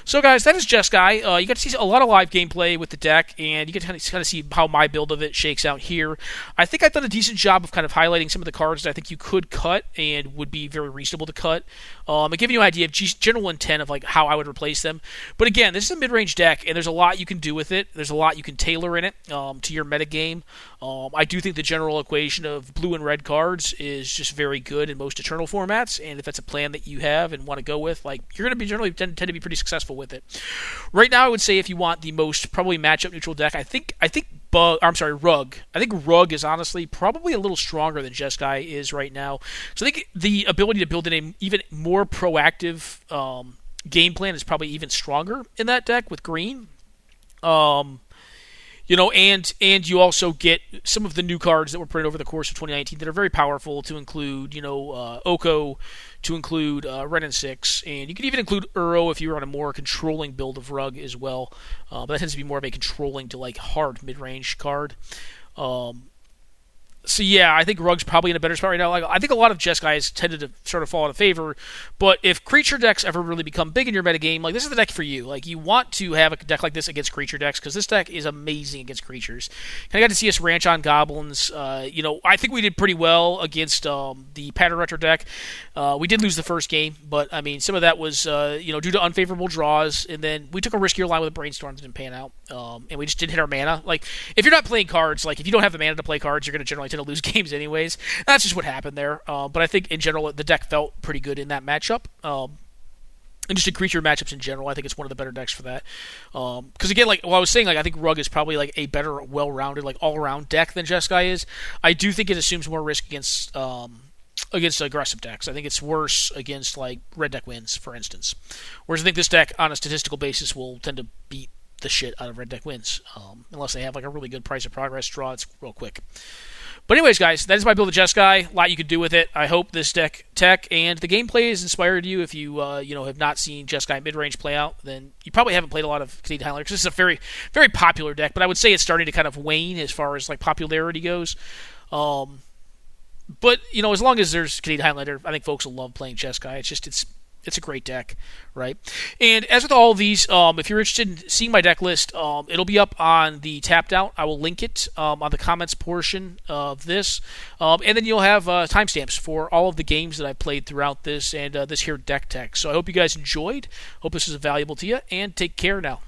So guys, that is Jeskai. You got to see a lot of live gameplay with the deck, and you get to kind of see how my build of it shakes out here. I think I've done a decent job of kind of highlighting some of the cards that I think you could cut and would be very reasonable to cut. I'm giving you an idea of general intent of like how I would replace them. But again, this is a mid-range deck, and there's a lot you can do with it. There's a lot you can tailor in it to your metagame. I do think the general equation of blue and red cards is just very good in most Eternal formats, and if that's a plan that you have and want to go with, like you're going to be generally tend to be pretty successful with it. Right now, I would say if you want the most probably matchup neutral deck, I think Rug. I think Rug is honestly probably a little stronger than Jeskai is right now. So I think the ability to build in an even more proactive game plan is probably even stronger in that deck with green. And you also get some of the new cards that were printed over the course of 2019 that are very powerful, to include, Oko, to include Renin 6, and you can even include Uro if you're on a more controlling build of Rug as well. But that tends to be more of a controlling to like hard mid-range card. So yeah, I think Rug's probably in a better spot right now. Like, I think a lot of Jeskais tended to sort of fall out of favor, but if creature decks ever really become big in your metagame, like this is the deck for you. Like you want to have a deck like this against creature decks because this deck is amazing against creatures. And I got to see us ranch on goblins. I think we did pretty well against the Pattern Retro deck. We did lose the first game, but I mean some of that was due to unfavorable draws, and then we took a riskier line with a Brainstorm that didn't pan out, and we just didn't hit our mana. Like if you're not playing cards, like if you don't have the mana to play cards, you're going to generally to lose games anyways. That's just what happened there. But I think in general the deck felt pretty good in that matchup. And just in creature matchups in general, I think it's one of the better decks for that. Because again, like I was saying, like I think Rug is probably like a better, well-rounded, like all-around deck than Jeskai is. I do think it assumes more risk against aggressive decks. I think it's worse against like red deck wins, for instance. Whereas I think this deck, on a statistical basis, will tend to beat the shit out of red deck wins, unless they have like a really good price of progress draw. It's real quick. But anyways, guys, that is my build of Jeskai. A lot you could do with it. I hope this deck tech and the gameplay has inspired you. If you have not seen Jeskai midrange play out, then you probably haven't played a lot of Canadian Highlander, because this is a very, very popular deck. But I would say it's starting to kind of wane as far as like popularity goes. But as long as there's Canadian Highlander, I think folks will love playing Jeskai. It's It's a great deck, right? And as with all of these, if you're interested in seeing my deck list, it'll be up on the Tapped Out. I will link it on the comments portion of this. And then you'll have timestamps for all of the games that I've played throughout this and this here deck tech. So I hope you guys enjoyed. Hope this is valuable to you, and take care now.